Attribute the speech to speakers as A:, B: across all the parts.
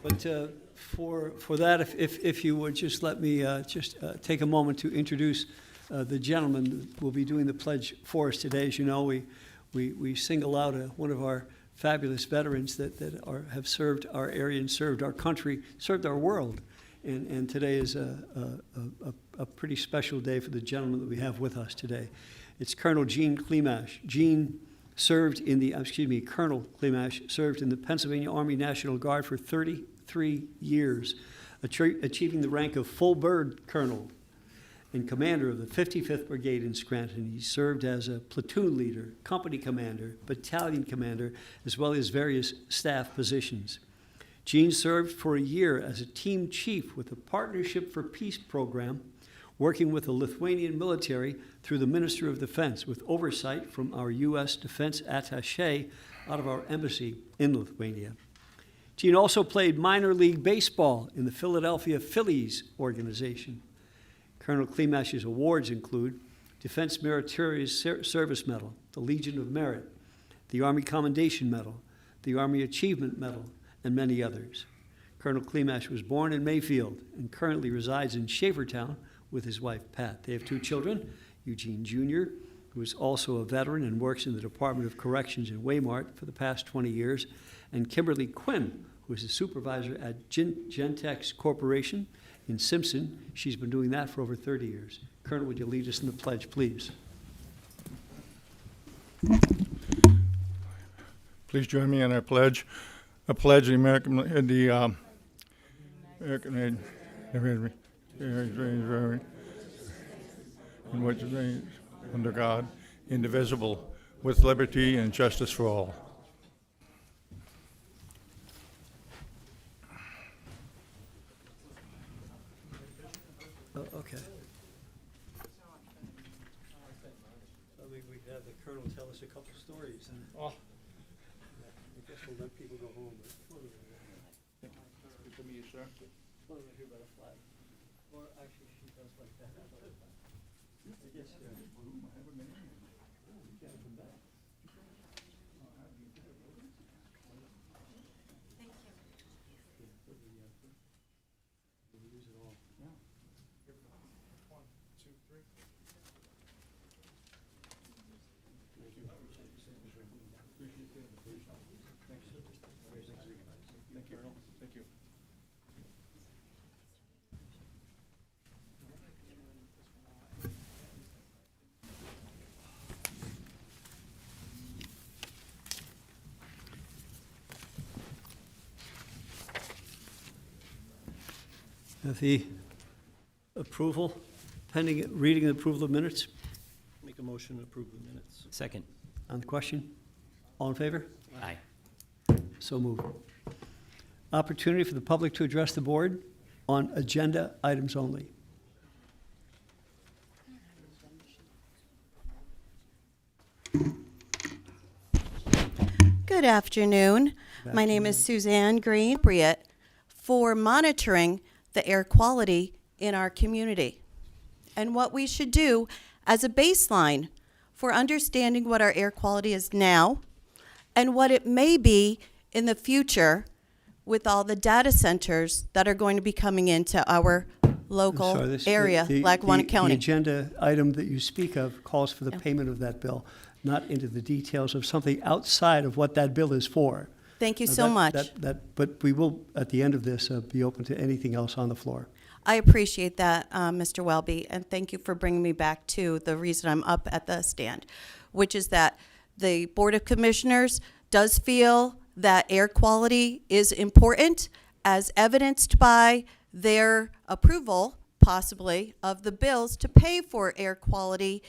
A: But for that, if you would just let me take a moment to introduce the gentleman that will be doing the pledge for us today. As you know, we single out one of our fabulous veterans that have served our area and served our country, served our world. And today is a pretty special day for the gentleman that we have with us today. It's Colonel Gene Klemash. Gene served in the, Colonel Klemash served in the Pennsylvania Army National Guard for 33 years, achieving the rank of full bird colonel and commander of the 55th Brigade in Scranton. He served as a platoon leader, company commander, battalion commander, as well as various staff positions. Gene served for a year as a team chief with the Partnership for Peace program, working with the Lithuanian military through the Minister of Defense, with oversight from our U.S. Defense Attaché out of our embassy in Lithuania. Gene also played minor league baseball in the Philadelphia Phillies organization. Colonel Klemash's awards include Defense Meritorious Service Medal, the Legion of Merit, the Army Commendation Medal, the Army Achievement Medal, and many others. Colonel Klemash was born in Mayfield and currently resides in Shavertown with his wife, Pat. They have two children, Eugene Jr., who is also a veteran and works in the Department of Corrections in Waymart for the past 20 years, and Kimberly Quinn, who is a supervisor at Gentex Corporation in Simpson. She's been doing that for over 30 years. Colonel, would you lead us in the pledge, please?
B: Please join me in our pledge. I pledge the American in which is reigns under God, indivisible, with liberty and justice for all.
A: Okay. I think we could have the Colonel tell us a couple stories. I guess we'll let people go home.
B: To me, sir.
A: What do I hear about a flag? Or actually, she does like that. I guess, yeah. You can't come back. We'll use it all.
B: Yeah.
C: 1, 2, 3.
B: Thank you. Thank you. Thank you.
A: Have the approval, pending reading and approval of minutes
D: Make a motion to approve the minutes.
E: Second.
A: on the question? All in favor?
E: Aye.
A: So moved. Opportunity for the public to address the board on agenda items only.
F: Good afternoon. My name is Suzanne Green, appropriate for monitoring the air quality in our community and what we should do as a baseline for understanding what our air quality is now and what it may be in the future with all the data centers that are going to be coming into our local
A: Sorry,
F: area, Lackawanna County.
A: The agenda item that you speak of calls for the payment of that bill, not into the details of something outside of what that bill is for.
F: Thank you so much.
A: But we will, at the end of this, be open to anything else on the floor.
F: I appreciate that, Mr. Welby, and thank you for bringing me back to the reason I'm up at the stand, which is that the Board of Commissioners does feel that air quality is important, as evidenced by their approval, possibly, of the bills to pay for air quality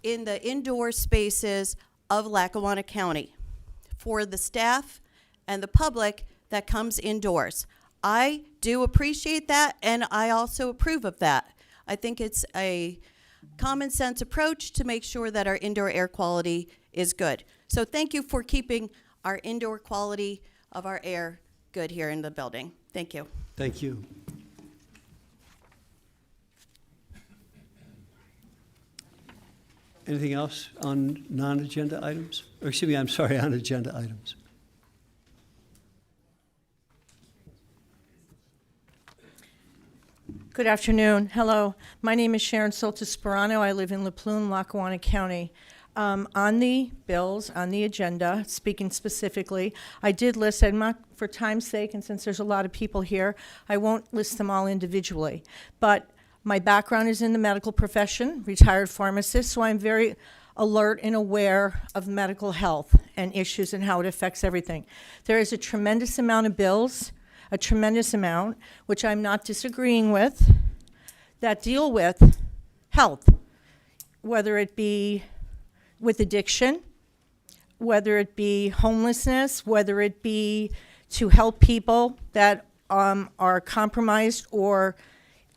F: in the indoor spaces of Lackawanna County for the staff and the public that comes indoors. I do appreciate that, and I also approve of that. I think it's a common sense approach to make sure that our indoor air quality is good. So thank you for keeping our indoor quality of our air good here in the building. Thank you.
A: Thank you. Anything else on non-agenda items? Or excuse me, I'm sorry, on agenda items.
E: Good afternoon. Hello. My name is Sharon Soltis-Sperano. I live in La Plume, Lackawanna County. On the bills, on the agenda, speaking specifically, I did list, and for time's sake, and since there's a lot of people here, I won't list them all individually. But my background is in the medical profession, retired pharmacist, so I'm very alert and aware of medical health and issues and how it affects everything. There is a tremendous amount of bills, a tremendous amount, which I'm not disagreeing with, that deal with health, whether it be with addiction, whether it be homelessness, whether it be to help people that are compromised or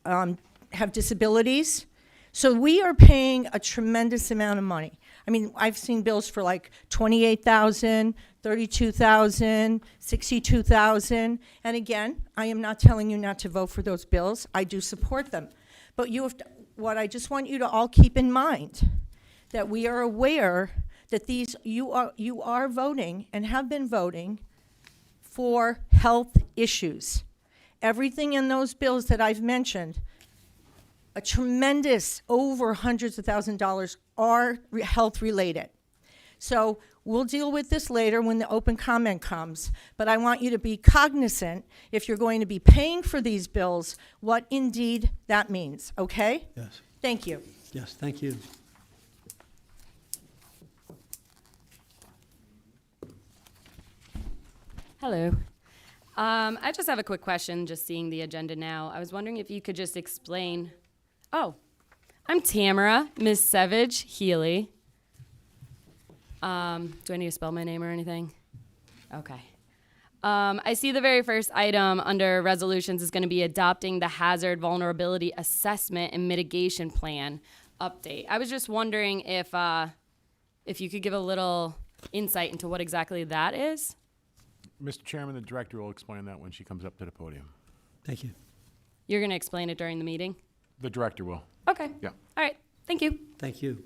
E: have disabilities. So we are paying a tremendous amount of money. I mean, I've seen bills for like $28,000, $32,000, $62,000. And again, I am not telling you not to vote for those bills. I do support them. But you have to, what I just want you to all keep in mind, that we are aware that these, you are voting and have been voting for health issues. Everything in those bills that I've mentioned, a tremendous, over hundreds of thousands of dollars, are health related. So we'll deal with this later when the open comment comes, but I want you to be cognizant, if you're going to be paying for these bills, what indeed that means, okay?
A: Yes,
E: Thank you.
A: yes, thank you.
G: Hello. I just have a quick question, just seeing the agenda now. I was wondering if you could just explain. Oh, I'm Tamara, Ms. Savage Healy. Do I need to spell my name or anything? Okay. I see the very first item under resolutions is going to be adopting the hazard vulnerability assessment and mitigation plan update. I was just wondering if you could give a little insight into what exactly that is.
H: Mr. Chairman, the director will explain that when she comes up to the podium.
A: Thank you.
G: You're going to explain it during the meeting?
H: The director will.
G: Okay.
H: Yeah.
G: All right. Thank you.
A: Thank you.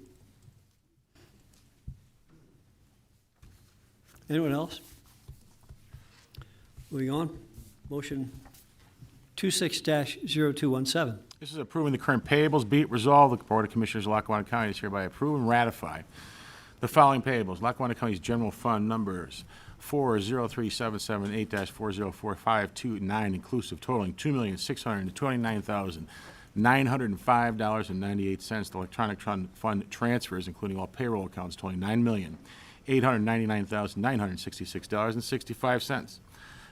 A: Anyone else? Moving on. Motion 26-0217.
H: This is approving the current payables. Be it resolved, the Board of Commissioners of Lackawanna County is hereby approve and ratify the following payables. Lackawanna County's general fund numbers 403-778-404-529 inclusive, totaling $2,629,905.98. The electronic fund transfers, including all payroll accounts, totaling $9,899,966.65.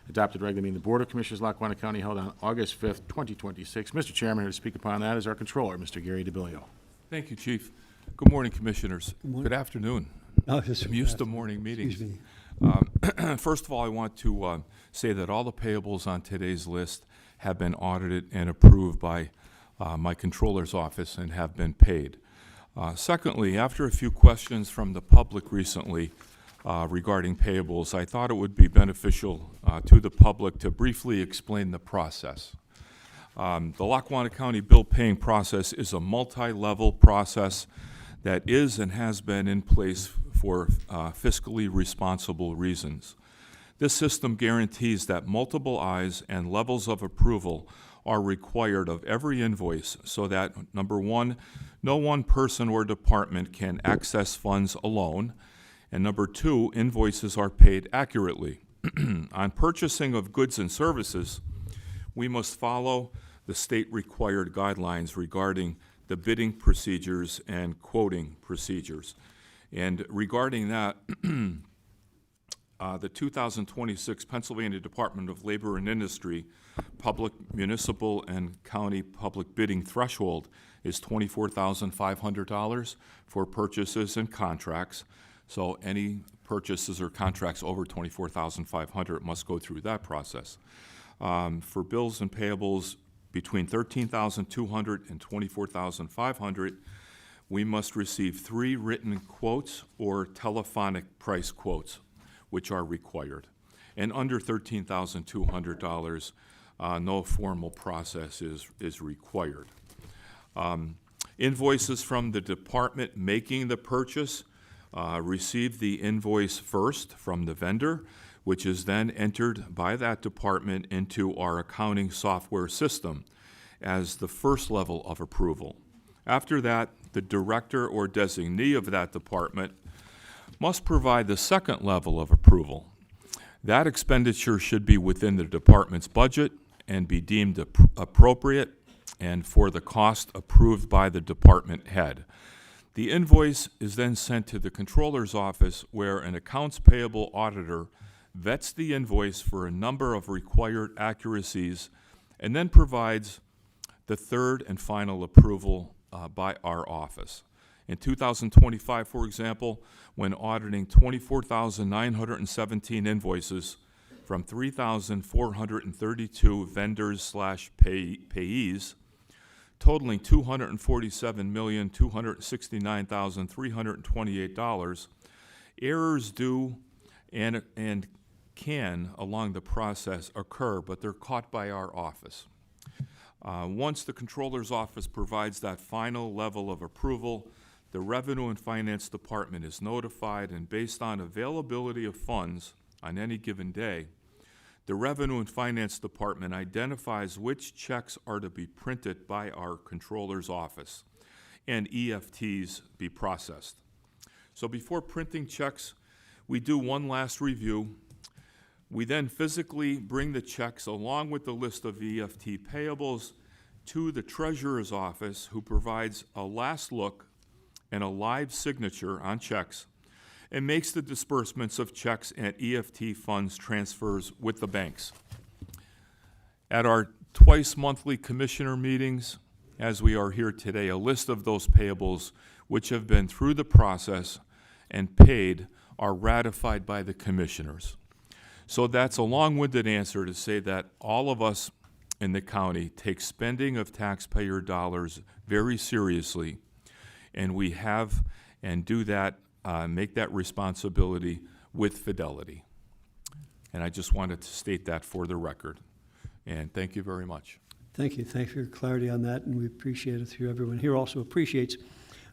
H: Adopted regular meeting of the Board of Commissioners, Lackawanna County, held on August 5th, 2026. Mr. Chairman, here to speak upon that is our Controller, Mr. Gary DiBileo.
I: Thank you, Chief. Good morning, Commissioners. Good afternoon.
A: Oh, this-
I: I'm used to morning meetings.
A: Excuse me.
I: First of all, I want to say that all the payables on today's list have been audited and approved by my Controller's office and have been paid. Secondly, after a few questions from the public recently regarding payables, I thought it would be beneficial to the public to briefly explain the process. The Lackawanna County bill paying process is a multi-level process that is and has been in place for fiscally responsible reasons. This system guarantees that multiple eyes and levels of approval are required of every invoice so that, number one, no one person or department can access funds alone, and number two, invoices are paid accurately. On purchasing of goods and services, we must follow the state-required guidelines regarding the bidding procedures and quoting procedures. And regarding that, the 2026 Pennsylvania Department of Labor and Industry public, municipal, and county public bidding threshold is $24,500 for purchases and contracts. So any purchases or contracts over $24,500 must go through that process. For bills and payables between $13,200 and $24,500, we must receive 3 written quotes or telephonic price quotes, which are required. And under $13,200, no formal process is required. Invoices from the department making the purchase receive the invoice first from the vendor, which is then entered by that department into our accounting software system. as the first level of approval. After that, the director or designee of that department must provide the second level of approval. That expenditure should be within the department's budget and be deemed appropriate and for the cost approved by the department head. The invoice is then sent to the controller's office, where an accounts payable auditor vets the invoice for a number of required accuracies and then provides the third and final approval by our office. In 2025, for example, when auditing 24,917 invoices from 3,432 vendors/payees, totaling $247,269,328, errors do and can, along the process, occur, but they're caught by our office. Once the controller's office provides that final level of approval, the Revenue and Finance Department is notified, and based on availability of funds on any given day, the Revenue and Finance Department identifies which checks are to be printed by our controller's office and EFTs be processed. So before printing checks, we do one last review. We then physically bring the checks along with the list of EFT payables to the treasurer's office, who provides a last look and a live signature on checks and makes the disbursements of checks and EFT funds transfers with the banks. At our twice monthly commissioner meetings, as we are here today, a list of those payables which have been through the process and paid are ratified by the commissioners. So that's a long-winded answer to say that all of us in the county take spending of taxpayer dollars very seriously, and we have and do that, make that responsibility with fidelity. And I just wanted to state that for the record. And thank you very much.
A: Thank you. Thank you for your clarity on that, and we appreciate it through everyone here. Also appreciates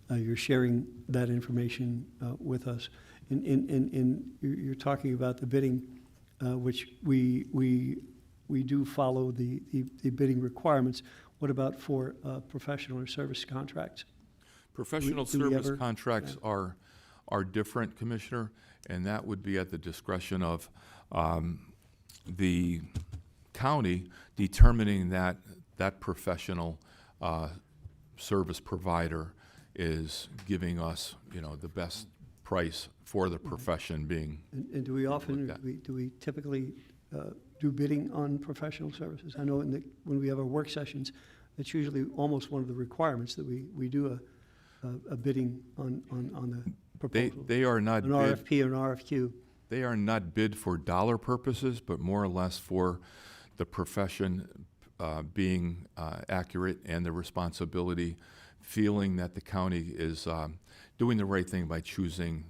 A: your sharing that information with us. You're talking about the bidding, which we do follow the bidding requirements. What about for professional or service contracts?
I: Professional
A: Do we
I: service
A: ever-
I: contracts are different, Commissioner, and that would be at the discretion of the county determining that that professional service provider is giving us, the best price for the profession being.
A: And do we often,
I: looked at.
A: do we typically do bidding on professional services? I know when we have our work sessions, it's usually almost one of the requirements that we do a bidding on the proposal.
I: They are not
A: An
I: bid.
A: RFP or an RFQ.
I: They are not bid for dollar purposes, but more or less for the profession being accurate and the responsibility, feeling that the county is doing the right thing by choosing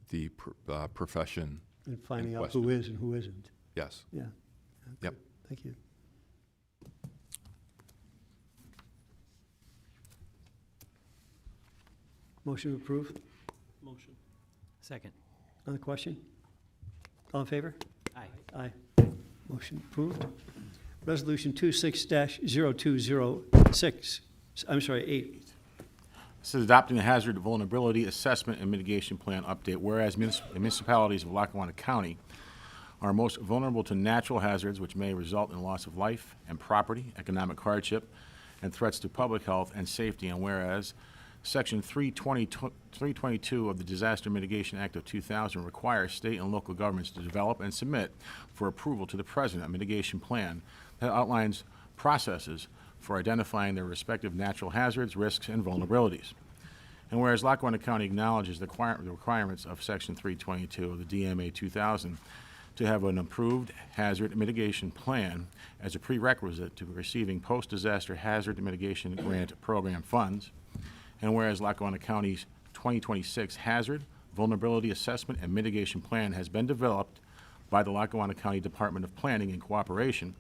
I: the profession.
A: And finding
I: in
A: out
I: question.
A: who is and who isn't.
I: Yes.
A: Yeah.
I: Yep.
A: Thank you. Motion to approve.
D: Motion.
J: Second.
A: On the question? All in favor?
J: Aye.
A: Aye. Motion approved. Resolution 26-0206, I'm sorry, 8.
H: This is adopting the Hazard Vulnerability Assessment and Mitigation Plan update, whereas municipalities of Lackawanna County are most vulnerable to natural hazards which may result in loss of life and property, economic hardship, and threats to public health and safety, and whereas Section 322 of the Disaster Mitigation Act of 2000 requires state and local governments to develop and submit for approval to the President a mitigation plan that outlines processes for identifying their respective natural hazards, risks, and vulnerabilities. And whereas Lackawanna County acknowledges the requirements of Section 322 of the DMA 2000 to have an approved hazard mitigation plan as a prerequisite to receiving post-disaster hazard mitigation grant program funds, and whereas Lackawanna County's 2026 Hazard, Vulnerability Assessment, and Mitigation Plan has been developed by the Lackawanna County Department of Planning in cooperation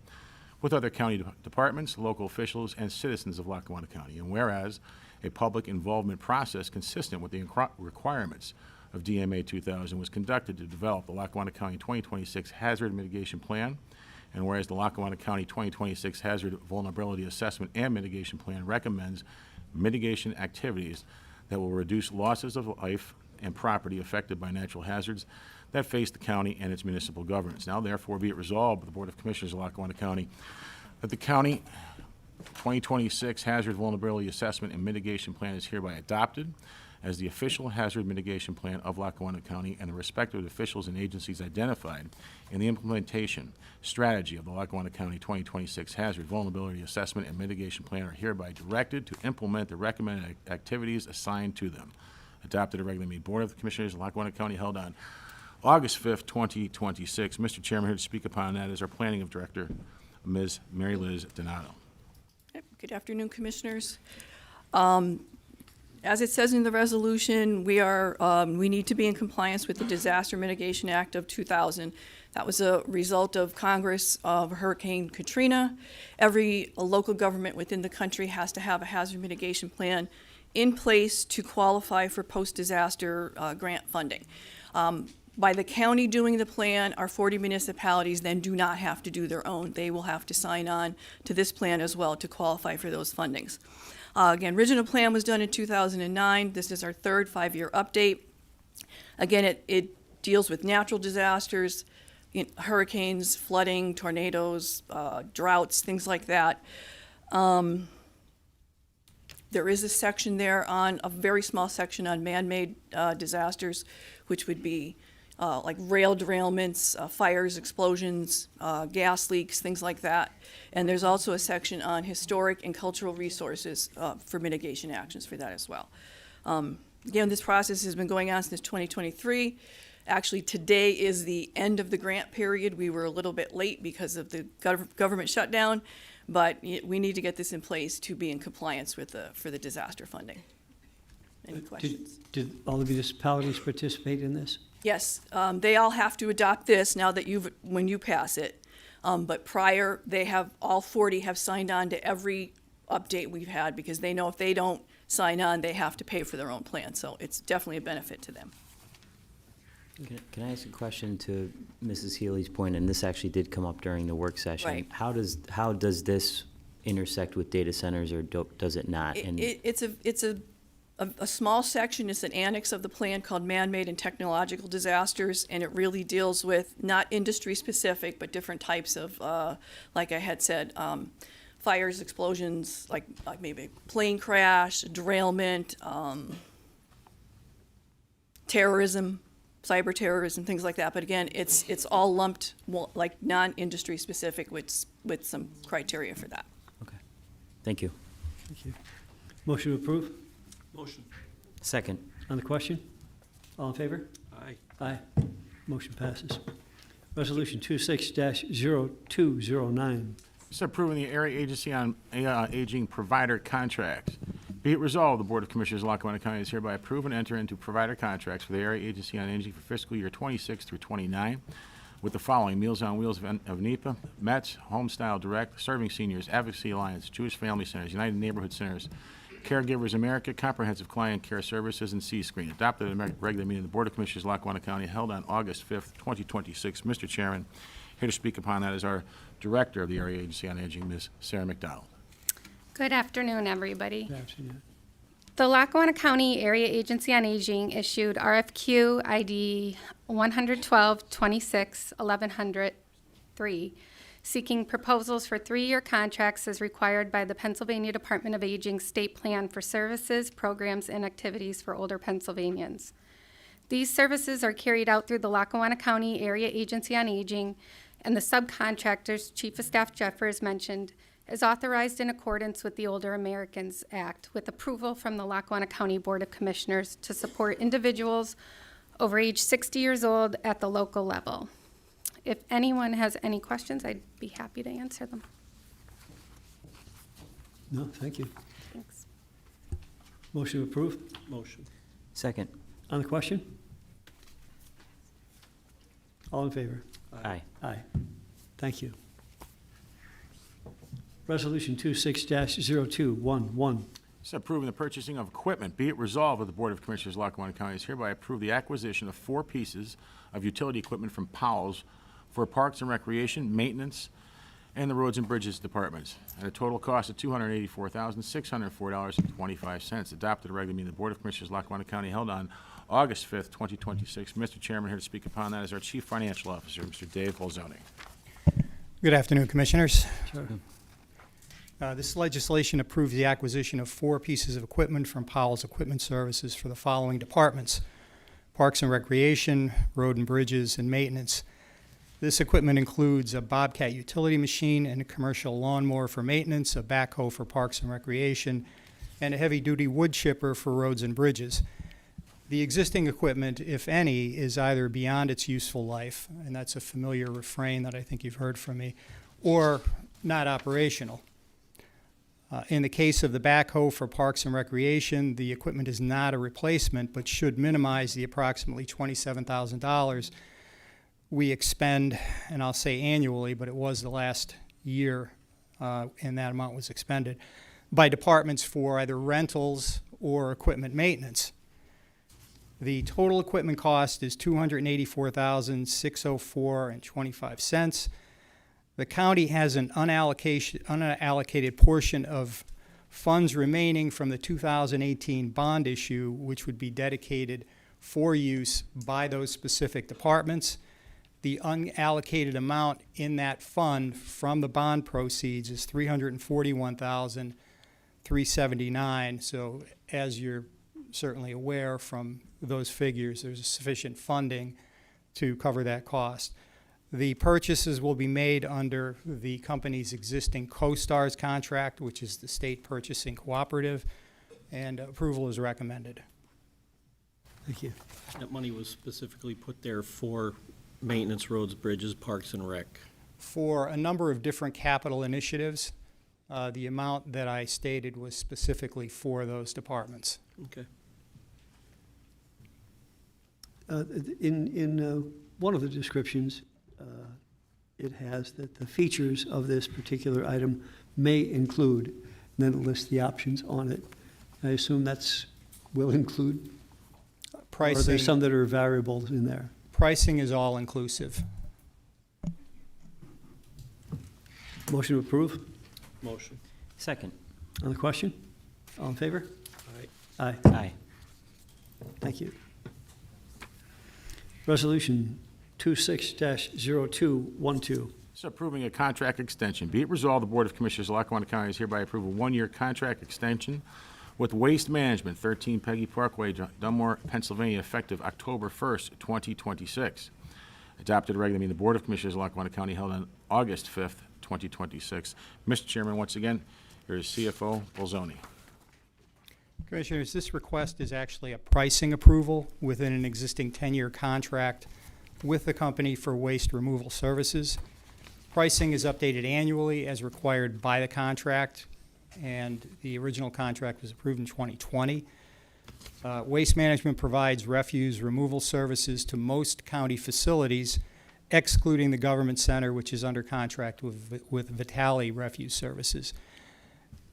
H: with other county departments, local officials, and citizens of Lackawanna County. And whereas a public involvement process consistent with the requirements of DMA 2000 was conducted to develop the Lackawanna County 2026 Hazard Mitigation Plan, And whereas the Lackawanna County 2026 Hazard Vulnerability Assessment and Mitigation Plan recommends mitigation activities that will reduce losses of life and property affected by natural hazards that face the county and its municipal governments. Now therefore be it resolved by the Board of Commissioners of Lackawanna County that the county 2026 Hazard Vulnerability Assessment and Mitigation Plan is hereby adopted as the official hazard mitigation plan of Lackawanna County, and the respective officials and agencies identified in the implementation strategy of the Lackawanna County 2026 Hazard Vulnerability Assessment and Mitigation Plan are hereby directed to implement the recommended activities assigned to them. Adopted at a regular meeting Board of Commissioners of Lackawanna County held on August 5th, 2026. Mr. Chairman, here to speak upon that is our Planning Director, Ms. Mary Liz Donato.
J: Good afternoon, Commissioners. As it says in the resolution, we need to be in compliance with the Disaster Mitigation Act of 2000. That was a result of Congress of Hurricane Katrina. Every local government within the country has to have a hazard mitigation plan in place to qualify for post-disaster grant funding. By the county doing the plan, our 40 municipalities then do not have to do their own. They will have to sign on to this plan as well to qualify for those fundings. Again, original plan was done in 2009. This is our third 5-year update. Again, it deals with natural disasters, hurricanes, flooding, tornadoes, droughts, things like that. There is a section there a very small section on man-made disasters, which would be like rail derailments, fires, explosions, gas leaks, things like that. And there's also a section on historic and cultural resources for mitigation actions for that as well. Again, this process has been going on since 2023. Actually, today is the end of the grant period. We were a little bit late because of the government shutdown, but we need to get this in place to be in compliance with for the disaster funding. Any questions?
A: Did all the municipalities participate in this?
J: Yes, they all have to adopt this now that when you pass it. But prior, all 40 have signed on to every update we've had because they know if they don't sign on, they have to pay for their own plan. So it's definitely a benefit to them.
K: Can I ask a question to Mrs. Healy's point? And this actually did come up during the work session.
J: Right.
K: How does this intersect with data centers, or does it not?
J: It's a small section. It's an annex of the plan called Man-Made and Technological Disasters, and it really deals with not industry-specific, but different types of, like I had said, fires, explosions, like maybe plane crash, derailment, terrorism, cyber terrorism, things like that. But again, it's all lumped like non-industry specific with some criteria for that.
K: Okay. Thank you.
A: Thank you. Motion to approve?
D: Motion.
K: Second.
A: On the question? All in favor?
D: Aye.
A: Aye. Motion passes. Resolution 26-0209.
H: This is approving the Area Agency on Aging provider contracts. Be it resolved, the Board of Commissioners of Lackawanna County is hereby approve and enter into provider contracts for the Area Agency on Aging for fiscal year 26 through 29 with the following: Meals on Wheels of NEPA, METS, Homestyle Direct, Serving Seniors, Advocacy Alliance, Jewish Family Centers, United Neighborhood Centers, Caregivers America, Comprehensive Client Care Services, and C-Screen. Adopted at a regular meeting of the Board of Commissioners of Lackawanna County held on August 5th, 2026. Mr. Chairman, here to speak upon that is our Director of the Area Agency on Aging, Ms. Sara McDonald.
L: Good afternoon, everybody.
A: Absent.
L: The Lackawanna County Area Agency on Aging issued RFQ ID 112-26-1103, seeking proposals for 3-year contracts as required by the Pennsylvania Department of Aging State Plan for services, programs, and activities for older Pennsylvanians. These services are carried out through the Lackawanna County Area Agency on Aging, and the subcontractors, Chief of Staff Jeffers mentioned, is authorized in accordance with the Older Americans Act with approval from the Lackawanna County Board of Commissioners to support individuals over age 60 years old at the local level. If anyone has any questions, I'd be happy to answer them.
A: No, thank you.
L: Thanks.
A: Motion to approve?
D: Motion.
K: Second.
A: On the question? All in favor?
K: Aye.
A: Aye. Thank you. Resolution 26-0211.
H: This is approving the purchasing of equipment. Be it resolved that the Board of Commissioners of Lackawanna County is hereby approve the acquisition of 4 pieces of utility equipment from Powell's for Parks and Recreation, Maintenance, and the Roads and Bridges Departments at a total cost of $284,604.25. Adopted a regular meeting of the Board of Commissioners, Lackawanna County, held on August 5th, 2026. Mr. Chairman, here to speak upon that is our Chief Financial Officer, Mr. Dave Bulzoni.
M: Good afternoon, Commissioners.
A: Sure.
M: This legislation approves the acquisition of 4 pieces of equipment from Powell's Equipment Services for the following departments: Parks and Recreation, Road and Bridges, and Maintenance. This equipment includes a Bobcat utility machine and a commercial lawnmower for maintenance, a backhoe for Parks and Recreation, and a heavy-duty wood chipper for Roads and Bridges. The existing equipment, if any, is either beyond its useful life, and that's a familiar refrain that I think you've heard from me, or not operational. In the case of the backhoe for Parks and Recreation, the equipment is not a replacement, but should minimize the approximately $27,000 we expend, and I'll say annually, but it was the last year, and that amount was expended, by departments for either rentals or equipment maintenance. The total equipment cost is $284,604.25. The county has an unallocated portion of funds remaining from the 2018 bond issue, which would be dedicated for use by those specific departments. The unallocated amount in that fund from the bond proceeds is $341,379. So as you're certainly aware from those figures, there's sufficient funding to cover that cost. The purchases will be made under the company's existing CoStarz contract, which is the state purchasing cooperative, and approval is recommended.
A: Thank you.
D: That money was specifically put there for maintenance, roads, bridges, parks, and rec.
M: For a number of different capital initiatives, the amount that I stated was specifically for those departments.
D: Okay.
A: In one of the descriptions, it has that the features of this particular item may include, and then it lists the options on it. I assume that's will include?
M: Pricing,
A: or are there some that are variables in there?
M: pricing is all inclusive.
A: Motion to approve?
D: Motion.
K: Second.
A: On the question? All in favor?
D: Aye.
A: Aye.
K: Aye.
A: Thank you. Resolution 26-0212.
H: So approving a contract extension. Be it resolved, the Board of Commissioners of Lackawanna County is hereby approve a 1-year contract extension with Waste Management, 13 Peggy Parkway, Dunmore, Pennsylvania, effective October 1st, 2026. Adopted regular meeting of the Board of Commissioners of Lackawanna County held on August 5th, 2026. Mr. Chairman, once again, here is CFO Bulzoni.
M: Commissioners, this request is actually a pricing approval within an existing 10-year contract with the company for waste removal services. Pricing is updated annually as required by the contract, and the original contract was approved in 2020. Waste Management provides refuse removal services to most county facilities, excluding the government center, which is under contract with Vitale Refuse Services.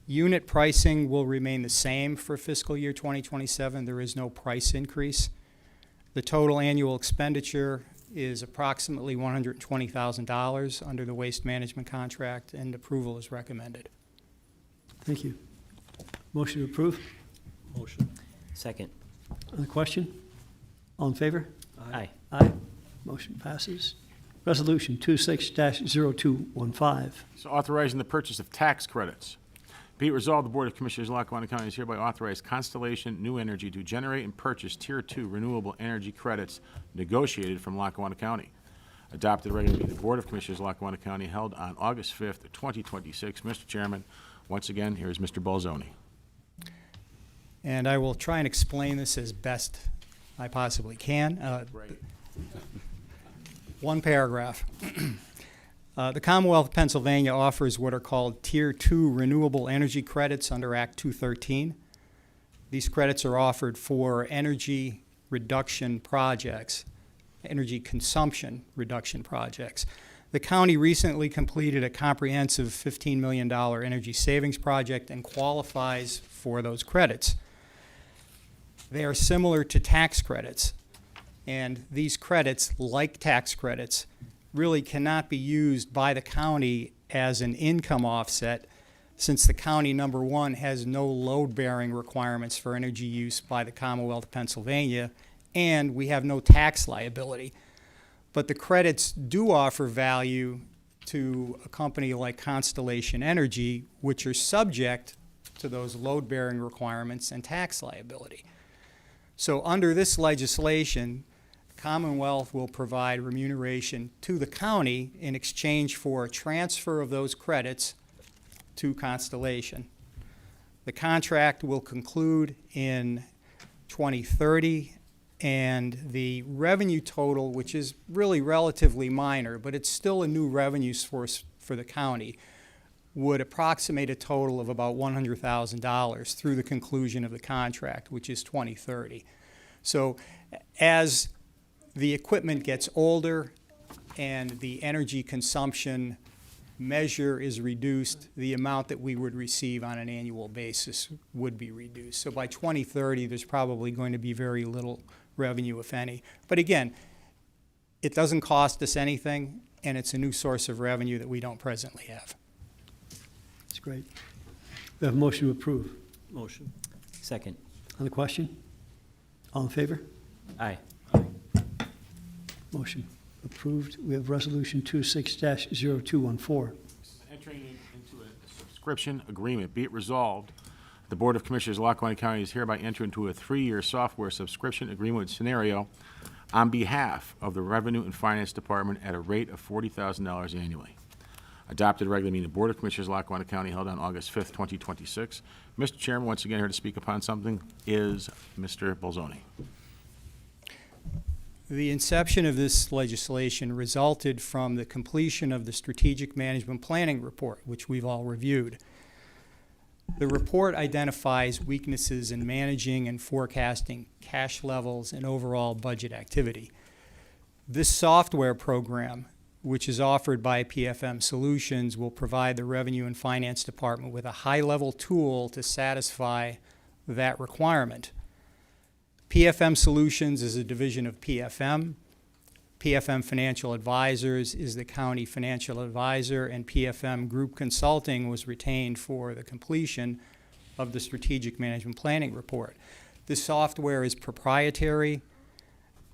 M: Unit pricing will remain the same for fiscal year 2027. There is no price increase. The total annual expenditure is approximately $120,000 under the Waste Management contract, and approval is recommended.
A: Thank you. Motion to approve?
D: Motion.
K: Second.
A: On the question? All in favor?
K: Aye.
A: Aye. Motion passes. Resolution 26-0215.
H: So authorizing the purchase of tax credits. Be it resolved, the Board of Commissioners of Lackawanna County is hereby authorized Constellation New Energy to generate and purchase Tier 2 renewable energy credits negotiated from Lackawanna County. Adopted regularly meeting of the Board of Commissioners of Lackawanna County held on August 5th, 2026. Mr. Chairman, once again, here is Mr. Bulzoni.
M: And I will try and explain this as best I possibly can. One paragraph. The Commonwealth of Pennsylvania offers what are called Tier 2 renewable energy credits under Act 213. These credits are offered for energy reduction projects, energy consumption reduction projects. The county recently completed a comprehensive $15 million energy savings project and qualifies for those credits. They are similar to tax credits, and these credits, like tax credits, really cannot be used by the county as an income offset, since the county, number one, has no load-bearing requirements for energy use by the Commonwealth of Pennsylvania, and we have no tax liability. But the credits do offer value to a company like Constellation Energy, which are subject to those load-bearing requirements and tax liability. So under this legislation, Commonwealth will provide remuneration to the county in exchange for a transfer of those credits to Constellation. The contract will conclude in 2030, and the revenue total, which is really relatively minor, but it's still a new revenue source for the county, would approximate a total of about $100,000 through the conclusion of the contract, which is 2030. So as the equipment gets older and the energy consumption measure is reduced, the amount that we would receive on an annual basis would be reduced. So by 2030, there's probably going to be very little revenue, if any. But again, it doesn't cost us anything, and it's a new source of revenue that we don't presently have.
A: That's great. We have a motion to approve.
D: Motion.
K: Second.
A: On the question? All in favor?
K: Aye.
A: Motion approved. We have Resolution 26-0214.
H: Entering into a subscription agreement. Be it resolved, the Board of Commissioners of Lackawanna County is hereby entering into a 3-year software subscription agreement with Synario on behalf of the Revenue and Finance Department at a rate of $40,000 annually. Adopted at a regular meeting of the Board of Commissioners of Lackawanna County held on August 5th, 2026. Mr. Chairman, once again here to speak upon something is Mr. Bulzoni.
M: The inception of this legislation resulted from the completion of the Strategic Management Planning Report, which we've all reviewed. The report identifies weaknesses in managing and forecasting cash levels and overall budget activity. This software program, which is offered by PFM Solutions, will provide the Revenue and Finance Department with a high-level tool to satisfy that requirement. PFM Solutions is a division of PFM. PFM Financial Advisors is the county financial advisor, and PFM Group Consulting was retained for the completion of the Strategic Management Planning Report. This software is proprietary.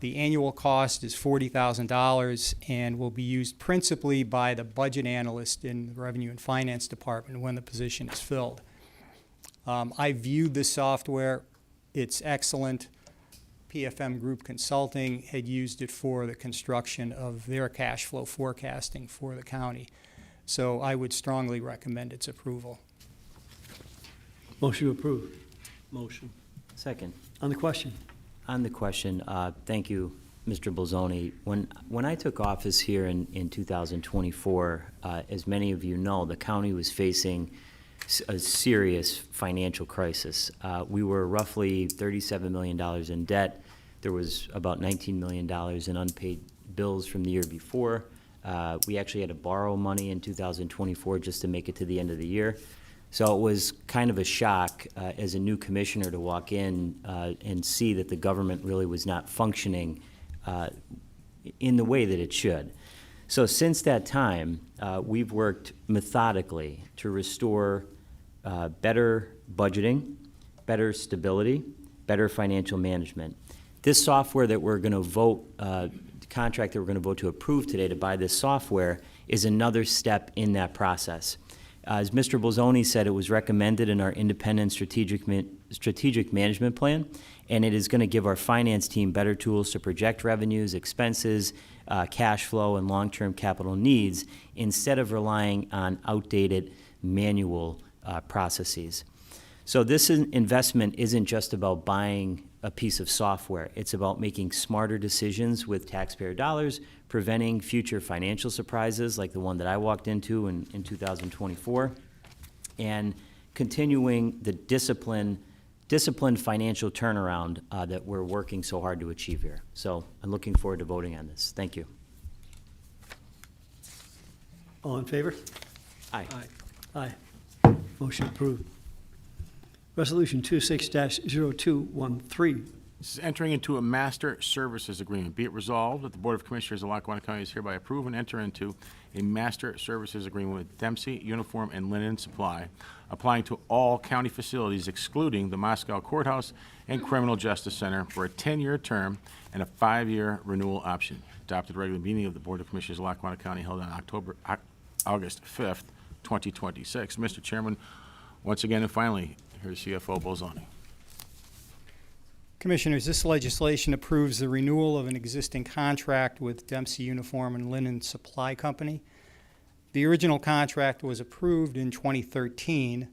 M: The annual cost is $40,000 and will be used principally by the budget analyst in the Revenue and Finance Department when the position is filled. I viewed this software. It's excellent. PFM Group Consulting had used it for the construction of their cash flow forecasting for the county. So I would strongly recommend its approval.
A: Motion to approve.
D: Motion.
K: Second.
A: On the question?
K: On the question, thank you, Mr. Bulzoni. When I took office here in 2024, as many of you know, the county was facing a serious financial crisis. We were roughly $37 million in debt. There was about $19 million in unpaid bills from the year before. We actually had to borrow money in 2024 just to make it to the end of the year. So it was kind of a shock as a new commissioner to walk in and see that the government really was not functioning in the way that it should. So since that time, we've worked methodically to restore better budgeting, better stability, better financial management. This software that we're going to vote, the contract that we're going to vote to approve today to buy this software is another step in that process. As Mr. Bulzoni said, it was recommended in our independent strategic management plan, and it is going to give our finance team better tools to project revenues, expenses, cash flow, and long-term capital needs instead of relying on outdated manual processes. So this investment isn't just about buying a piece of software. It's about making smarter decisions with taxpayer dollars, preventing future financial surprises like the one that I walked into in 2024, and continuing the disciplined financial turnaround that we're working so hard to achieve here. So I'm looking forward to voting on this. Thank you.
A: All in favor?
K: Aye.
A: Aye. Motion approved. Resolution 26-0213.
H: This is entering into a master services agreement. Be it resolved that the Board of Commissioners of Lackawanna County is hereby approve and enter into a master services agreement with Dempsey Uniform and Linen Supply, applying to all county facilities excluding the Moscow Courthouse and Criminal Justice Center for a 10-year term and a 5-year renewal option. Adopted regular meeting of the Board of Commissioners of Lackawanna County held on August 5th, 2026. Mr. Chairman, once again and finally, here's CFO Bulzoni.
M: Commissioners, this legislation approves the renewal of an existing contract with Dempsey Uniform and Linen Supply Company. The original contract was approved in 2013.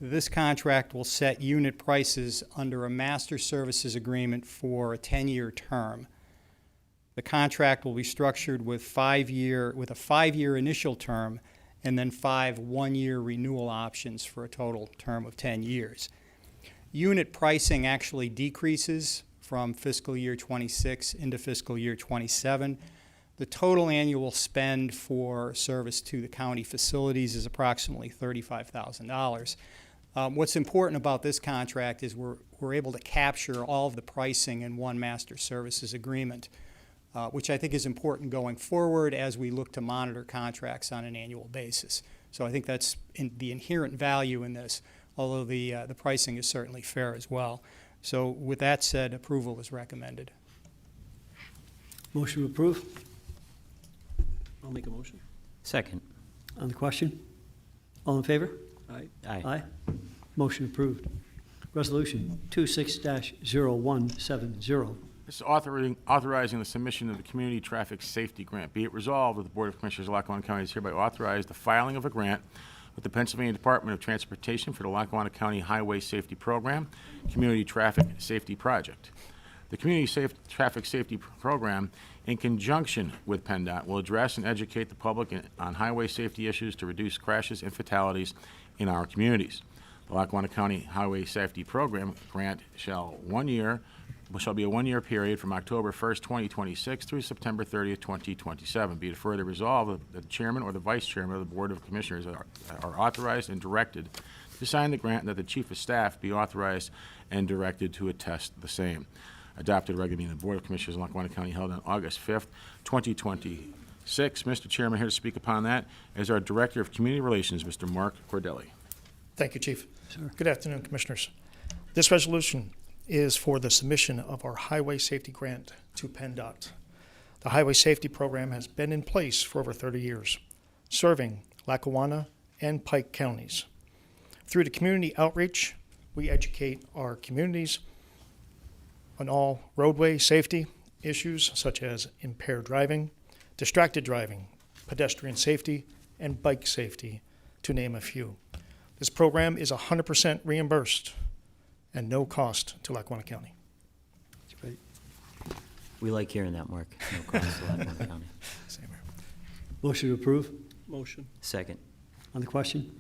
M: This contract will set unit prices under a master services agreement for a 10-year term. The contract will be structured with a 5-year initial term and then 5 one-year renewal options for a total term of 10 years. Unit pricing actually decreases from fiscal year 26 into fiscal year 27. The total annual spend for service to the county facilities is approximately $35,000. What's important about this contract is we're able to capture all of the pricing in one master services agreement, which I think is important going forward as we look to monitor contracts on an annual basis. So I think that's the inherent value in this, although the pricing is certainly fair as well. So with that said, approval is recommended.
A: Motion to approve.
D: I'll make a motion.
K: Second.
A: On the question? All in favor?
D: Aye.
K: Aye.
A: Motion approved. Resolution 26-0170.
H: This is authorizing the submission of the Community Traffic Safety Grant. Be it resolved that the Board of Commissioners of Lackawanna County is hereby authorized the filing of a grant with the Pennsylvania Department of Transportation for the Lackawanna County Highway Safety Program, Community Traffic Safety Project. The Community Traffic Safety Program, in conjunction with PennDOT, will address and educate the public on highway safety issues to reduce crashes and fatalities in our communities. The Lackawanna County Highway Safety Program grant shall be a one-year period from October 1st, 2026 through September 30th, 2027. Be it further resolved that the chairman or the vice chairman of the Board of Commissioners are authorized and directed to sign the grant, and that the chief of staff be authorized and directed to attest the same. Adopted regular meeting of the Board of Commissioners of Lackawanna County held on August 5th, 2026. Mr. Chairman, here to speak upon that is our Director of Community Relations, Mr. Mark Cordelli.
C: Thank you, Chief.
A: Sir.
C: Good afternoon, Commissioners. This resolution is for the submission of our Highway Safety Grant to PennDOT. The Highway Safety Program has been in place for over 30 years, serving Lackawanna and Pike counties. Through the community outreach, we educate our communities on all roadway safety issues such as impaired driving, distracted driving, pedestrian safety, and bike safety, to name a few. This program is 100% reimbursed and no cost to Lackawanna County.
A: That's great.
K: We like hearing that, Mark. No cost to Lackawanna County.
C: Same here.
A: Motion to approve.
D: Motion.
K: Second.
A: On the question?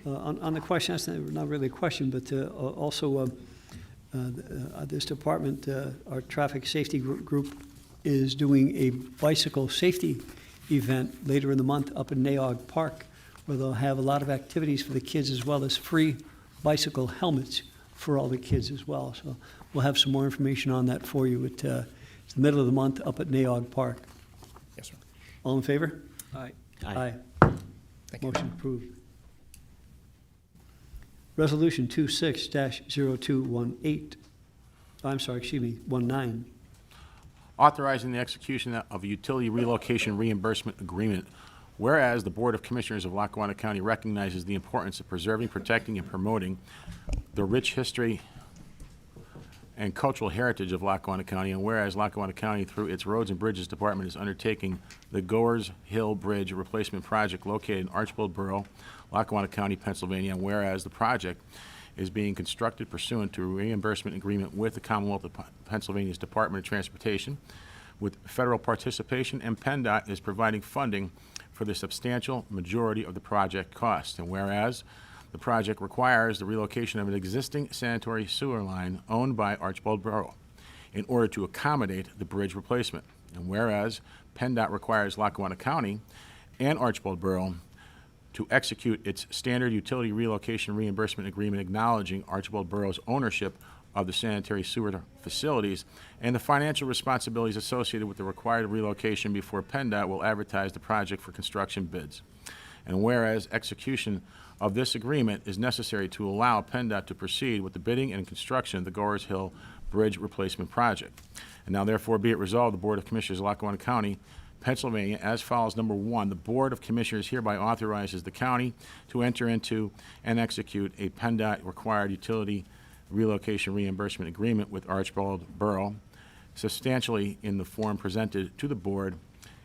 A: On the question, that's not really a question, but also this department, our traffic safety group, is doing a bicycle safety event later in the month up in Naog Park, where they'll have a lot of activities for the kids as well as free bicycle helmets for all the kids as well. So we'll have some more information on that for you. It's the middle of the month up at Naog Park.
C: Yes, sir.
A: All in favor?
D: Aye.
K: Aye.
C: Thank you.
A: Motion approved. Resolution 26-0218. I'm sorry, excuse me, 19.
H: Authorizing the execution of a utility relocation reimbursement agreement. Whereas the Board of Commissioners of Lackawanna County recognizes the importance of preserving, protecting, and promoting the rich history and cultural heritage of Lackawanna County, and whereas Lackawanna County, through its Roads and Bridges Department, is undertaking the Goers Hill Bridge Replacement Project located in Archbold Borough, Lackawanna County, Pennsylvania, and whereas the project is being constructed pursuant to a reimbursement agreement with the Commonwealth of Pennsylvania's Department of Transportation, with federal participation, and PennDOT is providing funding for the substantial majority of the project costs. And whereas the project requires the relocation of an existing sanitary sewer line owned by Archbold Borough in order to accommodate the bridge replacement. And whereas PennDOT requires Lackawanna County and Archbold Borough to execute its standard utility relocation reimbursement agreement acknowledging Archbold Borough's ownership of the sanitary sewer facilities, and the financial responsibilities associated with the required relocation before PennDOT will advertise the project for construction bids. And whereas execution of this agreement is necessary to allow PennDOT to proceed with the bidding and construction of the Goers Hill Bridge Replacement Project. And now therefore be it resolved, the Board of Commissioners of Lackawanna County, Pennsylvania, as follows. Number one, the Board of Commissioners hereby authorizes the county to enter into and execute a PennDOT required utility relocation reimbursement agreement with Archibald Borough, substantially in the form presented to the board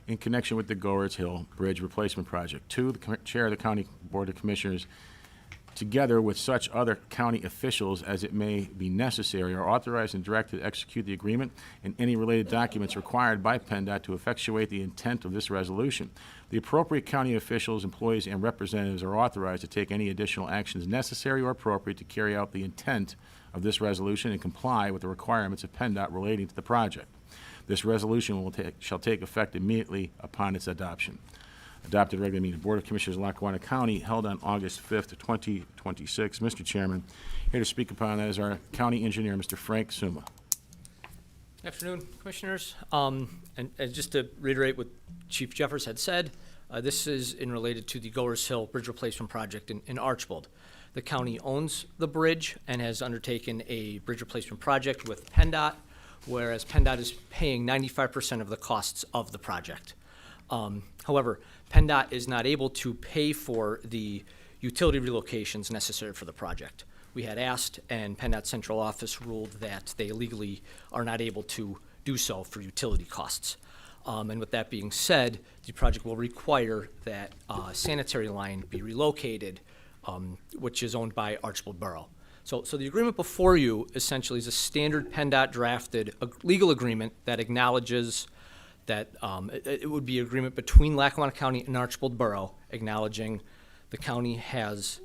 H: in connection with the Goers Hill Bridge Replacement Project. Two, the Chair of the County Board of Commissioners, together with such other county officials as it may be necessary, are authorized and directed to execute the agreement and any related documents required by PennDOT to effectuate the intent of this resolution. The appropriate county officials, employees, and representatives are authorized to take any additional actions necessary or appropriate to carry out the intent of this resolution and comply with the requirements of PennDOT relating to the project. This resolution shall take effect immediately upon its adoption. Adopted regular meeting of the Board of Commissioners of Lackawanna County held on August 5th, 2026. Mr. Chairman, here to speak upon that is our county engineer, Mr. Frank Suma.
N: Afternoon, Commissioners. And just to reiterate what Chief Jeffers had said, this is related to the Goers Hill Bridge Replacement Project in Archibald. The county owns the bridge and has undertaken a bridge replacement project with PennDOT, whereas PennDOT is paying 95% of the costs of the project. However, PennDOT is not able to pay for the utility relocations necessary for the project. We had asked, and PennDOT Central Office ruled that they legally are not able to do so for utility costs. And with that being said, the project will require that sanitary line be relocated, which is owned by Archibald Borough. So the agreement before you essentially is a standard PennDOT drafted legal agreement that acknowledges that it would be an agreement between Lackawanna County and Archibald Borough, acknowledging the county has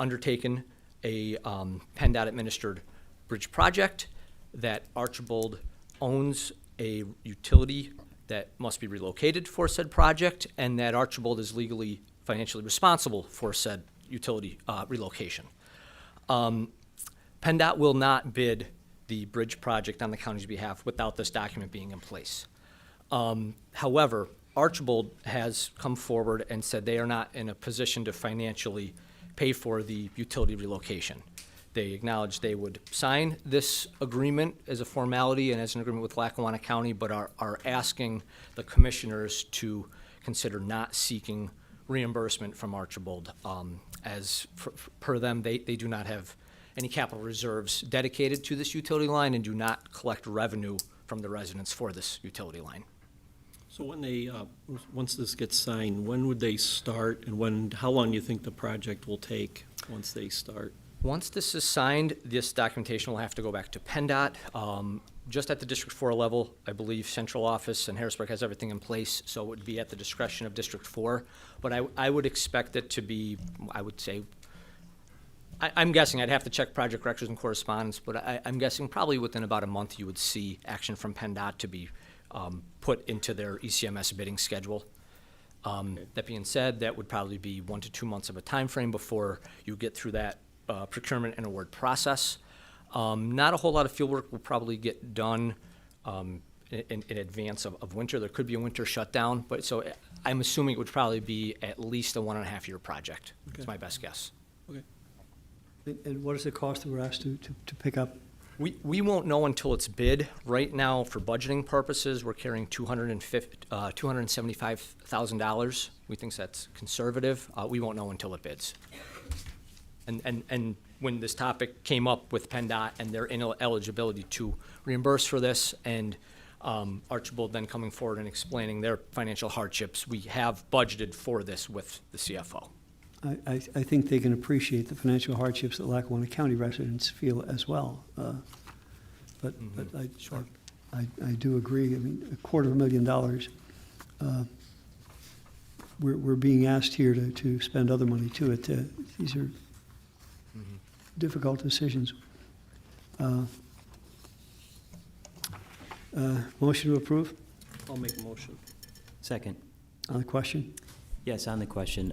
N: undertaken a PennDOT-administered bridge project, that Archibald owns a utility that must be relocated for said project, and that Archibald is legally, financially responsible for said utility relocation. PennDOT will not bid the bridge project on the county's behalf without this document being in place. However, Archibald has come forward and said they are not in a position to financially pay for the utility relocation. They acknowledge they would sign this agreement as a formality and as an agreement with Lackawanna County, but are asking the commissioners to consider not seeking reimbursement from Archibald. As per them, they do not have any capital reserves dedicated to this utility line and do not collect revenue from the residents for this utility line.
D: So when they, once this gets signed, when would they start, and how long do you think the project will take once they start?
N: Once this is signed, this documentation will have to go back to PennDOT. Just at the District 4 level, I believe Central Office and Harrisburg has everything in place, so it would be at the discretion of District 4. But I would expect it to be, I would say, I'm guessing, I'd have to check project records and correspondence, but I'm guessing probably within about a month you would see action from PennDOT to be put into their ECMS bidding schedule. That being said, that would probably be 1 to 2 months of a time frame before you get through that procurement and award process. Not a whole lot of field work will probably get done in advance of winter. There could be a winter shutdown, but so I'm assuming it would probably be at least a 1.5 year project.
D: Okay.
N: That's my best guess.
D: Okay.
A: And what is the cost that we're asked to pick up?
N: We won't know until it's bid. Right now, for budgeting purposes, we're carrying $275,000. We think that's conservative. We won't know until it bids. And when this topic came up with PennDOT and their ineligibility to reimburse for this, and Archibald then coming forward and explaining their financial hardships, we have budgeted for this with the CFO.
A: I think they can appreciate the financial hardships that Lackawanna County residents feel as well. But I do agree. I mean, $250,000. We're being asked here to spend other money to it. These are difficult decisions. Motion to approve?
D: I'll make a motion.
K: Second.
A: On the question?
K: Yes, on the question,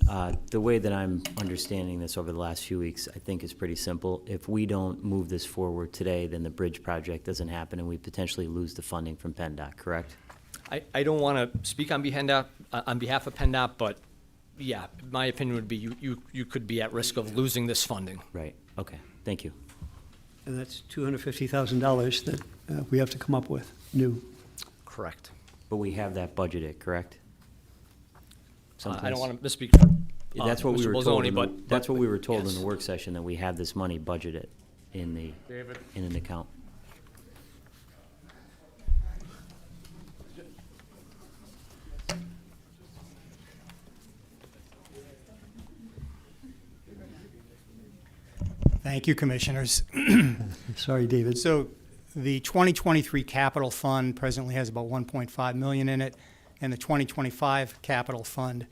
K: the way that I'm understanding this over the last few weeks, I think is pretty simple. If we don't move this forward today, then the bridge project doesn't happen and we potentially lose the funding from PennDOT, correct?
N: I don't want to speak on behalf of PennDOT, but yeah, my opinion would be you could be at risk of losing this funding.
K: Right, okay, thank you.
A: And that's $250,000 that we have to come up with, new.
N: Correct.
K: But we have that budgeted, correct?
N: I don't want to misspeak for
K: That's what we
N: Mr.
K: were told.
N: Bulzoni,
K: in the-
N: but
K: That's what we were told in
N: yes.
K: the work session, that we have this money budgeted in an account.
M: Thank you, Commissioners.
A: Sorry, David.
M: So the 2023 capital fund presently has about 1.5 million in it, and the 2025 capital fund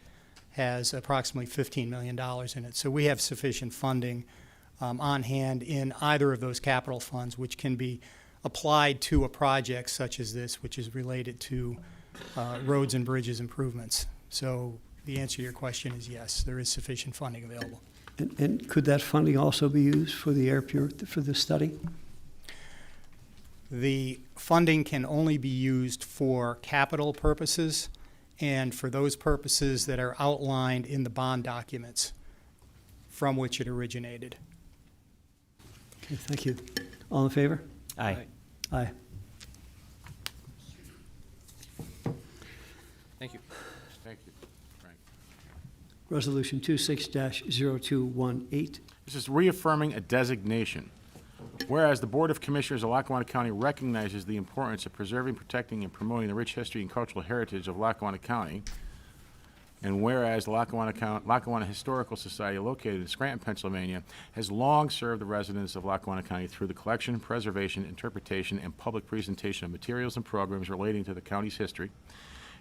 M: has approximately $15 million in it. So we have sufficient funding on hand in either of those capital funds, which can be applied to a project such as this, which is related to roads and bridges improvements. So the answer to your question is yes, there is sufficient funding available.
A: And could that funding also be used for the for the study?
M: The funding can only be used for capital purposes and for those purposes that are outlined in the bond documents from which it originated.
A: Okay, thank you. All in favor?
K: Aye.
A: Aye.
N: Thank you.
H: Thank you, Frank.
A: Resolution 26-0218.
H: This is reaffirming a designation. Whereas the Board of Commissioners of Lackawanna County recognizes the importance of preserving, protecting, and promoting the rich history and cultural heritage of Lackawanna County, and whereas the Lackawanna Historical Society, located in Scranton, Pennsylvania, has long served the residents of Lackawanna County through the collection, preservation, interpretation, and public presentation of materials and programs relating to the county's history,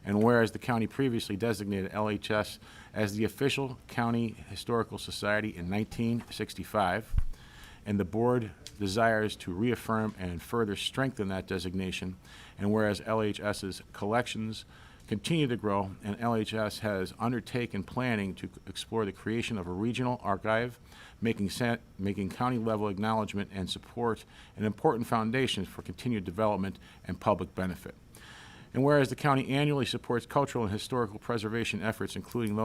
H: and whereas the county previously designated LHS as the official county historical society in 1965, and the board desires to reaffirm and further strengthen that designation, and whereas LHS's collections continue to grow, and LHS has undertaken planning to explore the creation of a regional archive, making county-level acknowledgement and support an important foundation for continued development and public benefit. And whereas the county annually supports cultural and historical preservation efforts, including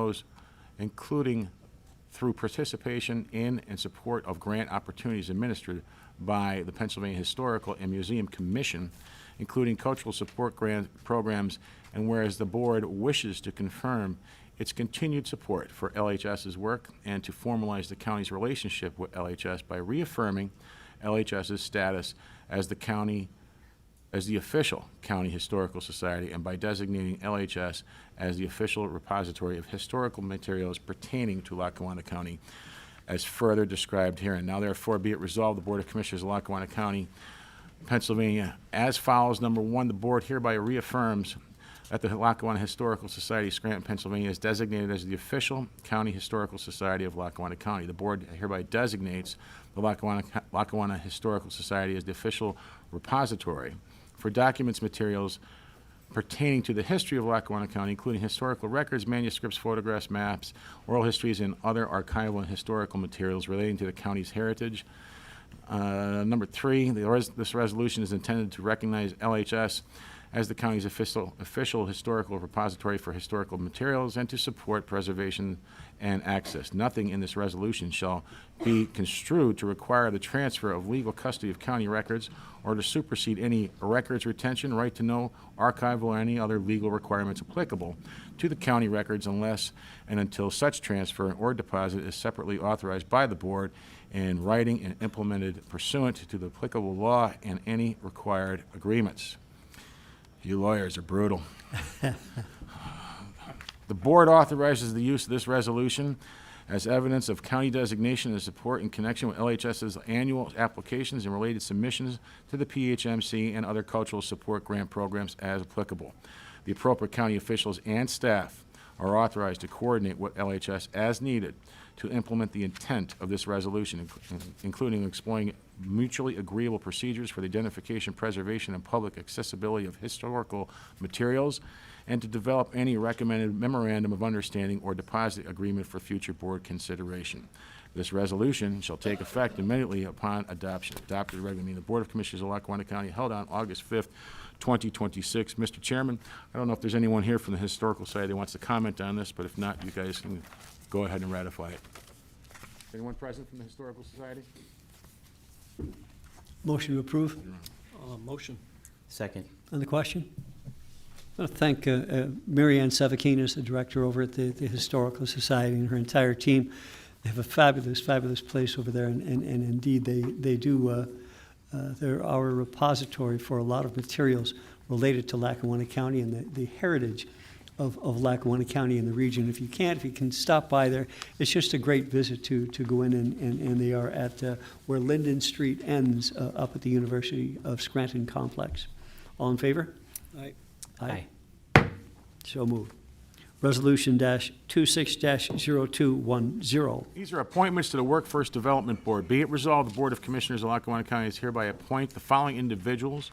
H: through participation in and support of grant opportunities administered by the Pennsylvania Historical and Museum Commission, including cultural support grant programs, and whereas the board wishes to confirm its continued support for LHS's work and to formalize the county's relationship with LHS by reaffirming LHS's status as the official county historical society, and by designating LHS as the official repository of historical materials pertaining to Lackawanna County, as further described herein. Now therefore be it resolved, the Board of Commissioners of Lackawanna County, Pennsylvania, as follows. Number one, the board hereby reaffirms that the Lackawanna Historical Society, Scranton, Pennsylvania, is designated as the official county historical society of Lackawanna County. The board hereby designates the Lackawanna Historical Society as the official repository for documents, materials pertaining to the history of Lackawanna County, including historical records, manuscripts, photographs, maps, oral histories, and other archival and historical materials relating to the county's heritage. Number three, this resolution is intended to recognize LHS as the county's official historical repository for historical materials and to support preservation and access. Nothing in this resolution shall be construed to require the transfer of legal custody of county records or to supersede any records retention, right to know, archival, or any other legal requirements applicable to the county records unless and until such transfer or deposit is separately authorized by the board in writing and implemented pursuant to the applicable law and any required agreements. You lawyers are brutal. The board authorizes the use of this resolution as evidence of county designation and support in connection with LHS's annual applications and related submissions to the PHMC and other cultural support grant programs as applicable. The appropriate county officials and staff are authorized to coordinate with LHS as needed to implement the intent of this resolution, including exploring mutually agreeable procedures for the identification, preservation, and public accessibility of historical materials, and to develop any recommended memorandum of understanding or deposit agreement for future board consideration. This resolution shall take effect immediately upon adoption. Adopted at the regular meeting of the Board of Commissioners of Lackawanna County held on August 5th, 2026. Mr. Chairman, I don't know if there's anyone here from the Historical Society that wants to comment on this, but if not, you guys can go ahead and ratify it. Anyone present from the Historical Society?
A: Motion to approve.
D: Motion.
K: Second.
A: On the question? I want to thank Mary Ann Savakina, the director over at the Historical Society, and her entire team. They have a fabulous, fabulous place over there, and indeed they do. They're our repository for a lot of materials related to Lackawanna County and the heritage of Lackawanna County and the region. If you can stop by there, it's just a great visit to go in, and they are at where Linden Street ends up at the University of Scranton complex. All in favor?
D: Aye.
K: Aye.
A: So moved. Resolution -26-0210.
H: These are appointments to the Workforce Development Board. Be it resolved, the Board of Commissioners of Lackawanna County is hereby appoint the following individuals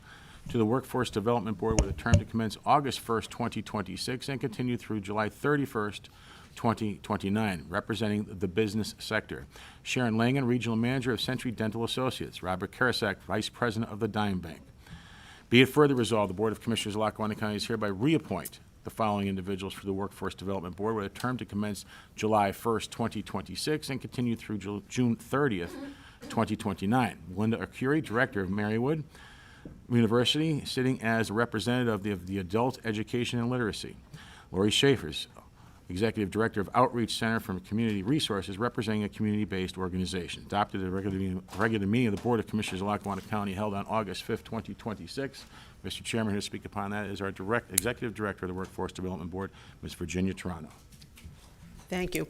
H: to the Workforce Development Board with a term to commence August 1st, 2026 and continue through July 31st, 2029, representing the business sector. Sharon Langen, Regional Manager of Century Dental Associates. Robert Karasak, Vice President of the Dime Bank. Be it further resolved, the Board of Commissioners of Lackawanna County is hereby reappoint the following individuals for the Workforce Development Board with a term to commence July 1st, 2026 and continue through June 30th, 2029. Linda Arcuri, Director of Marywood University, sitting as a representative of the Adult Education and Literacy. Lori Schaefers, Executive Director of Outreach Center for Community Resources, representing a community-based organization. Adopted at a regular meeting of the Board of Commissioners of Lackawanna County held on August 5th, 2026. Mr. Chairman, here to speak upon that is our Executive Director of the Workforce Development Board, Ms. Virginia Toronto.
O: Thank you.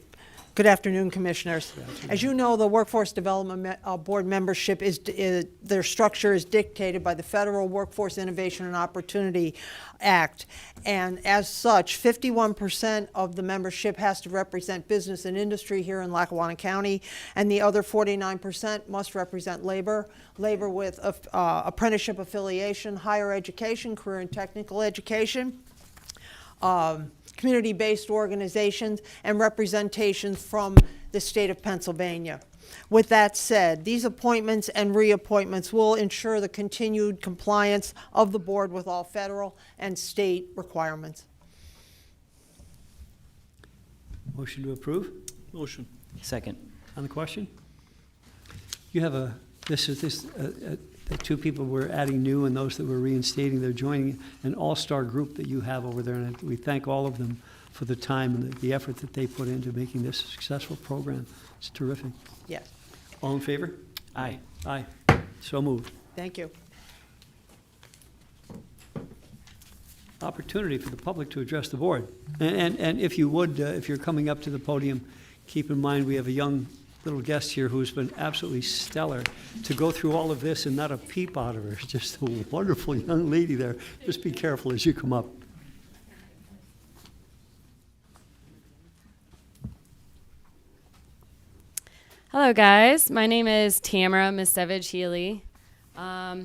O: Good afternoon, Commissioners. As you know, the Workforce Development Board membership their structure is dictated by the Federal Workforce Innovation and Opportunity Act. And as such, 51% of the membership has to represent business and industry here in Lackawanna County, and the other 49% must represent labor with apprenticeship affiliation, higher education, career and technical education, community-based organizations, and representations from the state of Pennsylvania. With that said, these appointments and reappointments will ensure the continued compliance of the board with all federal and state requirements.
A: Motion to approve.
D: Motion.
K: Second.
A: On the question? You have the two people we're adding new and those that we're reinstating, they're joining an all-star group that you have over there, and we thank all of them for the time and the effort that they put into making this a successful program. It's terrific.
O: Yes.
A: All in favor?
K: Aye.
A: Aye. So moved.
O: Thank you.
A: Opportunity for the public to address the board. And if you would, if you're coming up to the podium, keep in mind we have a young little guest here who's been absolutely stellar to go through all of this and not a peep out of her. Just a wonderful young lady there. Just be careful as you come up.
G: Hello, guys. My name is Tamara Misevich Healy. I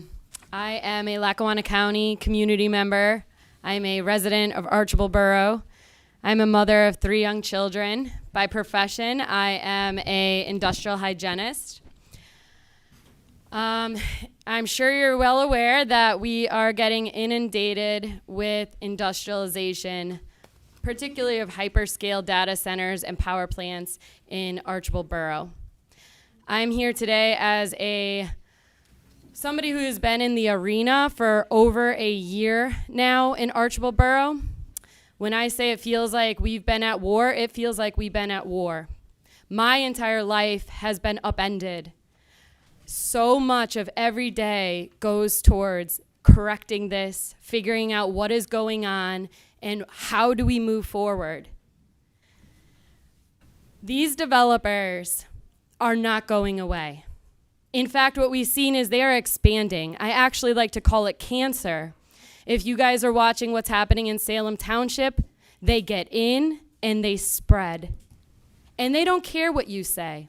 G: am a Lackawanna County community member. I'm a resident of Archibald Borough. I'm a mother of 3 young children. By profession, I am an industrial hygienist. I'm sure you're well aware that we are getting inundated with industrialization, particularly of hyperscale data centers and power plants in Archibald Borough. I'm here today as somebody who has been in the arena for over a year now in Archibald Borough. When I say it feels like we've been at war, it feels like we've been at war. My entire life has been upended. So much of every day goes towards correcting this, figuring out what is going on, and how do we move forward. These developers are not going away. In fact, what we've seen is they are expanding. I actually like to call it cancer. If you guys are watching what's happening in Salem Township, they get in and they spread. And they don't care what you say.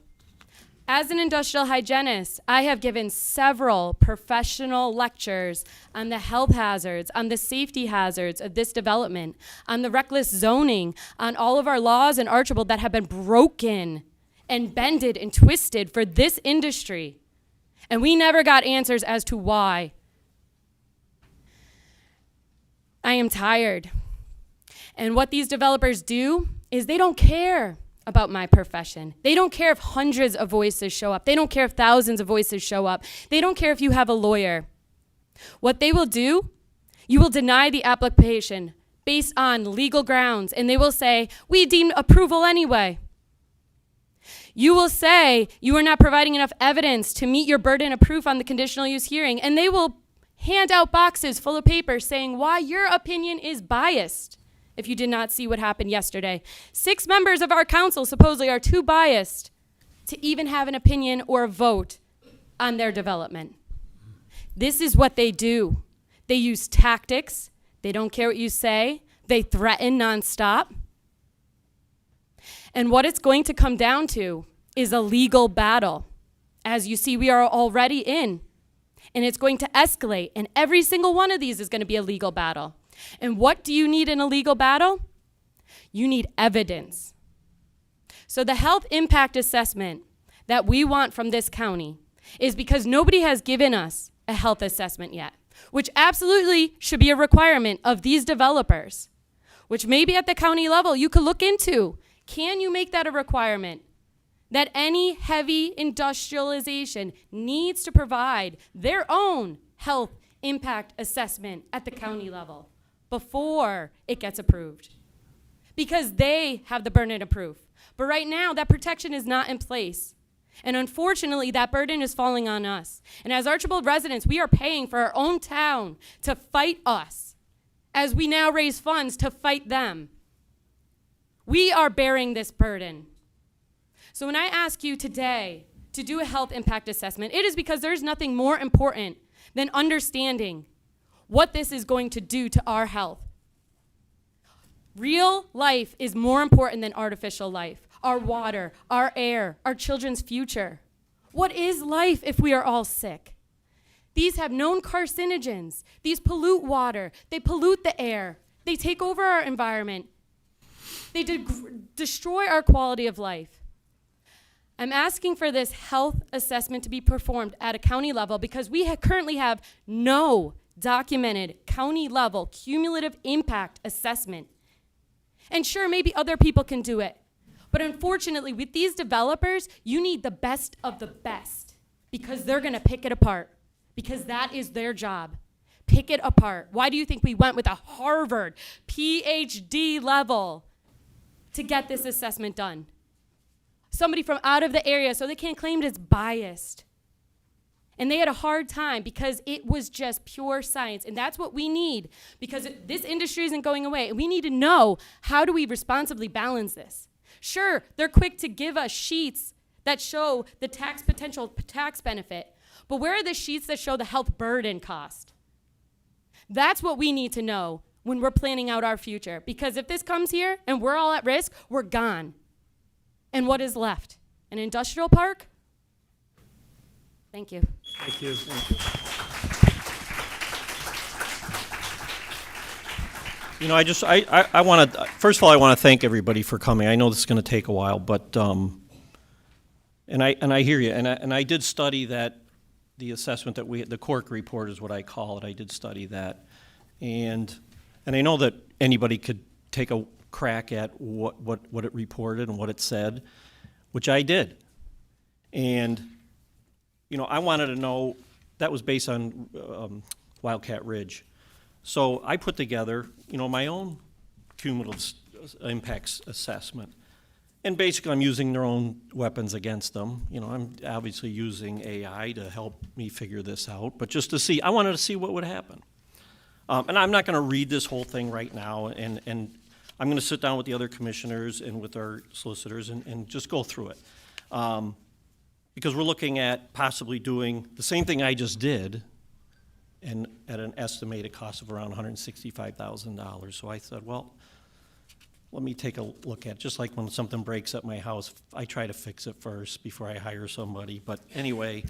G: As an industrial hygienist, I have given several professional lectures on the health hazards, on the safety hazards of this development, on the reckless zoning, on all of our laws in Archibald that have been broken and bended and twisted for this industry. And we never got answers as to why. I am tired. And what these developers do is they don't care about my profession. They don't care if hundreds of voices show up. They don't care if thousands of voices show up. They don't care if you have a lawyer. What they will do, you will deny the application based on legal grounds, and they will say, we deem approval anyway. You will say you are not providing enough evidence to meet your burden of proof on the conditional use hearing, and they will hand out boxes full of papers saying why your opinion is biased. If you did not see what happened yesterday, 6 members of our council supposedly are too biased to even have an opinion or a vote on their development. This is what they do. They use tactics. They don't care what you say. They threaten nonstop. And what it's going to come down to is a legal battle. As you see, we are already in. And it's going to escalate. And every single one of these is going to be a legal battle. And what do you need in a legal battle? You need evidence. So the health impact assessment that we want from this county is because nobody has given us a health assessment yet, which absolutely should be a requirement of these developers, which maybe at the county level you could look into. Can you make that a requirement? That any heavy industrialization needs to provide their own health impact assessment at the county level before it gets approved, because they have the burden of proof. But right now, that protection is not in place. And unfortunately, that burden is falling on us. And as Archibald residents, we are paying for our own town to fight us as we now raise funds to fight them. We are bearing this burden. So when I ask you today to do a health impact assessment, it is because there's nothing more important than understanding what this is going to do to our health. Real life is more important than artificial life. Our water, our air, our children's future. What is life if we are all sick? These have known carcinogens. These pollute water. They pollute the air. They take over our environment. They destroy our quality of life. I'm asking for this health assessment to be performed at a county level because we currently have no documented county level cumulative impact assessment. And sure, maybe other people can do it. But unfortunately, with these developers, you need the best of the best because they're going to pick it apart because that is their job. Pick it apart. Why do you think we went with a Harvard PhD level to get this assessment done? Somebody from out of the area so they can't claim it's biased. And they had a hard time because it was just pure science. And that's what we need because this industry isn't going away. And we need to know, how do we responsibly balance this? Sure, they're quick to give us sheets that show the potential tax benefit. But where are the sheets that show the health burden cost? That's what we need to know when we're planning out our future. Because if this comes here and we're all at risk, we're gone. And what is left? An industrial park? Thank you.
A: Thank you.
D: You know, I want to, first of all, I want to thank everybody for coming. I know this is going to take a while, but, and I hear you. And I did study that, the assessment that the Cork report is what I call it. I did study that. And I know that anybody could take a crack at what it reported and what it said, which I did. And, you know, I wanted to know, that was based on Wildcat Ridge. So I put together, you know, my own cumulative impacts assessment. And basically I'm using their own weapons against them. You know, I'm obviously using AI to help me figure this out, but just to see, I wanted to see what would happen. And I'm not going to read this whole thing right now, and I'm going to sit down with the other commissioners and with our solicitors and just go through it. Because we're looking at possibly doing the same thing I just did and at an estimated cost of around $165,000. So I said, well, let me take a look at, just like when something breaks at my house, I try to fix it first before I hire somebody. But anyway,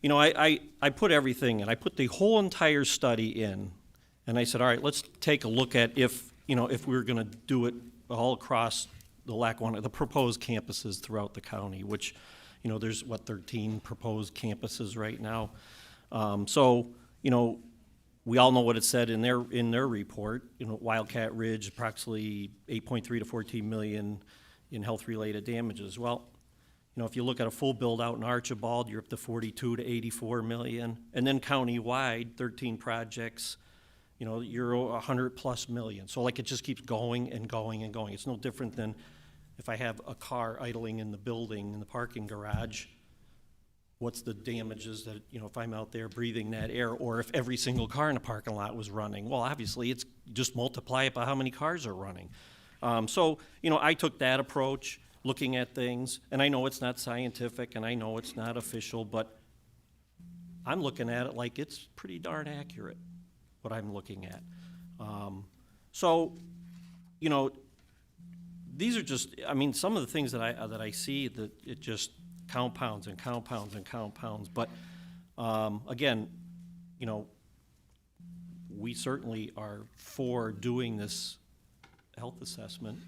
D: you know, I put everything in. I put the whole entire study in, and I said, all right, let's take a look at if we were going to do it all across the Lackawanna, the proposed campuses throughout the county, which, you know, there's, 13 proposed campuses right now. So, you know, we all know what it said in their report. You know, Wildcat Ridge, approximately 8.3 to 14 million in health-related damages. Well, you know, if you look at a full build-out in Archibald, you're up to 42 to 84 million. And then county-wide, 13 projects, you know, you're 100+ million. So, like, it just keeps going and going and going. It's no different than if I have a car idling in the building, in the parking garage, what's the damages that, you know, if I'm out there breathing that air, or if every single car in the parking lot was running? Well, obviously, it's just multiply it by how many cars are running. So, you know, I took that approach, looking at things, and I know it's not scientific, and I know it's not official, but I'm looking at it like it's pretty darn accurate, what I'm looking at. So, you know, these are just, I mean, some of the things that I see, that it just compounds and compounds and compounds. But again, you know, we certainly are for doing this health assessment,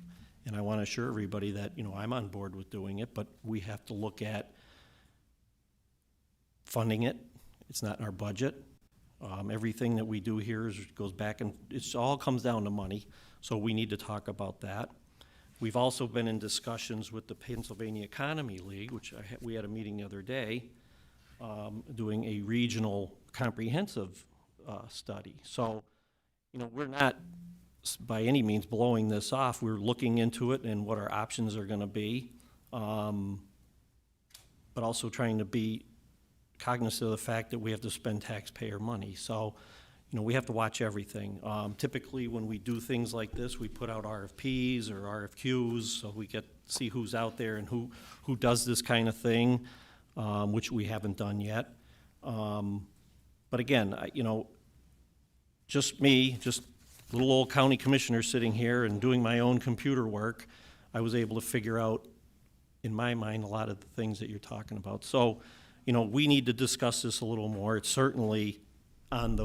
D: and I want to assure everybody that, you know, I'm on board with doing it, but we have to look at funding it. It's not in our budget. Everything that we do here goes back, and it all comes down to money, so we need to talk about that. We've also been in discussions with the Pennsylvania Economy League, which we had a meeting the other day, doing a regional comprehensive study. So, you know, we're not by any means blowing this off. We're looking into it and what our options are going to be, but also trying to be cognizant of the fact that we have to spend taxpayer money. So, you know, we have to watch everything. Typically, when we do things like this, we put out RFPs or RFQs, so we get to see who's out there and who does this kind of thing, which we haven't done yet. But again, you know, just me, just little old county commissioner sitting here and doing my own computer work, I was able to figure out, in my mind, a lot of the things that you're talking about. So, you know, we need to discuss this a little more. It's certainly on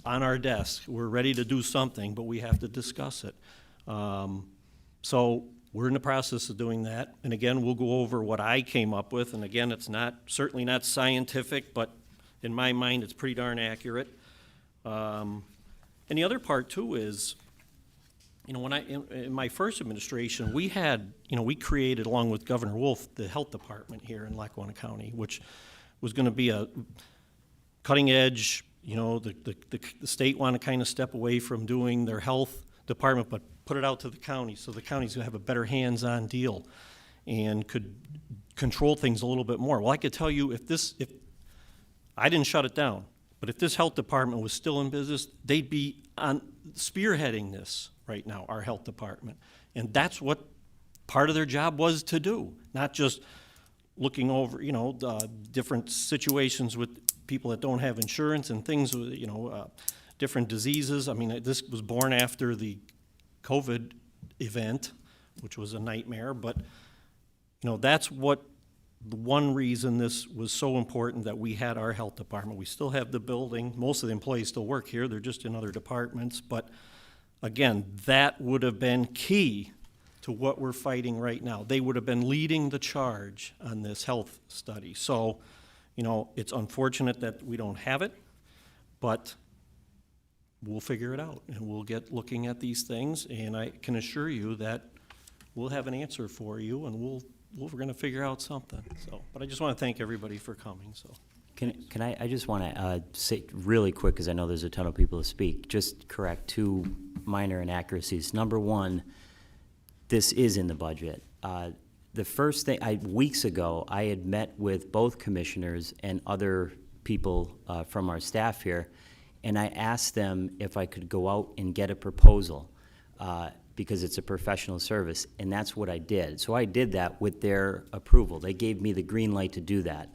D: our desk. We're ready to do something, but we have to discuss it. So we're in the process of doing that. And again, we'll go over what I came up with. And again, it's certainly not scientific, but in my mind, it's pretty darn accurate. And the other part too is, you know, when in my first administration, we created, along with Governor Wolf, the health department here in Lackawanna County, which was going to be a cutting edge. You know, the state wanted to kind of step away from doing their health department, but put it out to the county, so the counties would have a better hands-on deal and could control things a little bit more. Well, I could tell you, if I didn't shut it down, but if this health department was still in business, they'd be spearheading this right now, our health department. And that's what part of their job was to do, not just looking over, you know, different situations with people that don't have insurance and things, you know, different diseases. I mean, this was born after the COVID event, which was a nightmare, but, you know, that's what the one reason this was so important, that we had our health department. We still have the building. Most of the employees still work here. They're just in other departments. But again, that would have been key to what we're fighting right now. They would have been leading the charge on this health study. So, you know, it's unfortunate that we don't have it, but we'll figure it out, and we'll get looking at these things, and I can assure you that we'll have an answer for you, and we're going to figure out something. So, but I just want to thank everybody for coming. So,
K: Can I just want to say really quick, because I know there's a ton of people to speak, just correct two minor inaccuracies. Number one, this is in the budget. The first thing, weeks ago, I had met with both commissioners and other people from our staff here, and I asked them if I could go out and get a proposal because it's a professional service, and that's what I did. So I did that with their approval. They gave me the green light to do that.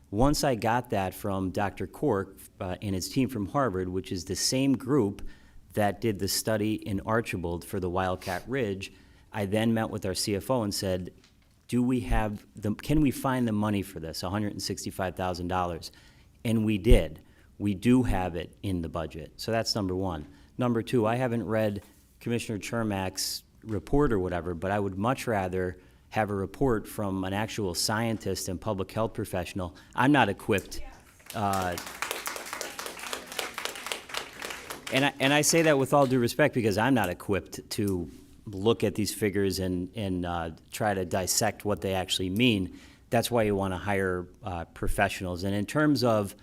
K: Once I got that from Dr. Cork and his team from Harvard, which is the same group that did the study in Archibald for the Wildcat Ridge. I then met with our CFO and said, can we find the money for this, $165,000? And we did. We do have it in the budget. So that's number one. Number two, I haven't read Commissioner Chermak's report or whatever, but I would much rather have a report from an actual scientist and public health professional. I'm not equipped. And I say that with all due respect because I'm not equipped to look at these figures and try to dissect what they actually mean. That's why you want to hire professionals. And in terms of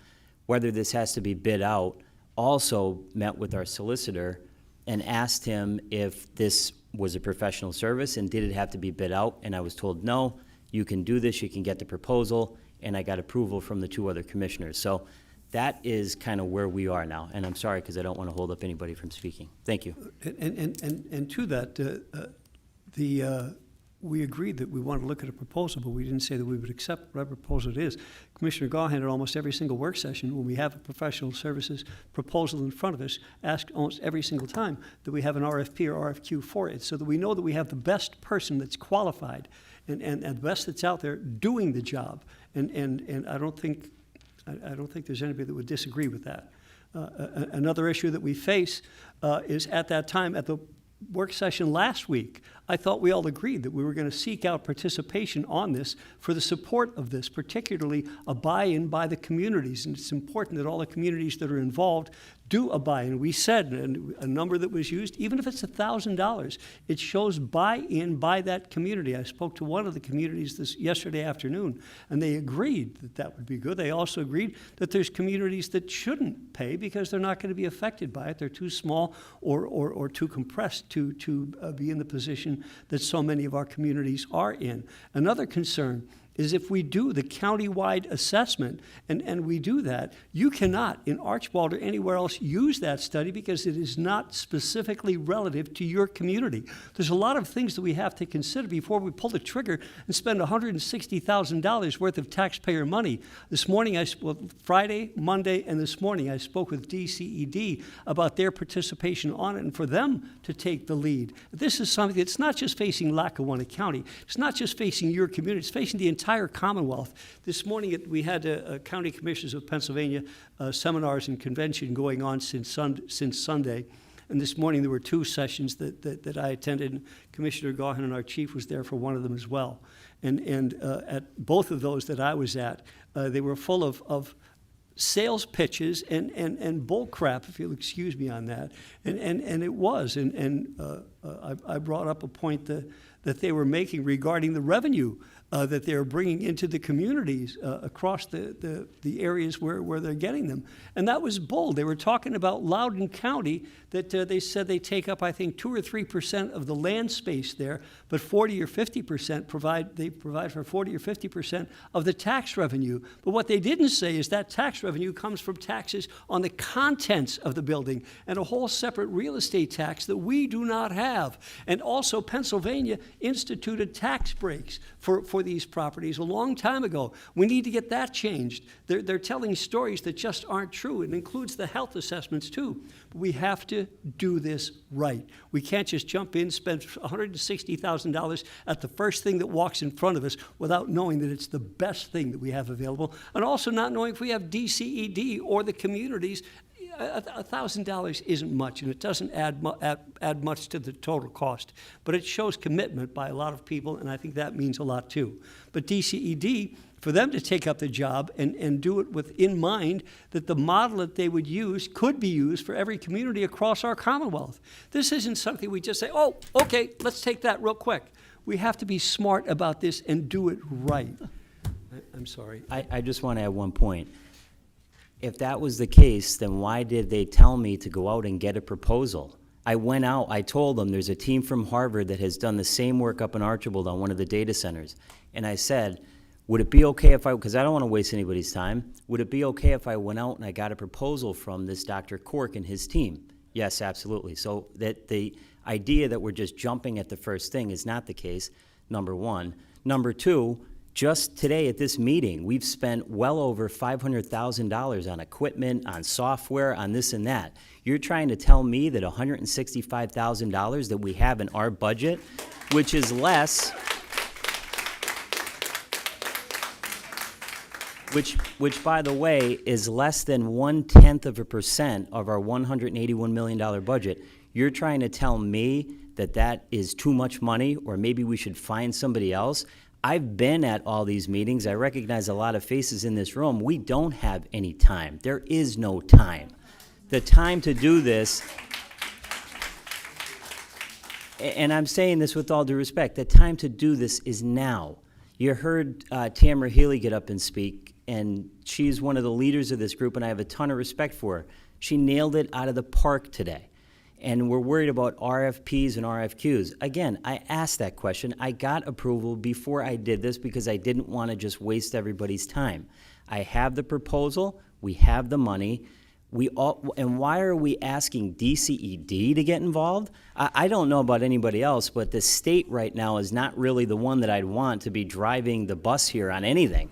K: whether this has to be bid out, also met with our solicitor and asked him if this was a professional service and did it have to be bid out. And I was told, no, you can do this, you can get the proposal, and I got approval from the two other commissioners. So that is kind of where we are now, and I'm sorry because I don't want to hold up anybody from speaking. Thank you.
A: And to that, we agreed that we wanted to look at a proposal, but we didn't say that we would accept whatever proposal it is. Commissioner Gahan at almost every single work session, when we have a professional services proposal in front of us, asked almost every single time that we have an RFP or RFQ for it, so that we know that we have the best person that's qualified and the best that's out there doing the job. And I don't think there's anybody that would disagree with that. Another issue that we face is at that time, at the work session last week, I thought we all agreed that we were going to seek out participation on this for the support of this, particularly a buy-in by the communities. And it's important that all the communities that are involved do a buy-in. We said, and a number that was used, even if it's $1,000, it shows buy-in by that community. I spoke to one of the communities yesterday afternoon, and they agreed that that would be good. They also agreed that there's communities that shouldn't pay because they're not going to be affected by it. They're too small or too compressed to be in the position that so many of our communities are in. Another concern is if we do the county-wide assessment, and we do that, you cannot, in Archibald or anywhere else, use that study because it is not specifically relative to your community. There's a lot of things that we have to consider before we pull the trigger and spend $160,000 worth of taxpayer money. This morning, Friday, Monday, and this morning, I spoke with DCED about their participation on it and for them to take the lead. This is something that's not just facing Lackawanna County. It's not just facing your community. It's facing the entire Commonwealth. This morning we had County Commissioners of Pennsylvania seminars and convention going on since Sunday. And this morning there were two sessions that I attended. Commissioner Gahan and our chief was there for one of them as well. And at both of those that I was at, they were full of sales pitches and bull crap, if you'll excuse me on that. And it was. I brought up a point that they were making regarding the revenue that they're bringing into the communities across the areas where they're getting them. And that was bold. They were talking about Loudoun County, that they said they take up, I think, 2 or 3% of the land space there, but 40 or 50% they provide for 40 or 50% of the tax revenue. But what they didn't say is that tax revenue comes from taxes on the contents of the building and a whole separate real estate tax that we do not have. And also Pennsylvania instituted tax breaks for these properties a long time ago. We need to get that changed. They're telling stories that just aren't true. It includes the health assessments too. But we have to do this right. We can't just jump in, spend $160,000 at the first thing that walks in front of us without knowing that it's the best thing that we have available, and also not knowing if we have DCED or the communities. $1,000 isn't much, and it doesn't add much to the total cost. But it shows commitment by a lot of people, and I think that means a lot too. But DCED, for them to take up the job and do it with in mind that the model that they would use could be used for every community across our Commonwealth. This isn't something we just say, oh, okay, let's take that real quick. We have to be smart about this and do it right. I'm sorry.
K: I just want to add one point. If that was the case, then why did they tell me to go out and get a proposal? I went out, I told them there's a team from Harvard that has done the same work up in Archibald on one of the data centers. And I said, would it be okay if because I don't want to waste anybody's time, would it be okay if I went out and I got a proposal from this Dr. Cork and his team? Yes, absolutely. So that the idea that we're just jumping at the first thing is not the case, number one. Number two, Just today at this meeting, we've spent well over $500,000 on equipment, on software, on this and that. You're trying to tell me that $165,000 that we have in our budget, which is less, which by the way, is less than 0.1% of our $181 million budget. You're trying to tell me that that is too much money, or maybe we should find somebody else? I've been at all these meetings. I recognize a lot of faces in this room. We don't have any time. There is no time. The time to do this, and I'm saying this with all due respect, the time to do this is now. You heard Tamara Healy get up and speak, and she's one of the leaders of this group, and I have a ton of respect for her. She nailed it out of the park today. And we're worried about RFPs and RFQs. Again, I asked that question. I got approval before I did this because I didn't want to just waste everybody's time. I have the proposal. We have the money. And why are we asking DCED to get involved? I don't know about anybody else, but the state right now is not really the one that I'd want to be driving the bus here on anything.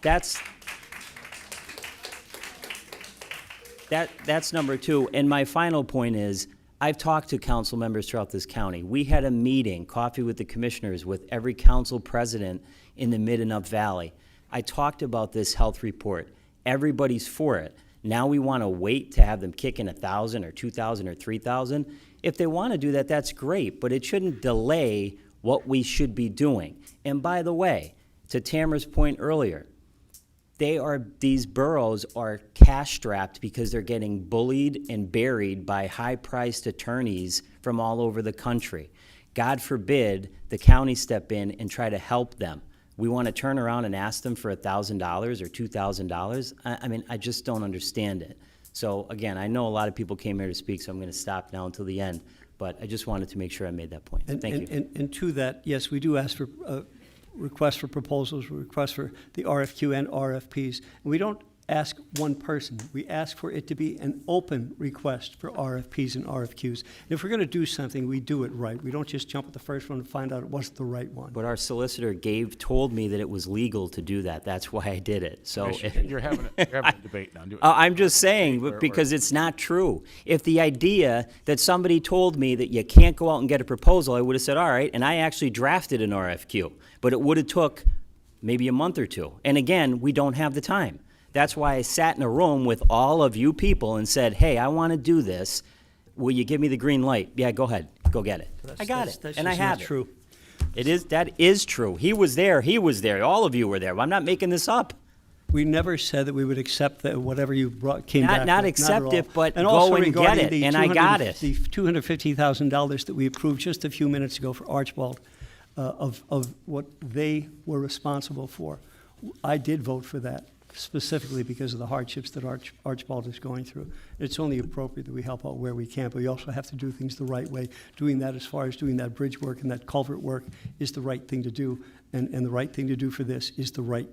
K: That's number two. And my final point is, I've talked to council members throughout this county. We had a meeting, coffee with the commissioners, with every council president in the Mid and Up Valley. I talked about this health report. Everybody's for it. Now we want to wait to have them kick in 1,000 or 2,000 or 3,000. If they want to do that, that's great, but it shouldn't delay what we should be doing. And by the way, to Tamara's point earlier, these boroughs are cash-strapped because they're getting bullied and buried by high-priced attorneys from all over the country. God forbid the county step in and try to help them. We want to turn around and ask them for $1,000 or $2,000? I mean, I just don't understand it. So again, I know a lot of people came here to speak, so I'm going to stop now until the end, but I just wanted to make sure I made that point. Thank you.
A: And to that, yes, we do ask for requests for proposals, requests for the RFQ and RFPs. And we don't ask one person. We ask for it to be an open request for RFPs and RFQs. And if we're going to do something, we do it right. We don't just jump at the first one and find out it wasn't the right one.
K: But our solicitor told me that it was legal to do that. That's why I did it. So
H: You're having a debate now.
K: I'm just saying, because it's not true. If the idea that somebody told me that you can't go out and get a proposal, I would have said, all right, and I actually drafted an RFQ. But it would have took maybe a month or two. And again, we don't have the time. That's why I sat in a room with all of you people and said, hey, I want to do this. Will you give me the green light? Yeah, go ahead. Go get it. I got it. And I have it.
A: True.
K: That is true. He was there. All of you were there. I'm not making this up.
A: We never said that we would accept that whatever you came back with.
K: Not accept it, but
A: and
K: go
A: also
K: and get
A: regarding
K: it. And I got it.
A: The $250,000 that we approved just a few minutes ago for Archibald, of what they were responsible for. I did vote for that, specifically because of the hardships that Archibald is going through. It's only appropriate that we help out where we can, but we also have to do things the right way. Doing that, as far as doing that bridge work and that culvert work, is the right thing to do, and the right thing to do for this is the right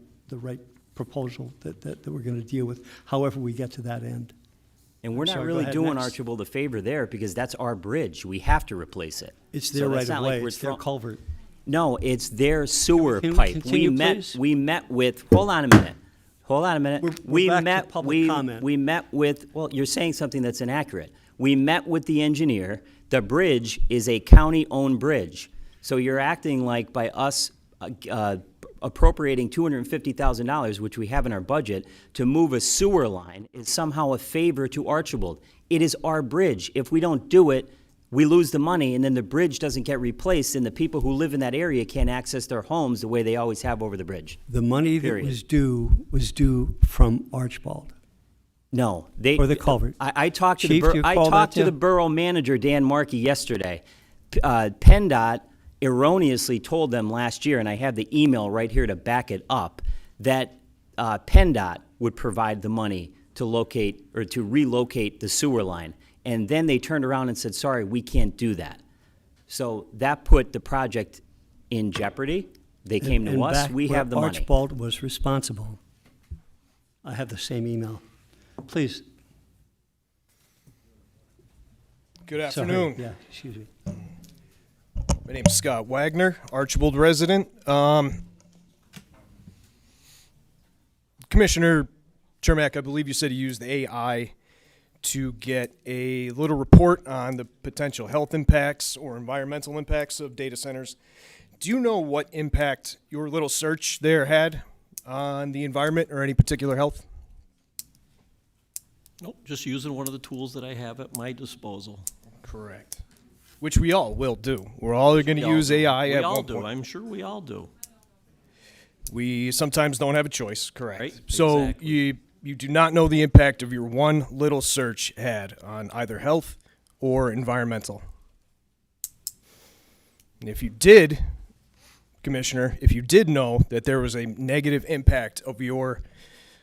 A: proposal that we're going to deal with, however we get to that end.
K: And we're not
A: Sorry,
K: really
A: go ahead,
K: doing
A: next.
K: Archibald a favor there, because that's our bridge. We have to replace it.
A: It's
K: So
A: their
K: that's
A: right
K: not
A: of
K: like
A: way,
K: we're
A: it's their
K: throw-
A: culvert.
K: No, it's their sewer
A: Can we
K: pipe.
A: continue, please?
K: We met with, hold on a minute.
A: We're back to public comment.
K: We met with, well, you're saying something that's inaccurate. We met with the engineer. The bridge is a county-owned bridge. So you're acting like by us appropriating $250,000, which we have in our budget, to move a sewer line is somehow a favor to Archibald. It is our bridge. If we don't do it, we lose the money, and then the bridge doesn't get replaced, and the people who live in that area can't access their homes the way they always have over the bridge.
A: The money that
K: Period.
A: was due from Archibald.
K: No,
A: For the culvert.
K: I talked to
A: Chief,
K: the
A: you
K: I
A: called
K: talked
A: that
K: to
A: too?
K: the borough manager, Dan Markey, yesterday. PennDOT erroneously told them last year, and I have the email right here to back it up, that PennDOT would provide the money to locate or to relocate the sewer line. And then they turned around and said, sorry, we can't do that. So that put the project in jeopardy. They came
A: And
K: to us,
A: back
K: we
A: where
K: have the money.
A: Archibald was responsible. I have the same email. Please.
P: Good
A: Sorry.
P: afternoon.
A: Yeah, excuse me.
P: My name's Scott Wagner, Archibald resident. Commissioner Chermak, I believe you said you used AI to get a little report on the potential health impacts or environmental impacts of data centers. Do you know what impact your little search there had on the environment or any particular health?
D: Nope, just using one of the tools that I have at my disposal.
P: Correct. Which we all will do. We're all going to use AI at one point.
D: We all do, I'm sure we all do.
P: We sometimes don't have a choice, correct?
D: Right,
P: So
D: exactly.
P: you do not know the impact of your one little search had on either health or environmental. And if you did, Commissioner, if you did know that there was a negative impact of your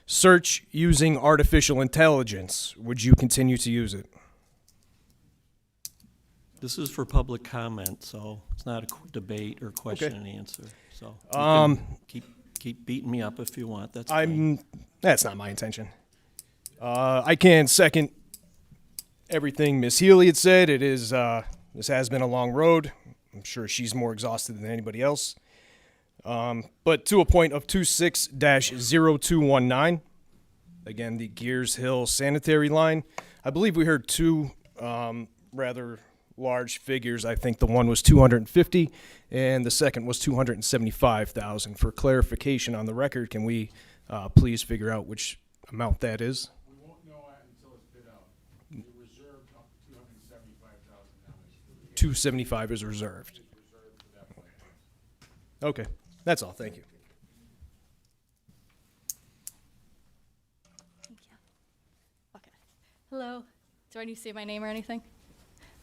P: search using artificial intelligence, would you continue to use it?
D: This is for public comment, so it's not a debate or question and answer. So you can keep beating me up if you want. That's fine.
P: That's not my intention. I can second everything Ms. Healy had said. It is this has been a long road. I'm sure she's more exhausted than anybody else. But to a point of 26-0219, again, the Gears Hill sanitary line, I believe we heard two rather large figures. I think the one was 250 and the second was 275,000. For clarification on the record, can we please figure out which amount that is?
H: We won't know until it's bid out. We reserved up to $275,000.
P: 275 is reserved. Okay, that's all. Thank you.
Q: Hello. Do I need to say my name or anything?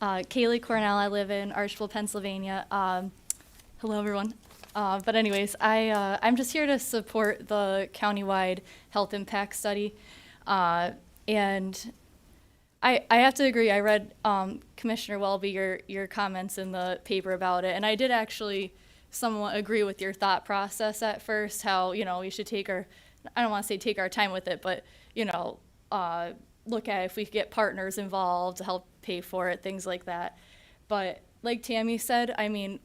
Q: Kaylee Cornell. I live in Archbold, Pennsylvania. Hello, everyone. But anyways, I'm just here to support the countywide health impact study. And I have to agree. I read Commissioner Welby, your comments in the paper about it, and I did actually somewhat agree with your thought process at first, how, we should take our, I don't want to say take our time with it, but, look at if we could get partners involved to help pay for it, things like that. But like Tammy said, I'm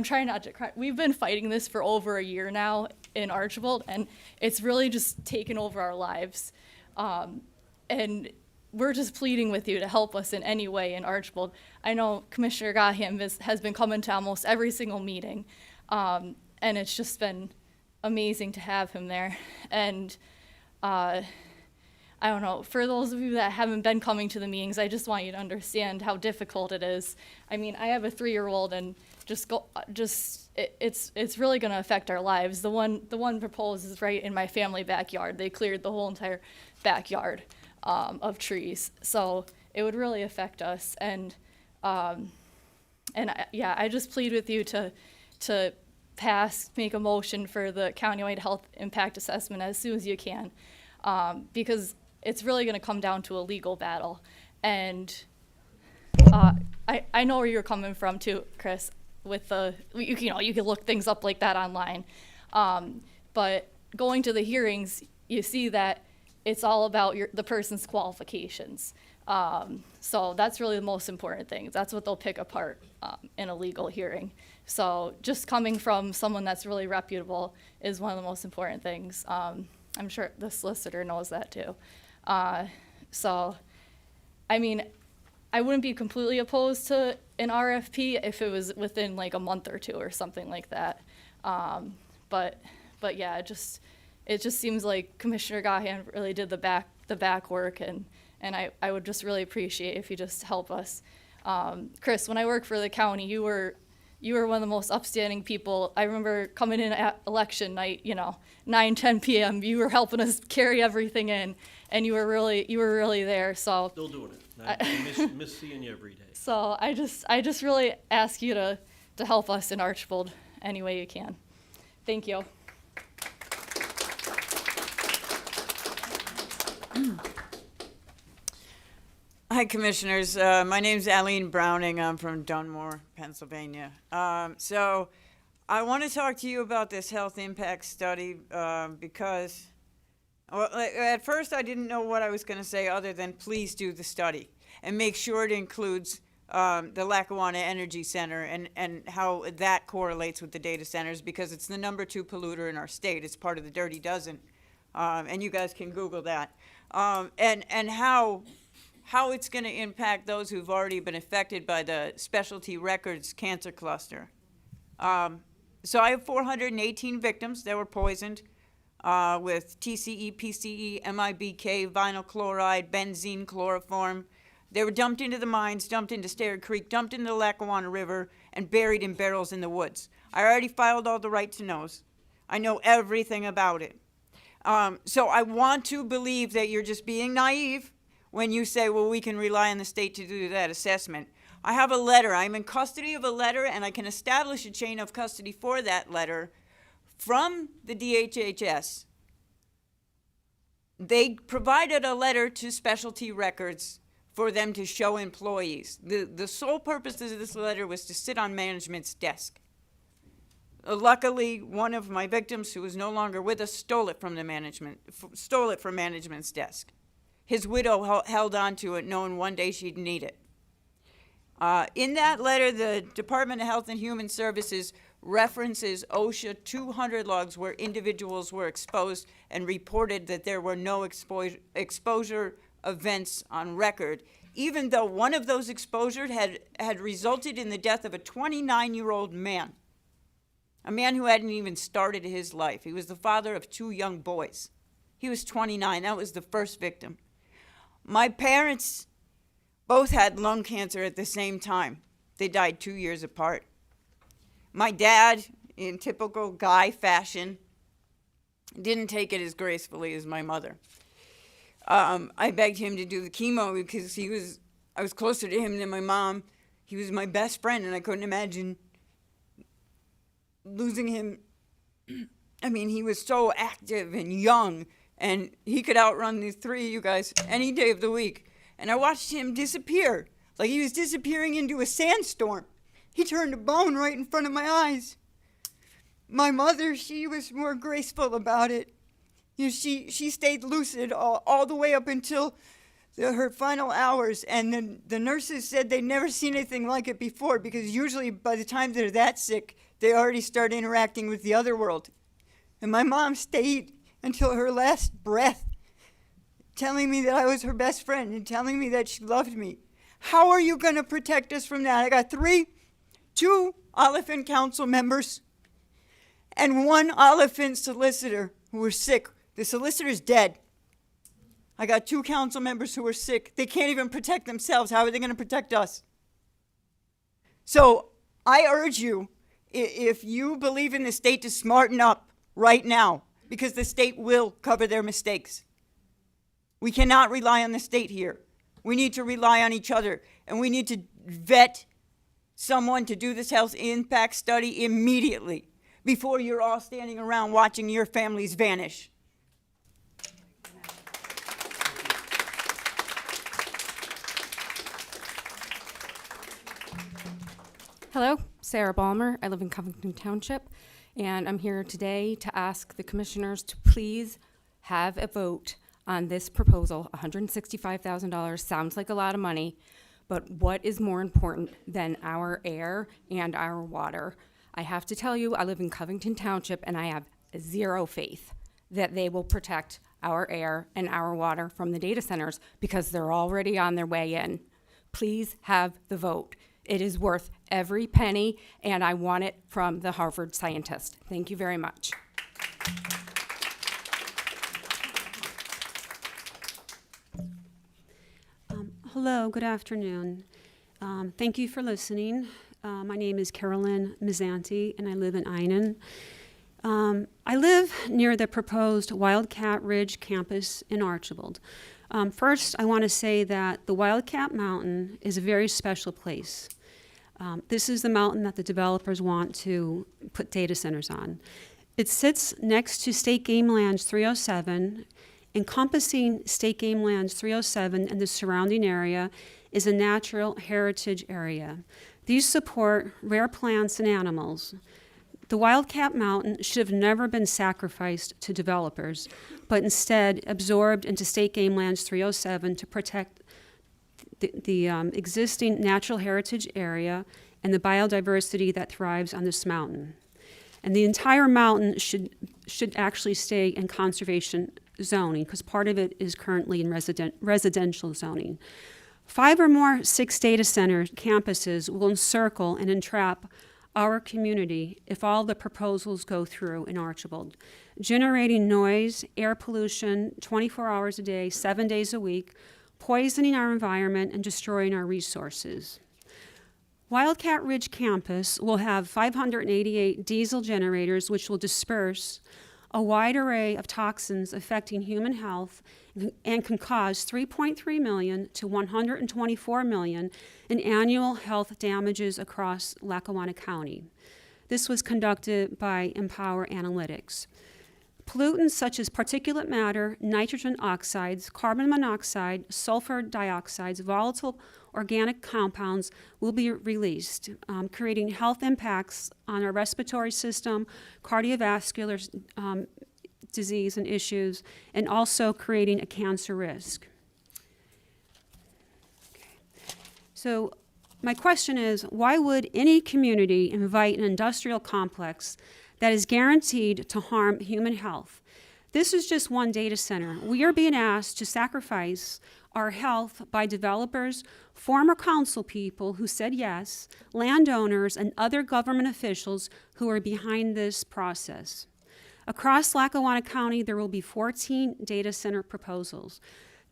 Q: trying not to cry. We've been fighting this for over a year now in Archibald, and it's really just taken over our lives. And we're just pleading with you to help us in any way in Archibald. I know Commissioner Gaham has been coming to almost every single meeting, and it's just been amazing to have him there. And I don't know, for those of you that haven't been coming to the meetings, I just want you to understand how difficult it is. I have a 3-year-old, and it's really going to affect our lives. The one proposed is right in my family backyard. They cleared the whole entire backyard of trees, so it would really affect us. And I just plead with you to make a motion for the countywide health impact assessment as soon as you can, because it's really going to come down to a legal battle. And I know where you're coming from too, Chris, with you can look things up like that online. But going to the hearings, you see that it's all about the person's qualifications. So that's really the most important thing. That's what they'll pick apart in a legal hearing. So just coming from someone that's really reputable is one of the most important things. I'm sure the solicitor knows that too. I wouldn't be completely opposed to an RFP if it was within like a month or two or something like that. But yeah, it just seems like Commissioner Gahan really did the back work, and I would just really appreciate if you just help us. Chris, when I worked for the county, you were one of the most upstanding people. I remember coming in at election night, 9-10 p.m. You were helping us carry everything in, and you were really there. So
D: Still doing it. I miss seeing you every day.
Q: So I just really ask you to help us in Archibald any way you can. Thank you.
R: Hi, Commissioners. My name's Aline Browning. I'm from Dunmore, Pennsylvania. So I want to talk to you about this health impact study because at first I didn't know what I was going to say other than please do the study and make sure it includes the Lackawanna Energy Center and how that correlates with the data centers, because it's the #2 polluter in our state. It's part of the Dirty Dozen. and you guys can Google that, and how it's going to impact those who've already been affected by the specialty records cancer cluster. So I have 418 victims that were poisoned with TCE, PCE, MIBK, vinyl chloride, benzene, chloroform. They were dumped into the mines, dumped into Stair Creek, dumped into the Lackawanna River, and buried in barrels in the woods. I already filed all the right to knows. I know everything about it. So I want to believe that you're just being naive when you say, well, we can rely on the state to do that assessment. I have a letter. I'm in custody of a letter, and I can establish a chain of custody for that letter from the DHHS. They provided a letter to specialty records for them to show employees. The sole purpose of this letter was to sit on management's desk. Luckily, one of my victims, who was no longer with us, stole it from management's desk. His widow held on to it, knowing one day she'd need it. In that letter, the Department of Health and Human Services references OSHA 200 logs where individuals were exposed and reported that there were no exposure events on record, even though one of those exposures had resulted in the death of a 29-year-old man, a man who hadn't even started his life. He was the father of 2 young boys. He was 29. That was the first victim. My parents both had lung cancer at the same time. They died 2 years apart. My dad, in typical guy fashion, didn't take it as gracefully as my mother. I begged him to do the chemo because I was closer to him than my mom. He was my best friend, and I couldn't imagine losing him. I mean, he was so active and young, and he could outrun the 3 of you guys any day of the week. And I watched him disappear, like he was disappearing into a sandstorm. He turned to bone right in front of my eyes. My mother, she was more graceful about it. You know, she stayed lucid all the way up until her final hours, and the nurses said they'd never seen anything like it before, because usually by the time they're that sick, they already start interacting with the other world. And my mom stayed until her last breath, telling me that I was her best friend and telling me that she loved me. How are you going to protect us from that? I got 2 Oliphant Council members and 1 Oliphant solicitor who were sick. The solicitor's dead. I got 2 council members who are sick. They can't even protect themselves. How are they going to protect us? So I urge you, if you believe in the state, to smarten up right now, because the state will cover their mistakes. We cannot rely on the state here. We need to rely on each other, and we need to vet someone to do this health impact study immediately before you're all standing around watching your families vanish.
G: Hello, Sara Balmer. I live in Covington Township, and I'm here today to ask the commissioners to please have a vote on this proposal. $165,000 sounds like a lot of money, but what is more important than our air and our water? I have to tell you, I live in Covington Township, and I have zero faith that they will protect our air and our water from the data centers, because they're already on their way in. Please have the vote. It is worth every penny, and I want it from the Harvard scientist. Thank you very much.
S: Hello, good afternoon. Thank you for listening. My name is Carolyn Mazzanti, and I live in Einan. I live near the proposed Wildcat Ridge campus in Archibald. First, I want to say that the Wildcat Mountain is a very special place. This is the mountain that the developers want to put data centers on. It sits next to State Game Lands 307. Encompassing State Game Lands 307 and the surrounding area is a natural heritage area. These support rare plants and animals. The Wildcat Mountain should have never been sacrificed to developers, but instead absorbed into State Game Lands 307 to protect the existing natural heritage area and the biodiversity that thrives on this mountain. And the entire mountain should actually stay in conservation zoning, because part of it is currently in residential zoning. 5 or more 6 data center campuses will encircle and entrap our community if all the proposals go through in Archibald, generating noise, air pollution 24 hours a day, 7 days a week, poisoning our environment and destroying our resources. Wildcat Ridge campus will have 588 diesel generators, which will disperse a wide array of toxins affecting human health and can cause $3.3 million to $124 million in annual health damages across Lackawanna County. This was conducted by Empower Analytics. Pollutants such as particulate matter, nitrogen oxides, carbon monoxide, sulfur dioxides, volatile organic compounds will be released, creating health impacts on our respiratory system, cardiovascular disease and issues, and also creating a cancer risk. Okay. So my question is, why would any community invite an industrial complex that is guaranteed to harm human health? This is just one data center. We are being asked to sacrifice our health by developers, former council people who said yes, landowners, and other government officials who are behind this process. Across Lackawanna County, there will be 14 data center proposals.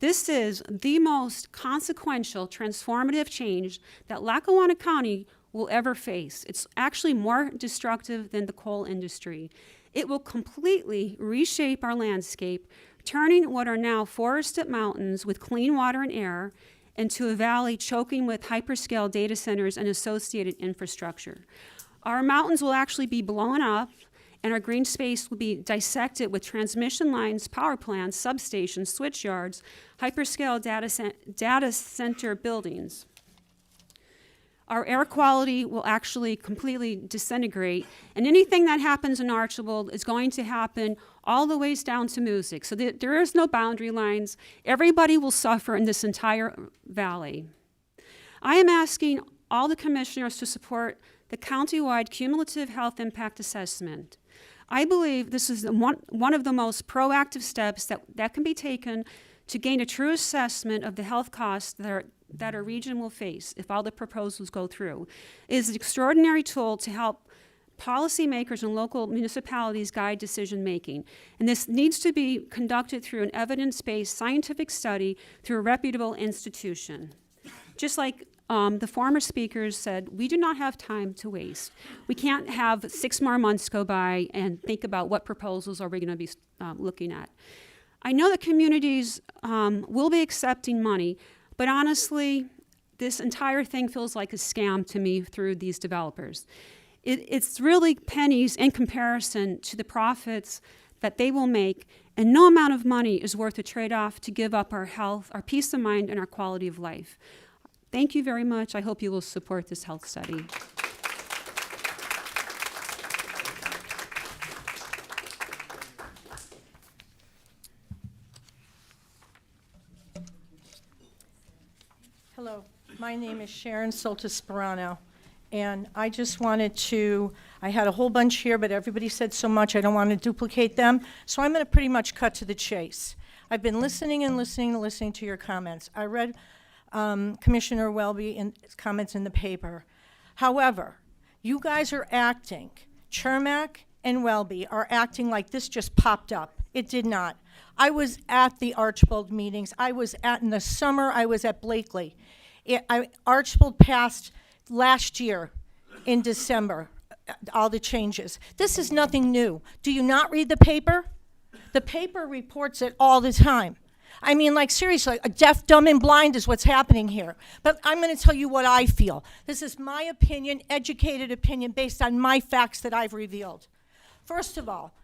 S: This is the most consequential, transformative change that Lackawanna County will ever face. It's actually more destructive than the coal industry. It will completely reshape our landscape, turning what are now forested mountains with clean water and air into a valley choking with hyperscale data centers and associated infrastructure. Our mountains will actually be blown up, and our green space will be dissected with transmission lines, power plants, substations, switch yards, hyperscale data center buildings. Our air quality will actually completely disintegrate, and anything that happens in Archibald is going to happen all the ways down to music. So there is no boundary lines. Everybody will suffer in this entire valley. I am asking all the commissioners to support the countywide cumulative health impact assessment. I believe this is one of the most proactive steps that can be taken to gain a true assessment of the health costs that our region will face if all the proposals go through. It is an extraordinary tool to help policymakers and local municipalities guide decision making. And this needs to be conducted through an evidence-based scientific study through a reputable institution. Just like the former speakers said, we do not have time to waste. We can't have 6 more months go by and think about what proposals are we going to be looking at. I know that communities will be accepting money, but honestly, this entire thing feels like a scam to me through these developers. It's really pennies in comparison to the profits that they will make, and no amount of money is worth a trade-off to give up our health, our peace of mind, and our quality of life. Thank you very much. I hope you will support this health study.
E: Hello, my name is Sharon Soltis-Sperano, and I just wanted to, I had a whole bunch here, but everybody said so much, I don't want to duplicate them, so I'm going to pretty much cut to the chase. I've been listening and listening and listening to your comments. I read Commissioner Welby's comments in the paper. However, you guys are acting, Chermak and Welby are acting like this just popped up. It did not. I was at the Archibald meetings. In the summer, I was at Blakely. Archibald passed last year in December, all the changes. This is nothing new. Do you not read the paper? The paper reports it all the time. I mean, like, seriously, a deaf, dumb, and blind is what's happening here. But I'm going to tell you what I feel. This is my opinion, educated opinion, based on my facts that I've revealed. First of all,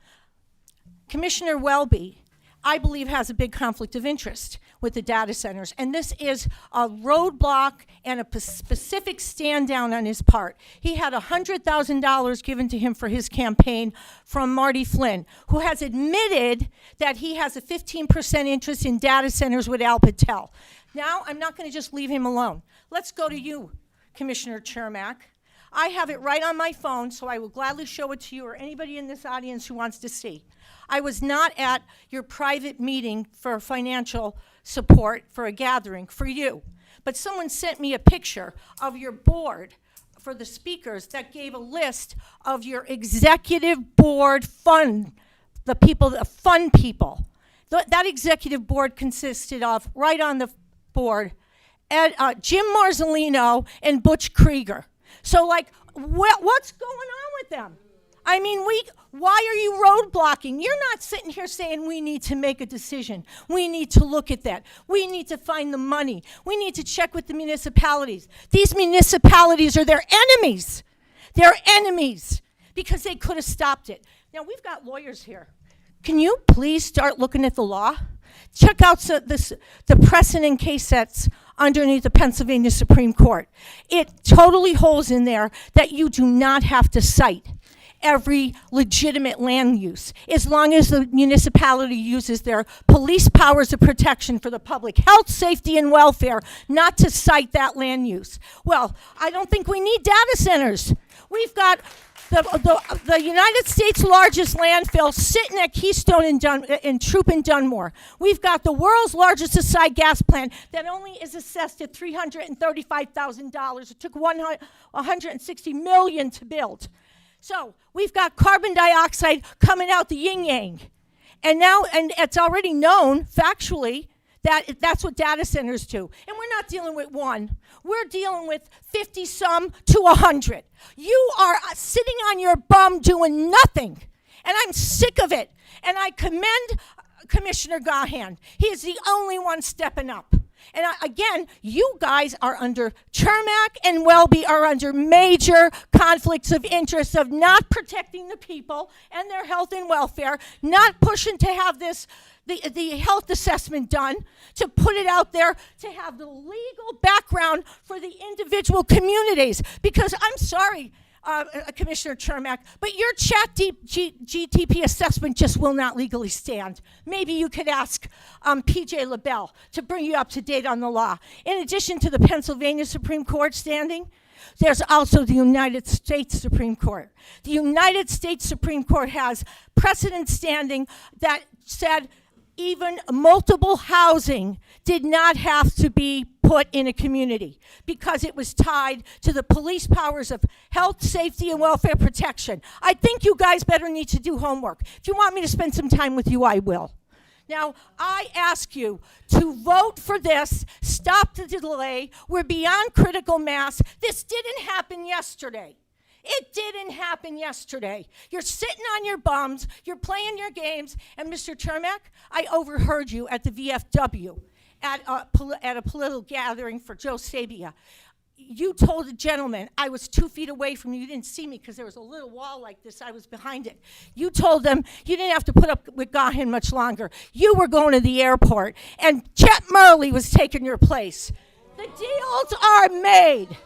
E: Commissioner Welby, I believe, has a big conflict of interest with the data centers, and this is a roadblock and a specific stand down on his part. He had $100,000 given to him for his campaign from Marty Flynn, who has admitted that he has a 15% interest in data centers with Al Patel. Now, I'm not going to just leave him alone. Let's go to you, Commissioner Chermak. I have it right on my phone, so I will gladly show it to you or anybody in this audience who wants to see. I was not at your private meeting for financial support for a gathering for you, but someone sent me a picture of your board for the speakers that gave a list of your executive board fund, the people, the fund people. That executive board consisted of, right on the board, Jim Marzolino and Butch Krieger. So, like, what's going on with them? I mean, why are you roadblocking? You're not sitting here saying we need to make a decision. We need to look at that. We need to find the money. We need to check with the municipalities. These municipalities are their enemies. They're enemies because they could have stopped it. Now, we've got lawyers here. Can you please start looking at the law? Check out the precedent case sets underneath the Pennsylvania Supreme Court. It totally holds in there that you do not have to cite every legitimate land use, as long as the municipality uses their police powers of protection for the public health, safety, and welfare, not to cite that land use. Well, I don't think we need data centers. We've got the United States' largest landfill sitting at Keystone and Troop in Dunmore. We've got the world's largest aside gas plant that only is assessed at $335,000. It took $160 million to build. So we've got carbon dioxide coming out the yin-yang. And it's already known factually that that's what data centers do. And we're not dealing with one. We're dealing with 50-some to 100. You are sitting on your bum doing nothing. And I'm sick of it. And I commend Commissioner Gahan. He is the only one stepping up. And again, you guys are under, Chermak and Welby are under major conflicts of interest of not protecting the people and their health and welfare, not pushing to have the health assessment done, to put it out there, to have the legal background for the individual communities. Because I'm sorry, Commissioner Chermak, but your GTP assessment just will not legally stand. Maybe you could ask P.J. LaBelle to bring you up to date on the law. In addition to the Pennsylvania Supreme Court standing, there's also the United States Supreme Court. The United States Supreme Court has precedent standing that said even multiple housing did not have to be put in a community because it was tied to the police powers of health, safety, and welfare protection. I think you guys better need to do homework. If you want me to spend some time with you, I will. Now, I ask you to vote for this. Stop the delay. We're beyond critical mass. This didn't happen yesterday. It didn't happen yesterday. You're sitting on your bums, you're playing your games, and Mr. Chermak, I overheard you at the VFW at a political gathering for Joe Sabia. You told a gentleman, I was 2 feet away from you didn't see me because there was a little wall like this, I was behind it. You told them you didn't have to put up with Gahan much longer. You were going to the airport, and Chet Murley was taking your place. The deals are made.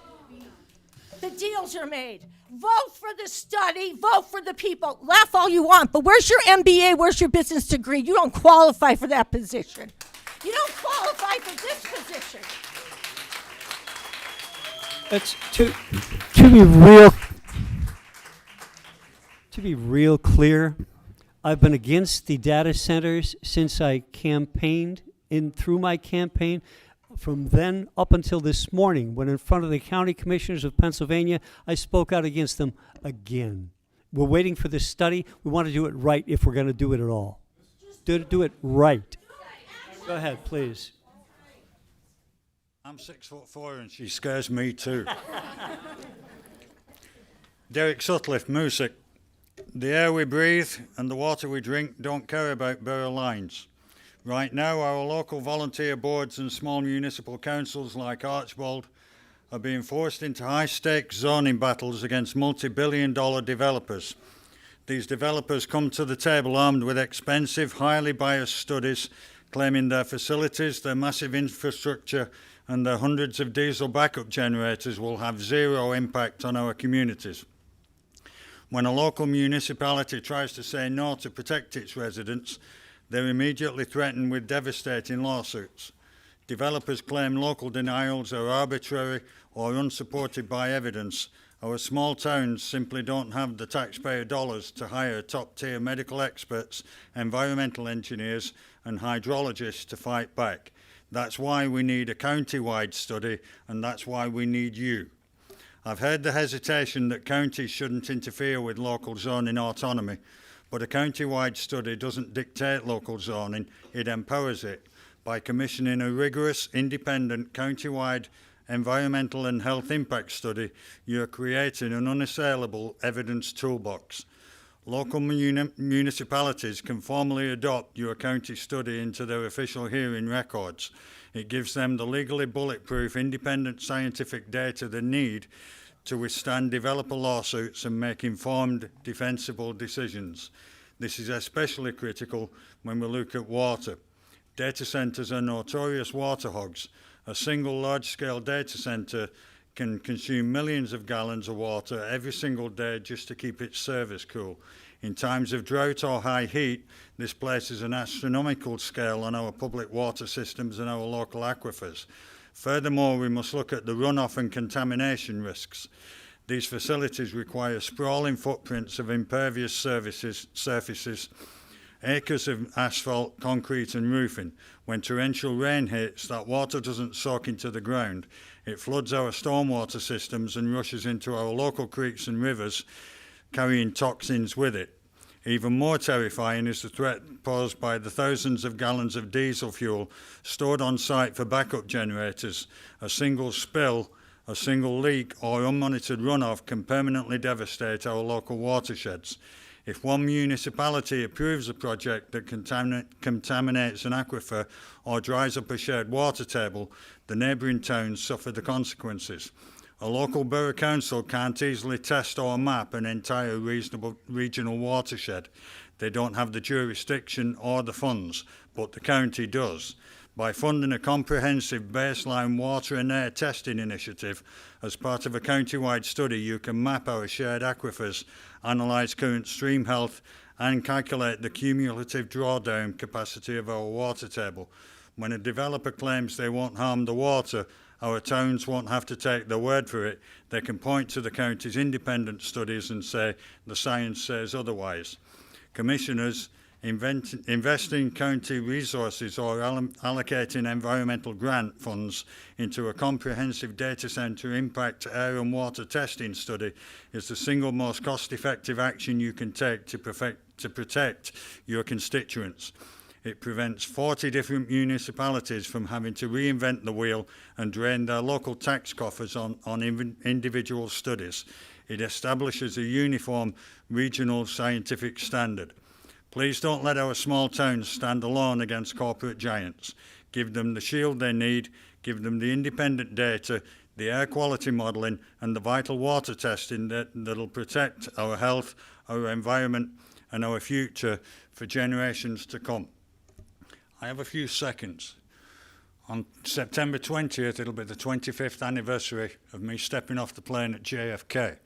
E: The deals are made. Vote for the study, vote for the people. Laugh all you want, but where's your MBA, where's your business degree? You don't qualify for that position. You don't qualify for this position.
A: That's to be real clear, I've been against the data centers since I campaigned through my campaign. From then up until this morning, when in front of the county commissioners of Pennsylvania, I spoke out against them again. We're waiting for this study. We want to do it right if we're going to do it at all. Do it right. Go ahead, please.
T: I'm 6'4" and she scares me too. Derek Sutcliffe, Moosic. The air we breathe and the water we drink don't care about borough lines. Right now, our local volunteer boards and small municipal councils like Archbold are being forced into high-stakes zoning battles against multi-billion-dollar developers. These developers come to the table armed with expensive, highly biased studies claiming their facilities, their massive infrastructure, and their hundreds of diesel backup generators will have zero impact on our communities. When a local municipality tries to say no to protect its residents, they're immediately threatened with devastating lawsuits. Developers claim local denials are arbitrary or unsupported by evidence, Our small towns simply don't have the taxpayer dollars to hire top-tier medical experts, environmental engineers and hydrologists to fight back. That's why we need a county-wide study, and that's why we need you. I've heard the hesitation that counties shouldn't interfere with local zoning autonomy, but a county-wide study doesn't dictate local zoning, it empowers it. By commissioning a rigorous, independent, county-wide environmental and health impact study, you're creating an unassailable evidence toolbox. Local municipalities can formally adopt your county study into their official hearing records. It gives them the legally bulletproof, independent scientific data they need to withstand developer lawsuits and make informed, defensible decisions. This is especially critical when we look at water. Data centres are notorious water hogs. A single large-scale data centre can consume millions of gallons of water every single day just to keep its servers cool. In times of drought or high heat, this places an astronomical scale on our public water systems and our local aquifers. Furthermore, we must look at the runoff and contamination risks. These facilities require sprawling footprints of impervious surfaces, acres of asphalt, concrete and roofing. When torrential rain hits, that water doesn't soak into the ground. It floods our stormwater systems and rushes into our local creeks and rivers, carrying toxins with it. Even more terrifying is the threat posed by the thousands of gallons of diesel fuel stored on site for backup generators. A single spill, a single leak or unmonitored runoff can permanently devastate our local watersheds. If one municipality approves a project that contaminates an aquifer or dries up a shared water table, the neighbouring towns suffer the consequences. A local borough council can't easily test or map an entire regional watershed. They don't have the jurisdiction or the funds, but the county does. By funding a comprehensive baseline water and air testing initiative as part of a county-wide study, you can map our shared aquifers, analyse current stream health and calculate the cumulative drawdown capacity of our water table. When a developer claims they won't harm the water, our towns won't have to take their word for it. They can point to the county's independent studies and say the science says otherwise. Commissioners, investing county resources or allocating environmental grant funds into a comprehensive data centre impact air and water testing study is the single most cost-effective action you can take to protect your constituents. It prevents 40 different municipalities from having to reinvent the wheel and drain their local tax coffers on individual studies. It establishes a uniform regional scientific standard. Please don't let our small towns stand alone against corporate giants. Give them the shield they need, give them the independent data, the air quality modelling and the vital water testing that'll protect our health, our environment and our future for generations to come. I have a few seconds. On September 20th, it'll be the 25th anniversary of me stepping off the plane at JFK.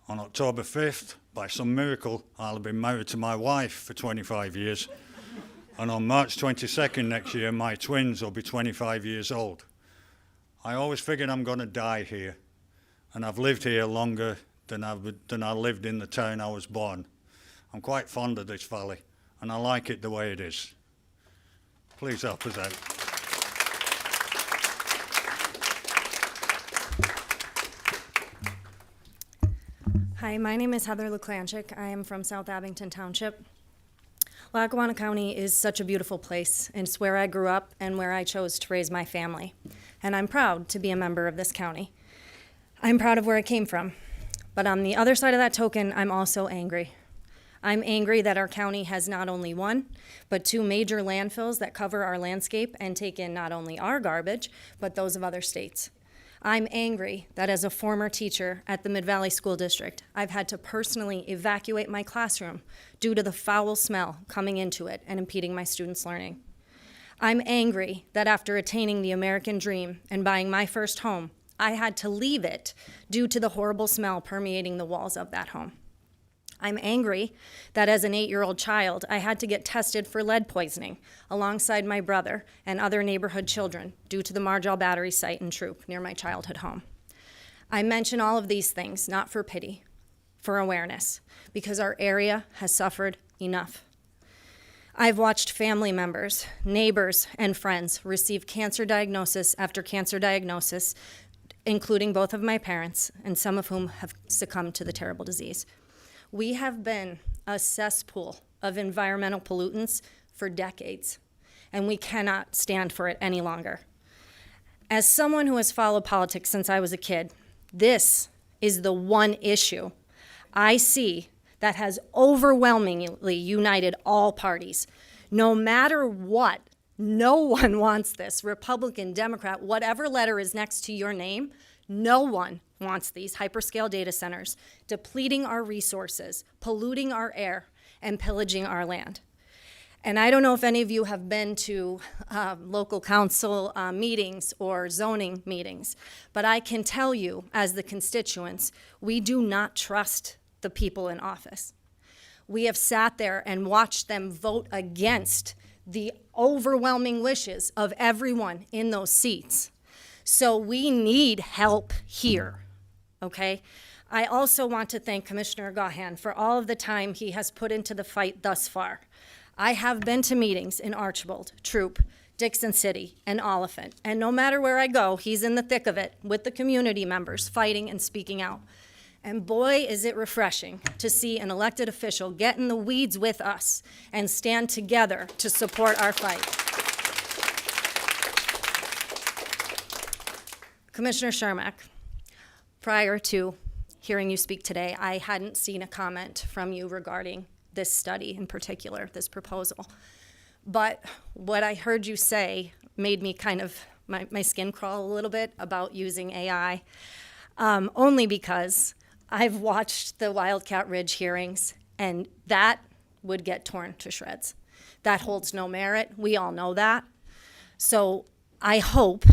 T: On October 5th, by some miracle, I'll have been married to my wife for 25 years. And on March 22nd next year, my twins will be 25 years old. I always figured I'm going to die here. And I've lived here longer than I lived in the town I was born. I'm quite fond of this valley, and I like it the way it is. Please help us out.
U: Hi, my name is Heather Luklanchik. I am from South Abington Township. Lackawanna County is such a beautiful place. It's where I grew up and where I chose to raise my family. And I'm proud to be a member of this county. I'm proud of where I came from. But on the other side of that token, I'm also angry. I'm angry that our county has not only one, but two major landfills that cover our landscape and take in not only our garbage, but those of other states. I'm angry that as a former teacher at the Mid-Valley School District, I've had to personally evacuate my classroom due to the foul smell coming into it and impeding my students' learning. I'm angry that after attaining the American dream and buying my first home, I had to leave it due to the horrible smell permeating the walls of that home. I'm angry that as an 8-year-old child, I had to get tested for lead poisoning alongside my brother and other neighborhood children due to the Margell Battery site in Troop near my childhood home. I mention all of these things not for pity, for awareness, because our area has suffered enough. I've watched family members, neighbors, and friends receive cancer diagnosis after cancer diagnosis, including both of my parents, and some of whom have succumbed to the terrible disease. We have been a cesspool of environmental pollutants for decades, and we cannot stand for it any longer. As someone who has followed politics since I was a kid, this is the one issue I see that has overwhelmingly united all parties. No matter what, no one wants this. Republican, Democrat, whatever letter is next to your name, no one wants these hyperscale data centers depleting our resources, polluting our air, and pillaging our land. And I don't know if any of you have been to local council meetings or zoning meetings, but I can tell you, as the constituents, we do not trust the people in office. We have sat there and watched them vote against the overwhelming wishes of everyone in those seats. So we need help here, okay? I also want to thank Commissioner Gahan for all of the time he has put into the fight thus far. I have been to meetings in Archbold, Troop, Dixon City, and Oliphant, and no matter where I go, he's in the thick of it with the community members fighting and speaking out. And boy, is it refreshing to see an elected official get in the weeds with us and stand together to support our fight. Commissioner Shermack, prior to hearing you speak today, I hadn't seen a comment from you regarding this study in particular, this proposal. But what I heard you say made me kind of, my skin crawl a little bit about using AI, only because I've watched the Wildcat Ridge hearings, and that would get torn to shreds. That holds no merit. We all know that. So I hope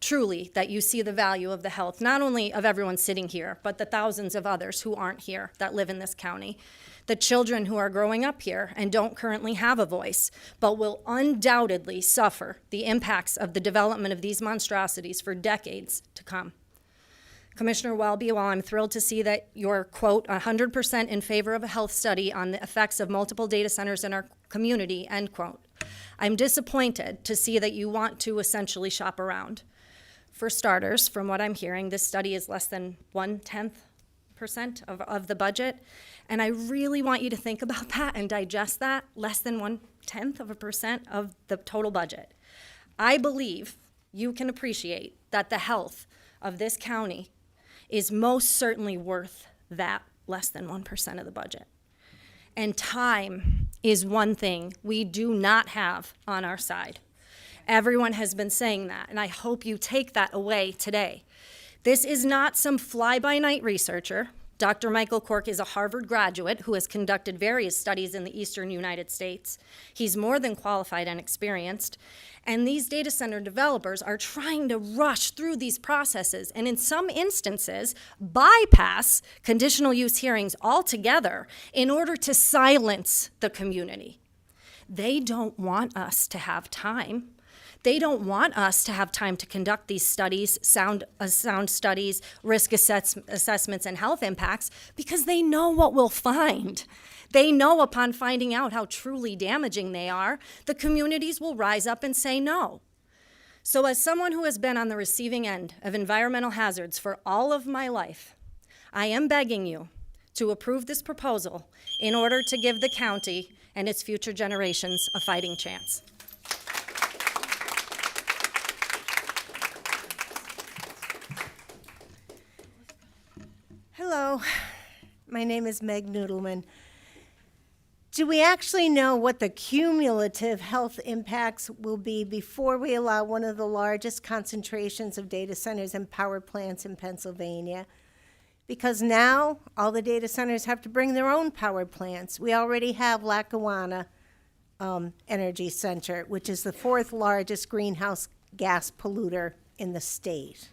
U: truly that you see the value of the health, not only of everyone sitting here, but the thousands of others who aren't here that live in this county, the children who are growing up here and don't currently have a voice, but will undoubtedly suffer the impacts of the development of these monstrosities for decades to come. Commissioner Welby, while I'm thrilled to see that you're, quote, 100% in favor of a health study on the effects of multiple data centers in our community, end quote, I'm disappointed to see that you want to essentially shop around. For starters, from what I'm hearing, this study is less than 0.1% of the budget, and I really want you to think about that and digest that, less than 0.1% of the total budget. I believe you can appreciate that the health of this county is most certainly worth that less than 1% of the budget. And time is one thing we do not have on our side. Everyone has been saying that, and I hope you take that away today. This is not some fly-by-night researcher. Dr. Michael Cork is a Harvard graduate who has conducted various studies in the eastern United States. He's more than qualified and experienced. And these data center developers are trying to rush through these processes and in some instances bypass conditional use hearings altogether in order to silence the community. They don't want us to have time. They don't want us to have time to conduct these studies, sound studies, risk assessments, and health impacts, because they know what we'll find. They know upon finding out how truly damaging they are, the communities will rise up and say no. So as someone who has been on the receiving end of environmental hazards for all of my life, I am begging you to approve this proposal in order to give the county and its future generations a fighting chance.
B: Hello, my name is Meg Noodleman. Do we actually know what the cumulative health impacts will be before we allow one of the largest concentrations of data centers and power plants in Pennsylvania? Because now all the data centers have to bring their own power plants. We already have Lackawanna Energy Center, which is the 4th largest greenhouse gas polluter in the state.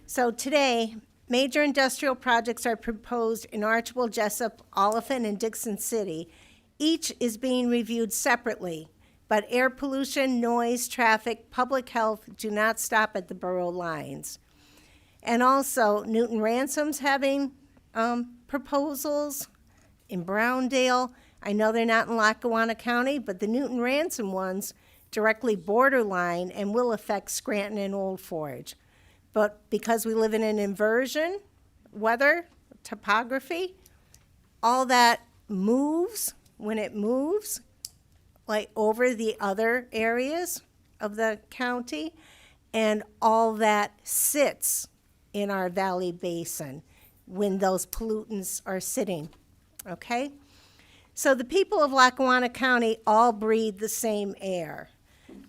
B: So today, major industrial projects are proposed in Archbold, Jessup, Oliphant, and Dixon City. Each is being reviewed separately, but air pollution, noise, traffic, public health do not stop at the borough lines. And also, Newton Ransom's having proposals in Browndale. I know they're not in Lackawanna County, but the Newton Ransom ones directly borderline and will affect Scranton and Old Forge. But because we live in an inversion, weather, topography, all that moves when it moves, like over the other areas of the county, and all that sits in our valley basin when those pollutants are sitting, okay? So the people of Lackawanna County all breathe the same air.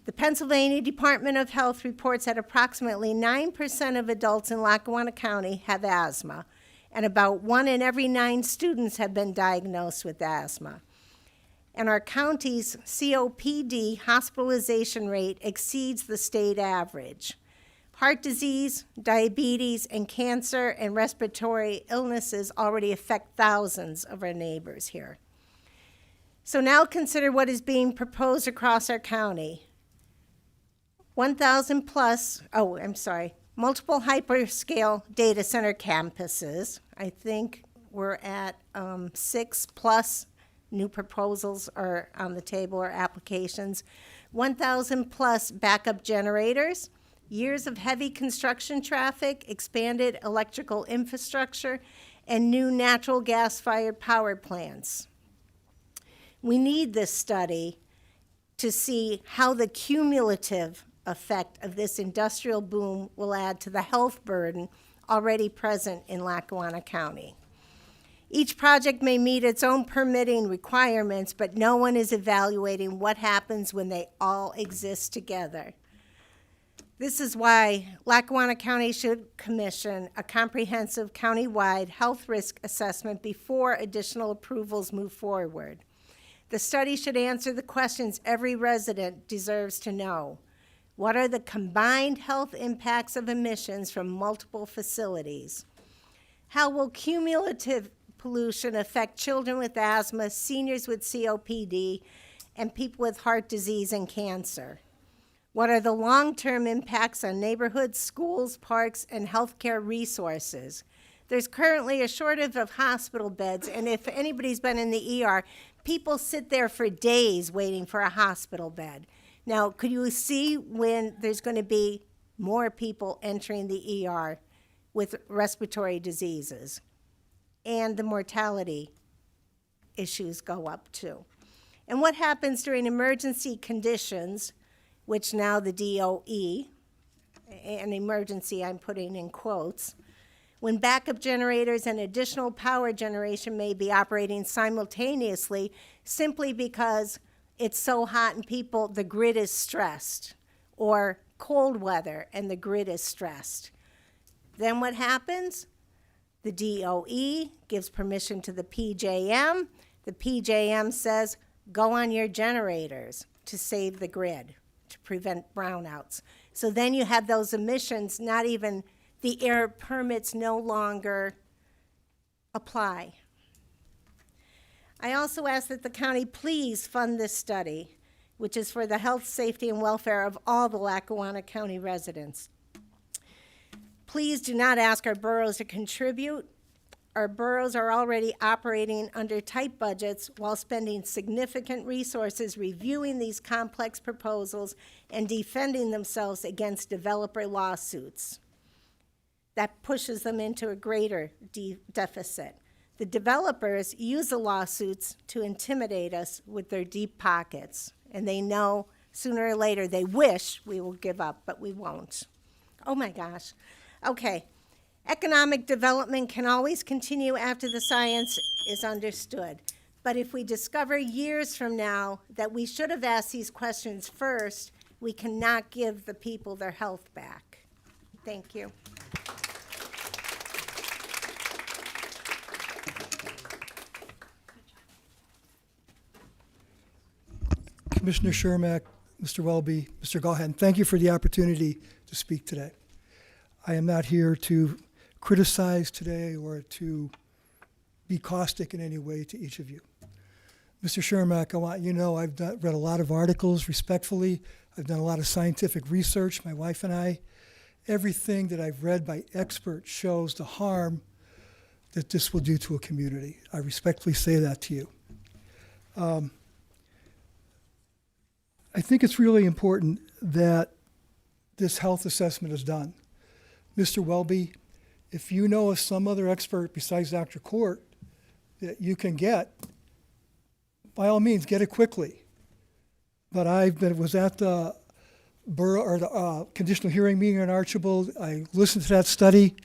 B: The Pennsylvania Department of Health reports that approximately 9% of adults in Lackawanna County have asthma, and about 1 in every 9 students have been diagnosed with asthma. And our county's COPD hospitalization rate exceeds the state average. Heart disease, diabetes, and cancer and respiratory illnesses already affect thousands of our neighbors here. So now consider what is being proposed across our county. 1,000 plus, multiple hyperscale data center campuses. I think we're at 6 plus new proposals are on the table or applications. 1,000 plus backup generators, years of heavy construction traffic, expanded electrical infrastructure, and new natural gas-fired power plants. We need this study to see how the cumulative effect of this industrial boom will add to the health burden already present in Lackawanna County. Each project may meet its own permitting requirements, but no one is evaluating what happens when they all exist together. This is why Lackawanna County should commission a comprehensive county-wide health risk assessment before additional approvals move forward. The study should answer the questions every resident deserves to know. What are the combined health impacts of emissions from multiple facilities? How will cumulative pollution affect children with asthma, seniors with COPD, and people with heart disease and cancer? What are the long-term impacts on neighborhoods, schools, parks, and healthcare resources? There's currently a shortage of hospital beds, and if anybody's been in the ER, people sit there for days waiting for a hospital bed. Now, could you see when there's going to be more people entering the ER with respiratory diseases? And the mortality issues go up too. And what happens during emergency conditions, which now the DOE, an emergency I'm putting in quotes, when backup generators and additional power generation may be operating simultaneously simply because it's so hot and the grid is stressed, or cold weather and the grid is stressed. Then what happens? The DOE gives permission to the PJM. The PJM says, go on your generators to save the grid, to prevent brownouts. So then you have those emissions, not even the air permits no longer apply. I also ask that the county please fund this study, which is for the health, safety, and welfare of all the Lackawanna County residents. Please do not ask our boroughs to contribute. Our boroughs are already operating under tight budgets while spending significant resources reviewing these complex proposals and defending themselves against developer lawsuits. That pushes them into a greater deficit. The developers use the lawsuits to intimidate us with their deep pockets, and they know sooner or later they wish we will give up, but we won't. Oh my gosh. Okay. Economic development can always continue after the science is understood. But if we discover years from now that we should have asked these questions first, we cannot give the people their health back. Thank you.
F: Commissioner Shermack, Mr. Welby, Mr. Gahan, thank you for the opportunity to speak today. I am not here to criticize today or to be caustic in any way to each of you. Mr. Shermack, I want you to know I've read a lot of articles respectfully. I've done a lot of scientific research, my wife and I, everything that I've read by experts shows the harm that this will do to a community. I respectfully say that to you. I think it's really important that this health assessment is done. Mr. Welby, if you know of some other expert besides Dr. Court that you can get, by all means, get it quickly. But was at the borough or the conditional hearing meeting in Archibald. I listened to that study.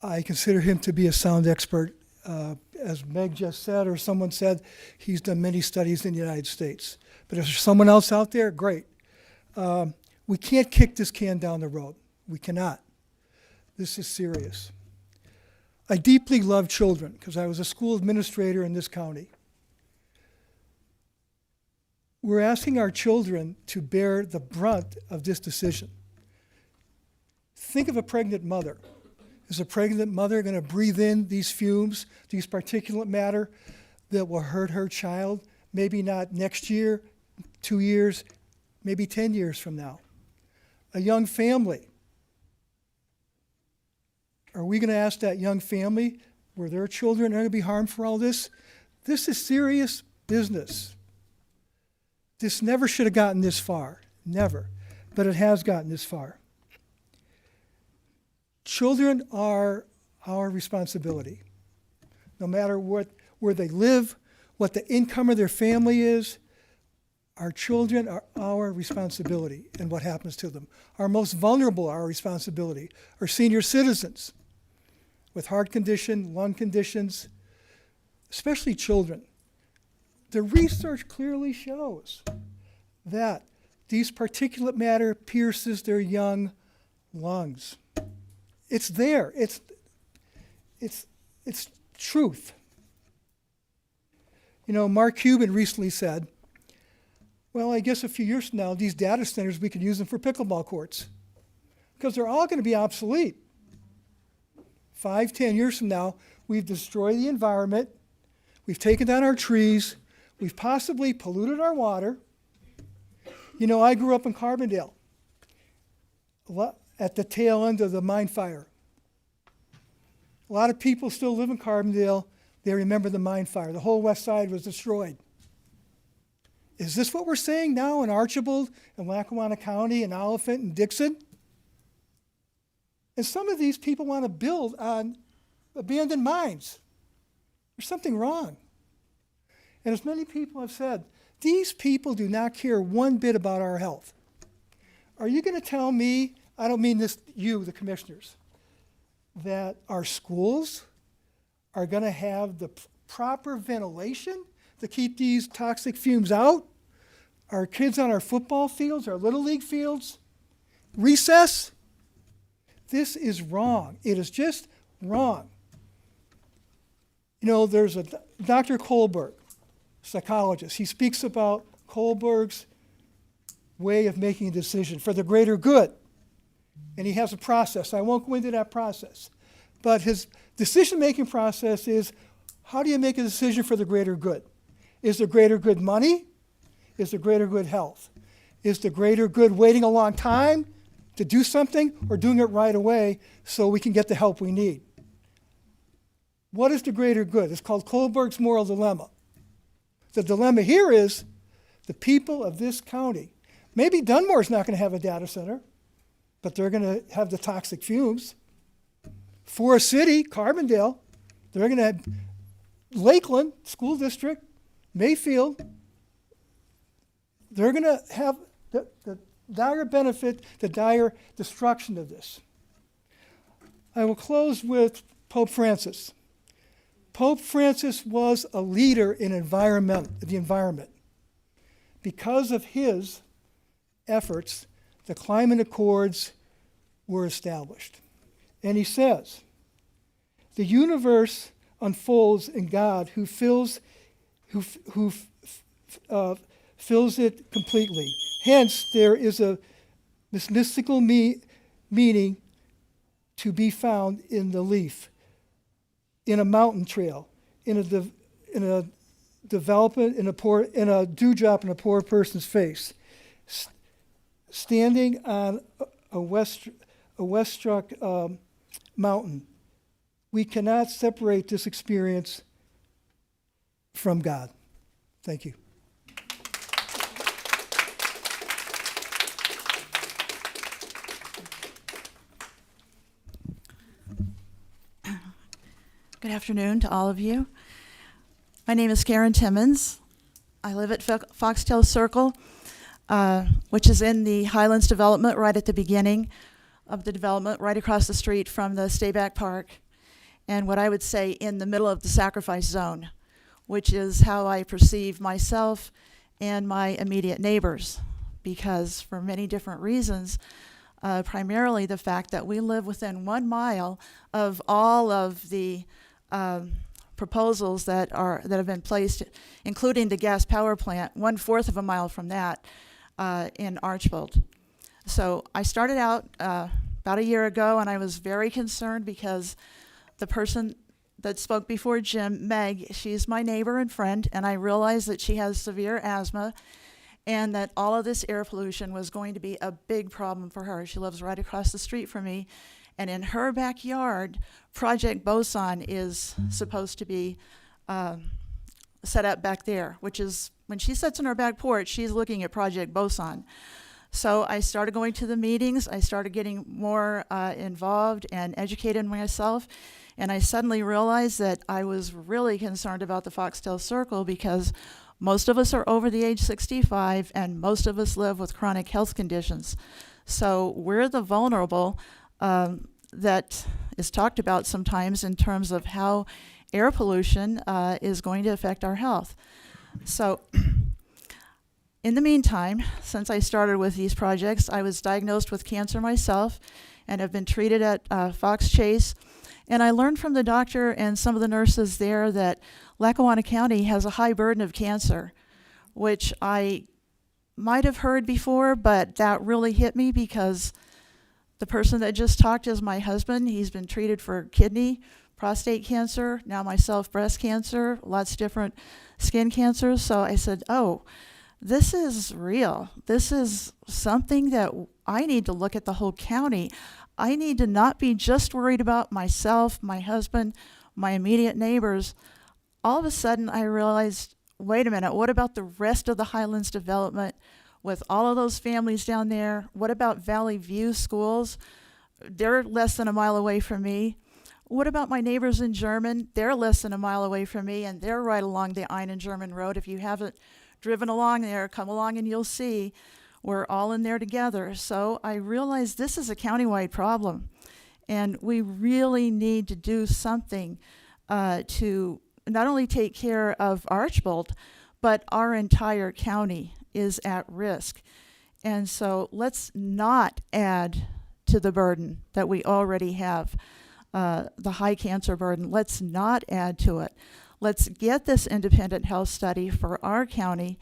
F: I consider him to be a sound expert. As Meg just said, or someone said, he's done many studies in the United States. But if there's someone else out there, great. We can't kick this can down the road. We cannot. This is serious. I deeply love children because I was a school administrator in this county. We're asking our children to bear the brunt of this decision. Think of a pregnant mother. Is a pregnant mother going to breathe in these fumes, these particulate matter that will hurt her child? Maybe not next year, 2 years, maybe 10 years from now. A young family. Are we going to ask that young family where their children are going to be harmed for all this? This is serious business. This never should have gotten this far. Never. But it has gotten this far. Children are our responsibility. No matter where they live, what the income of their family is, our children are our responsibility and what happens to them. Our most vulnerable are our responsibility. Our senior citizens with heart condition, lung conditions, especially children. The research clearly shows that these particulate matter pierces their young lungs. It's there. It's truth. You know, Mark Cuban recently said, well, I guess a few years from now, these data centers, we could use them for pickleball courts because they're all going to be obsolete. 5, 10 years from now, we've destroyed the environment. We've taken down our trees. We've possibly polluted our water. You know, I grew up in Carbondale at the tail end of the mine fire. A lot of people still live in Carbondale. They remember the mine fire. The whole west side was destroyed. Is this what we're saying now in Archibald and Lackawanna County and Oliphant and Dixon? And some of these people want to build on abandoned mines. There's something wrong. And as many people have said, these people do not care one bit about our health. Are you going to tell me, I don't mean this, you, the commissioners, that our schools are going to have the proper ventilation to keep these toxic fumes out? Our kids on our football fields, our Little League fields, recess? This is wrong. It is just wrong. You know, there's a Dr. Kohlberg, psychologist. He speaks about Kohlberg's way of making a decision for the greater good. And he has a process. I won't go into that process. But his decision-making process is, how do you make a decision for the greater good? Is the greater good money? Is the greater good health? Is the greater good waiting a long time to do something, or doing it right away so we can get the help we need? What is the greater good? It's called Kohlberg's moral dilemma. The dilemma here is the people of this county. Maybe Dunmore's not going to have a data center, but they're going to have the toxic fumes. Forest City, Carbondale, they're going to have Lakeland School District, Mayfield. They're going to have the dire benefit, the dire destruction of this. I will close with Pope Francis. Pope Francis was a leader in the environment. Because of his efforts, the climate accords were established. And he says, the universe unfolds in God who fills it completely. Hence, there is this mystical meaning to be found in the leaf, in a mountain trail, in a development, in a dewdrop in a poor person's face, standing on a Weststruck mountain. We cannot separate this experience from God. Thank you.
I: Good afternoon to all of you. My name is Karen Timmons. I live at Foxtail Circle, which is in the Highlands development right at the beginning of the development, right across the street from the Stayback Park, and what I would say in the middle of the sacrifice zone, which is how I perceive myself and my immediate neighbors, because for many different reasons, primarily the fact that we live within 1 mile of all of the proposals that have been placed, including the gas power plant, 1/4 of a mile from that in Archbold. So I started out about a year ago, and I was very concerned because the person that spoke before Jim, Meg, she's my neighbor and friend, and I realized that she has severe asthma and that all of this air pollution was going to be a big problem for her. She lives right across the street from me, and in her backyard, Project Boson is supposed to be set up back there, which is, when she sits on her back porch, she's looking at Project Boson. So I started going to the meetings, I started getting more involved and educated myself, and I suddenly realized that I was really concerned about the Foxtail Circle because most of us are over the age 65 and most of us live with chronic health conditions. So we're the vulnerable that is talked about sometimes in terms of how air pollution is going to affect our health. So in the meantime, since I started with these projects, I was diagnosed with cancer myself and have been treated at Fox Chase. And I learned from the doctor and some of the nurses there that Lackawanna County has a high burden of cancer, which I might have heard before, but that really hit me because the person that just talked is my husband. He's been treated for kidney, prostate cancer, now myself, breast cancer, lots of different skin cancers. So I said, oh, this is real. This is something that I need to look at the whole county. I need to not be just worried about myself, my husband, my immediate neighbors. All of a sudden, I realized, wait a minute, what about the rest of the Highlands development with all of those families down there? What about Valley View schools? They're less than a mile away from me. What about my neighbors in German? They're less than a mile away from me, and they're right along the Einen-German Road. If you haven't driven along there, come along and you'll see we're all in there together. So I realized this is a countywide problem, and we really need to do something to not only take care of Archbold, but our entire county is at risk. And so let's not add to the burden that we already have, the high cancer burden. Let's not add to it. Let's get this independent health study for our county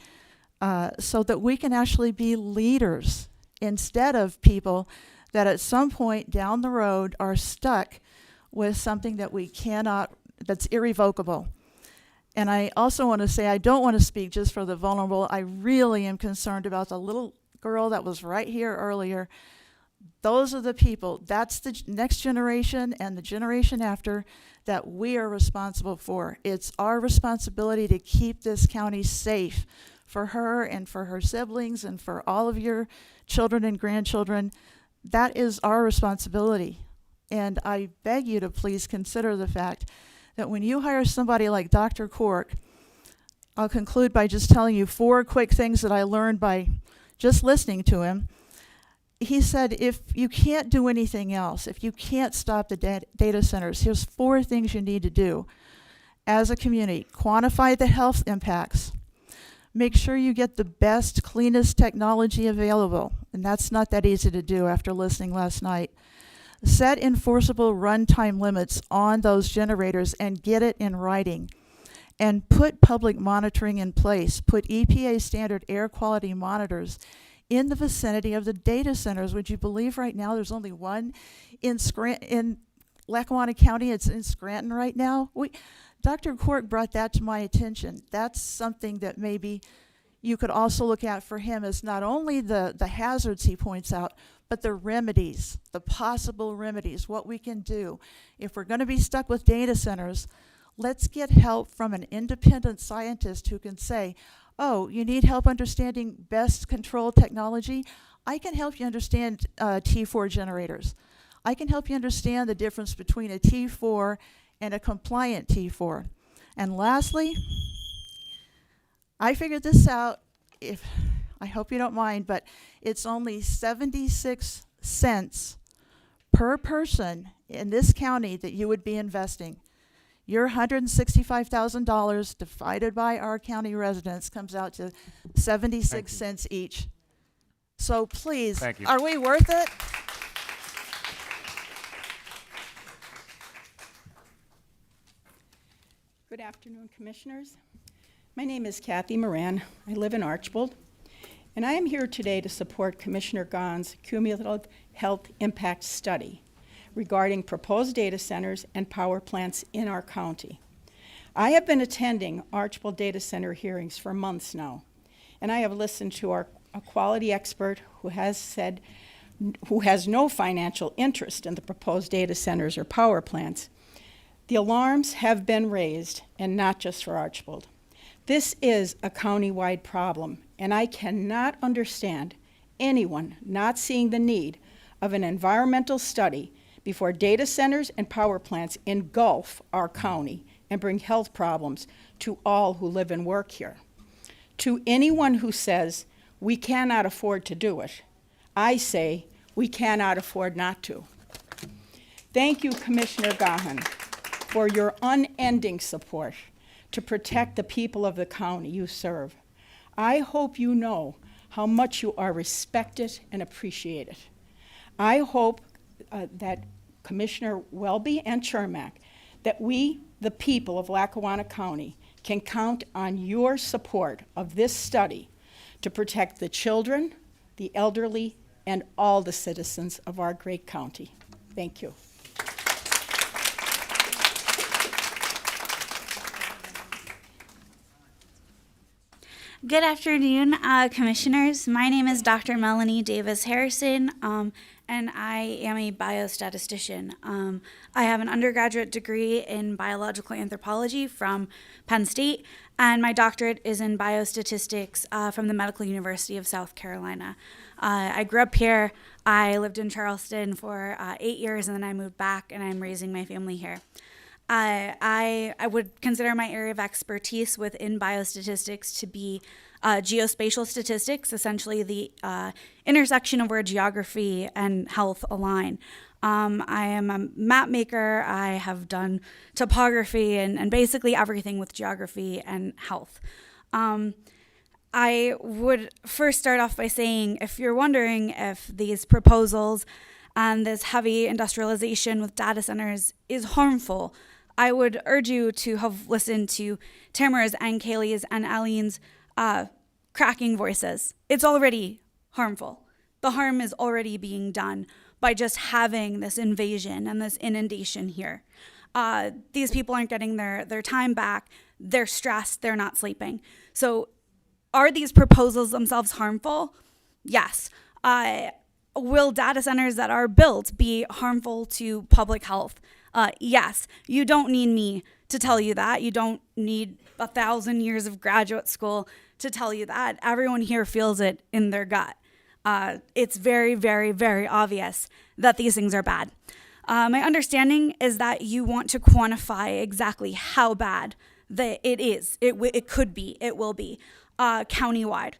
I: so that we can actually be leaders instead of people that at some point down the road are stuck with something that we cannot, that's irrevocable. And I also want to say, I don't want to speak just for the vulnerable. I really am concerned about the little girl that was right here earlier. Those are the people, that's the next generation and the generation after that we are responsible for. It's our responsibility to keep this county safe for her and for her siblings and for all of your children and grandchildren. That is our responsibility. And I beg you to please consider the fact that when you hire somebody like Dr. Cork, I'll conclude by just telling you 4 quick things that I learned by just listening to him. He said, if you can't do anything else, if you can't stop the data centers, here's 4 things you need to do as a community. Quantify the health impacts. Make sure you get the best, cleanest technology available. And that's not that easy to do after listening last night. Set enforceable runtime limits on those generators and get it in writing. And put public monitoring in place. Put EPA standard air quality monitors in the vicinity of the data centers. Would you believe right now there's only one in Lackawanna County? It's in Scranton right now. Dr. Cork brought that to my attention. That's something that maybe you could also look at for him, as not only the hazards he points out, but the remedies, the possible remedies, what we can do. If we're going to be stuck with data centers, let's get help from an independent scientist who can say, oh, you need help understanding best control technology? I can help you understand T4 generators. I can help you understand the difference between a T4 and a compliant T4. And lastly, I figured this out, I hope you don't mind, but it's only 76 cents per person in this county that you would be investing. Your $165,000 divided by our county residents comes out to 76 cents each. So please,
H: Thank you.
I: are we worth it?
J: Good afternoon, Commissioners. My name is Kathy Moran. I live in Archbold, and I am here today to support Commissioner Gahn's cumulative health impact study regarding proposed data centers and power plants in our county. I have been attending Archbold data center hearings for months now, and I have listened to a quality expert who has no financial interest in the proposed data centers or power plants. The alarms have been raised, and not just for Archbold. This is a county-wide problem, and I cannot understand anyone not seeing the need of an environmental study before data centers and power plants engulf our county and bring health problems to all who live and work here. To anyone who says we cannot afford to do it, I say we cannot afford not to. Thank you, Commissioner Gahn, for your unending support to protect the people of the county you serve. I hope you know how much you are respected and appreciated. I hope that Commissioner Welby and Chermak, that we, the people of Lackawanna County, can count on your support of this study to protect the children, the elderly, and all the citizens of our great county. Thank you.
V: Good afternoon, Commissioners. My name is Dr. Melanie Davis Harrison, and I am a biostatistician. I have an undergraduate degree in biological anthropology from Penn State, and my doctorate is in biostatistics from the Medical University of South Carolina. I grew up here. I lived in Charleston for 8 years, and then I moved back, and I'm raising my family here. I would consider my area of expertise within biostatistics to be geospatial statistics, essentially the intersection of where geography and health align. I am a map maker. I have done topography and basically everything with geography and health. I would first start off by saying, if you're wondering if these proposals and this heavy industrialization with data centers is harmful, I would urge you to have listened to Tamara's and Kaylee's and Eileen's cracking voices. It's already harmful. The harm is already being done by just having this invasion and this inundation here. These people aren't getting their time back. They're stressed. They're not sleeping. So are these proposals themselves harmful? Yes. Will data centers that are built be harmful to public health? Yes. You don't need me to tell you that. You don't need 1,000 years of graduate school to tell you that. Everyone here feels it in their gut. It's very, very, very obvious that these things are bad. My understanding is that you want to quantify exactly how bad it is. It could be. It will be countywide.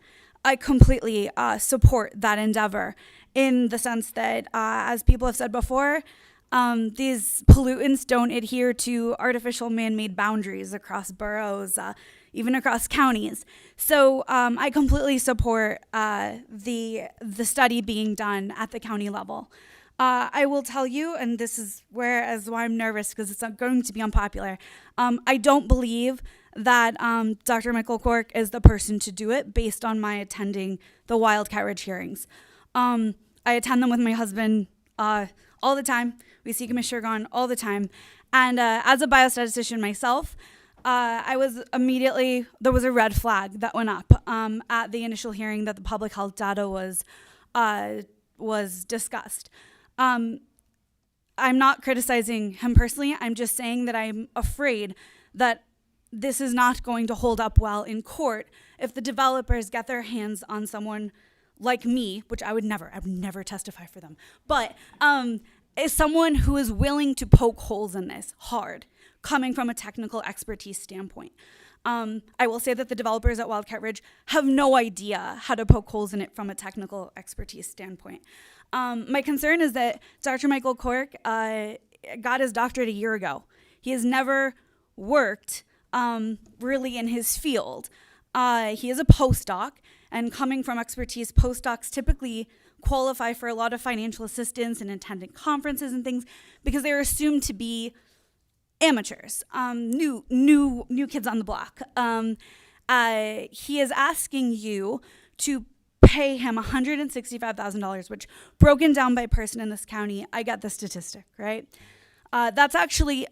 V: I completely support that endeavor in the sense that, as people have said before, these pollutants don't adhere to artificial man-made boundaries across boroughs, even across counties. So I completely support the study being done at the county level. I will tell you, and this is why I'm nervous, because it's not going to be unpopular. I don't believe that Dr. Michael Cork is the person to do it based on my attending the Wildcat Ridge hearings. I attend them with my husband all the time. We see Commissioner Gahn all the time. And as a biostatistician myself, there was a red flag that went up at the initial hearing that the public health data was was discussed. I'm not criticizing him personally. I'm just saying that I'm afraid that this is not going to hold up well in court if the developers get their hands on someone like me, which I would never testify for them, but is someone who is willing to poke holes in this hard, coming from a technical expertise standpoint. I will say that the developers at Wildcat Ridge have no idea how to poke holes in it from a technical expertise standpoint. My concern is that Dr. Michael Cork got his doctorate a year ago. He has never worked really in his field. He is a postdoc, and coming from expertise, postdocs typically qualify for a lot of financial assistance and attending conferences and things because they're assumed to be amateurs, new kids on the block. He is asking you to pay him $165,000, which broken down by person in this county, I got the statistic, right? That's actually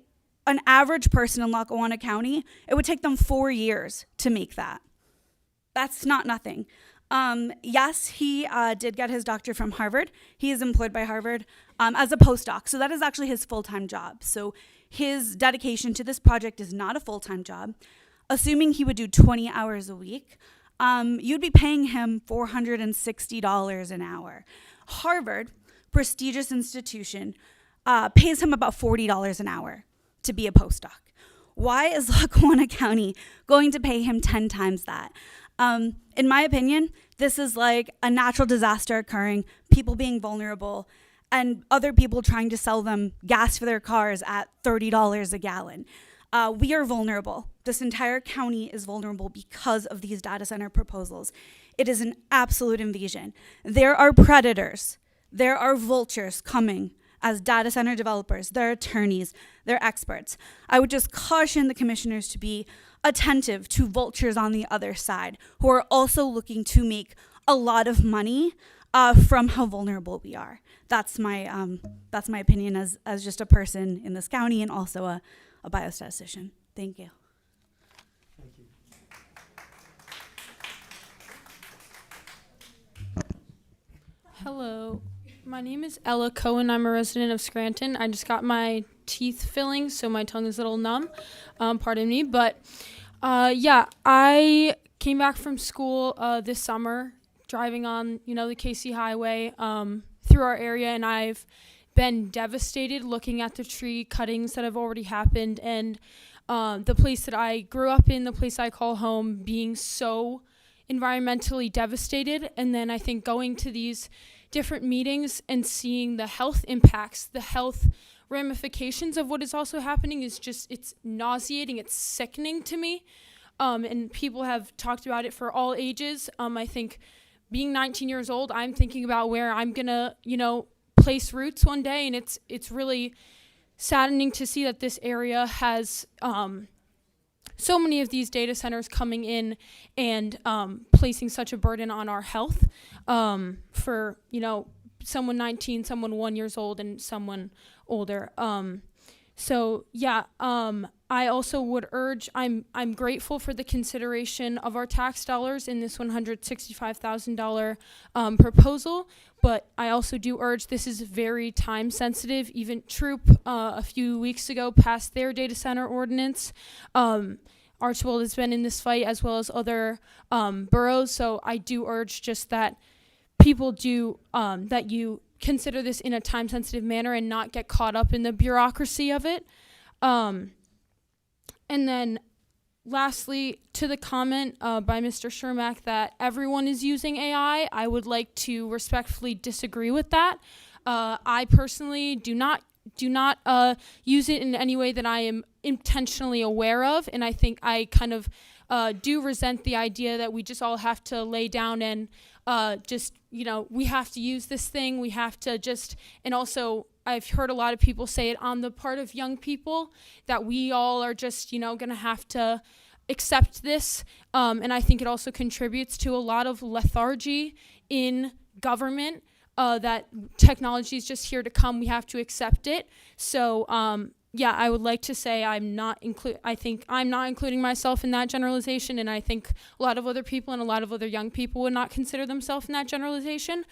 V: an average person in Lackawanna County. It would take them 4 years to make that. That's not nothing. Yes, he did get his doctorate from Harvard. He is employed by Harvard as a postdoc. So that is actually his full-time job. So his dedication to this project is not a full-time job. Assuming he would do 20 hours a week, you'd be paying him $460 an hour. Harvard, prestigious institution, pays him about $40 an hour to be a postdoc. Why is Lackawanna County going to pay him 10 times that? In my opinion, this is like a natural disaster occurring, people being vulnerable, and other people trying to sell them gas for their cars at $30 a gallon. We are vulnerable. This entire county is vulnerable because of these data center proposals. It is an absolute invasion. There are predators. There are vultures coming as data center developers, their attorneys, their experts. I would just caution the commissioners to be attentive to vultures on the other side who are also looking to make a lot of money from how vulnerable we are. That's my opinion as just a person in this county and also a biostatistician. Thank you.
A: Thank you.
C: Hello, my name is Ella Cohen. I'm a resident of Scranton. I just got my teeth fillings, so my tongue is a little numb. Pardon me, but yeah, I came back from school this summer, driving on the KC Highway through our area, and I've been devastated looking at the tree cuttings that have already happened, and the place that I grew up in, the place I call home, being so environmentally devastated. And then I think going to these different meetings and seeing the health impacts, the health ramifications of what is also happening is just, it's nauseating, it's sickening to me. And people have talked about it for all ages. I think being 19 years old, I'm thinking about where I'm gonna, place roots one day, and it's really saddening to see that this area has so many of these data centers coming in and placing such a burden on our health for someone 19, someone 1 year old, and someone older. So yeah, I also would urge, I'm grateful for the consideration of our tax dollars in this $165,000 proposal, but I also do urge, this is very time sensitive. Even Troop a few weeks ago passed their data center ordinance. Archibald has been in this fight, as well as other boroughs, so I do urge just that people do, that you consider this in a time sensitive manner and not get caught up in the bureaucracy of it. And then lastly, to the comment by Mr. Shermack that everyone is using AI, I would like to respectfully disagree with that. I personally do not use it in any way that I am intentionally aware of, and I think I kind of do resent the idea that we just all have to lay down and we have to use this thing, we have to just, and also I've heard a lot of people say it on the part of young people, that we all are just, gonna have to accept this, and I think it also contributes to a lot of lethargy in government, that technology is just here to come, we have to accept it. So yeah, I would like to say I think I'm not including myself in that generalization, and I think a lot of other people and a lot of other young people would not consider themselves in that generalization.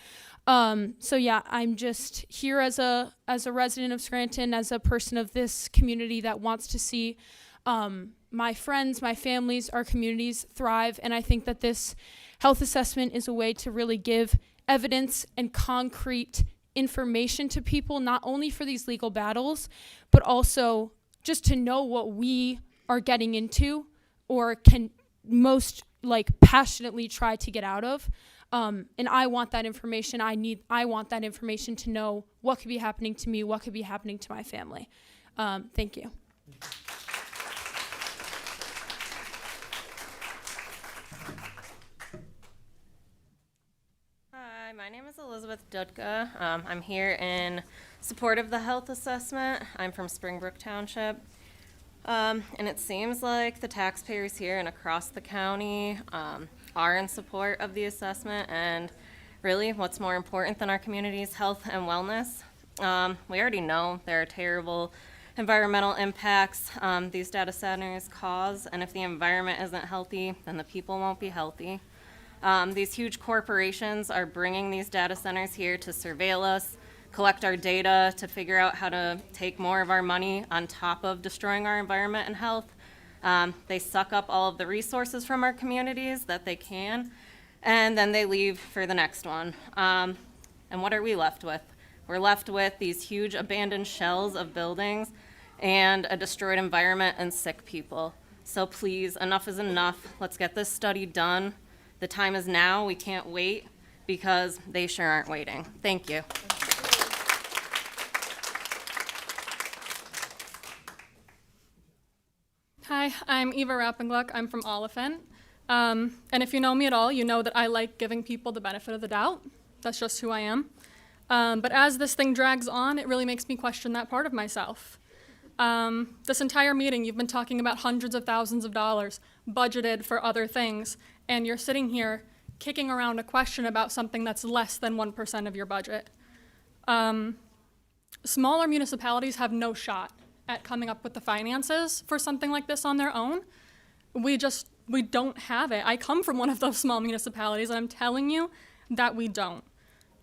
C: So yeah, I'm just here as a resident of Scranton, as a person of this community that wants to see my friends, my families, our communities thrive. And I think that this health assessment is a way to really give evidence and concrete information to people, not only for these legal battles, but also just to know what we are getting into or can most passionately try to get out of. And I want that information. I want that information to know what could be happening to me, what could be happening to my family. Thank you.
L: Hi, my name is Elizabeth Dutka. I'm here in support of the health assessment. I'm from Springbrook Township. And it seems like the taxpayers here and across the county are in support of the assessment, and really what's more important than our community's health and wellness. We already know there are terrible environmental impacts these data centers cause, and if the environment isn't healthy, then the people won't be healthy. These huge corporations are bringing these data centers here to surveil us, collect our data, to figure out how to take more of our money on top of destroying our environment and health. They suck up all of the resources from our communities that they can, and then they leave for the next one. And what are we left with? We're left with these huge abandoned shells of buildings and a destroyed environment and sick people. So please, enough is enough. Let's get this study done. The time is now. We can't wait because they sure aren't waiting. Thank you.
M: Hi, I'm Eva Rappengluck. I'm from Oliphant. And if you know me at all, you know that I like giving people the benefit of the doubt. That's just who I am. But as this thing drags on, it really makes me question that part of myself. This entire meeting, you've been talking about hundreds of thousands of dollars budgeted for other things, and you're sitting here kicking around a question about something that's less than 1% of your budget. Smaller municipalities have no shot at coming up with the finances for something like this on their own. We don't have it. I come from one of those small municipalities, and I'm telling you that we don't.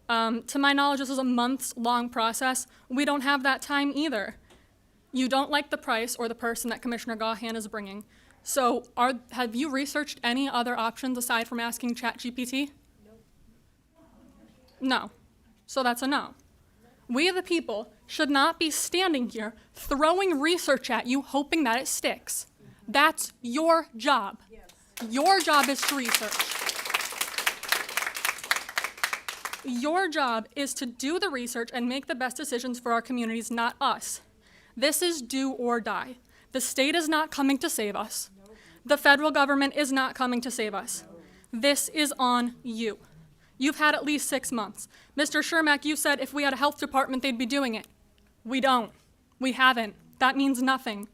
M: To my knowledge, this is a months-long process. We don't have that time either. You don't like the price or the person that Commissioner Gahan is bringing. So have you researched any other options aside from asking ChatGPT? No. So that's a no. We, the people, should not be standing here throwing research at you hoping that it sticks. That's your job. Yes. Your job is to research. Your job is to do the research and make the best decisions for our communities, not us. This is do or die. The state is not coming to save us. The federal government is not coming to save us. This is on you. You've had at least 6 months. Mr. Shermack, you said if we had a health department, they'd be doing it. We don't. We haven't. That means nothing.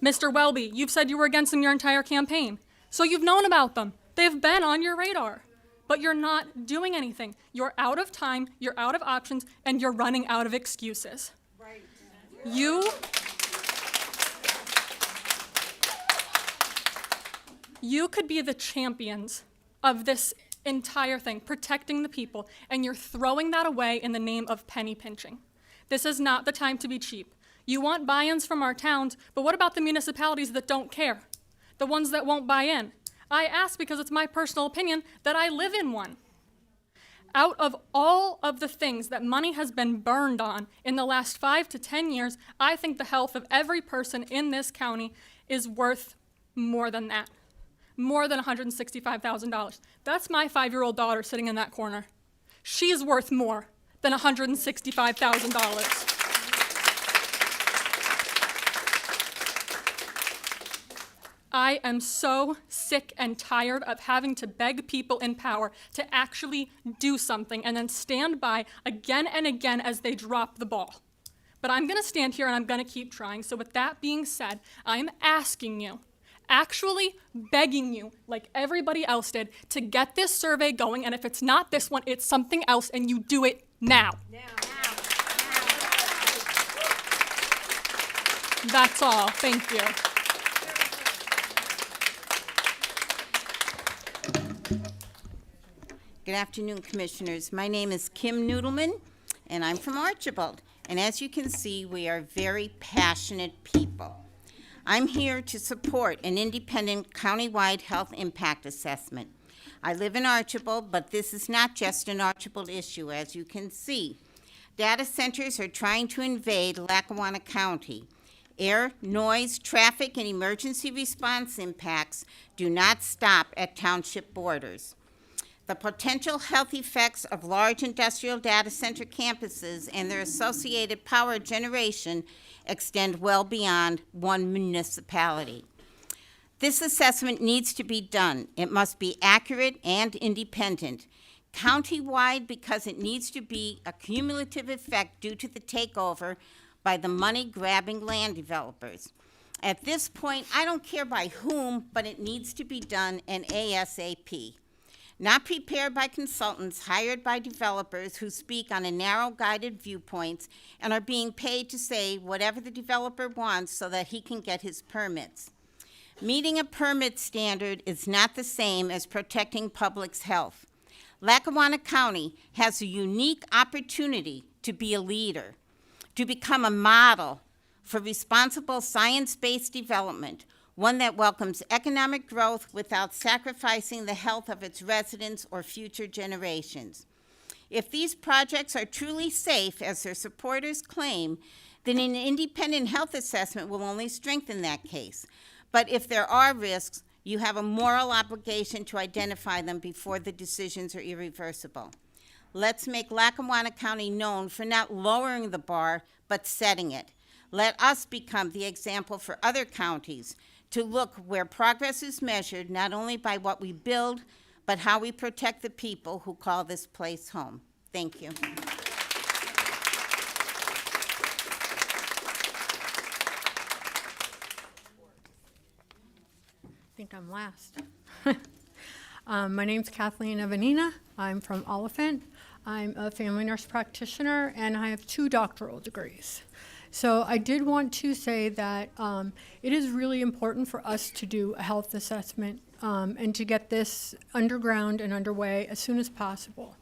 M: Mr. Welby, you've said you were against them your entire campaign. So you've known about them. They've been on your radar. But you're not doing anything. You're out of time, you're out of options, and you're running out of excuses. Right. You could be the champions of this entire thing, protecting the people, and you're throwing that away in the name of penny pinching. This is not the time to be cheap. You want buy-ins from our towns, but what about the municipalities that don't care? The ones that won't buy in? I ask because it's my personal opinion that I live in one. Out of all of the things that money has been burned on in the last 5 to 10 years, I think the health of every person in this county is worth more than that. More than $165,000. That's my 5-year-old daughter sitting in that corner. She's worth more than $165,000. I am so sick and tired of having to beg people in power to actually do something and then stand by again and again as they drop the ball. But I'm going to stand here and I'm going to keep trying. So with that being said, I'm asking you, actually begging you, like everybody else did, to get this survey going, and if it's not this one, it's something else, and you do it now. That's all. Thank you.
N: Good afternoon, Commissioners. My name is Kim Noodleman, and I'm from Archibald. And as you can see, we are very passionate people. I'm here to support an independent countywide health impact assessment. I live in Archibald, but this is not just an Archibald issue, as you can see. Data centers are trying to invade Lackawanna County. Air, noise, traffic, and emergency response impacts do not stop at township borders. The potential health effects of large industrial data center campuses and their associated power generation extend well beyond one municipality. This assessment needs to be done. It must be accurate and independent. Countywide, because it needs to be a cumulative effect due to the takeover by the money-grabbing land developers. At this point, I don't care by whom, but it needs to be done and ASAP. Not prepared by consultants hired by developers who speak on a narrow guided viewpoints and are being paid to say whatever the developer wants so that he can get his permits. Meeting a permit standard is not the same as protecting public's health. Lackawanna County has a unique opportunity to be a leader, to become a model for responsible science-based development, one that welcomes economic growth without sacrificing the health of its residents or future generations. If these projects are truly safe, as their supporters claim, then an independent health assessment will only strengthen that case. But if there are risks, you have a moral obligation to identify them before the decisions are irreversible. Let's make Lackawanna County known for not lowering the bar, but setting it. Let us become the example for other counties to look where progress is measured not only by what we build, but how we protect the people who call this place home. Thank you.
O: I think I'm last. My name's Kathleen Evanina. I'm from Oliphant. I'm a family nurse practitioner, and I have 2 doctoral degrees. So I did want to say that it is really important for us to do a health assessment and to get this underground and underway as soon as possible.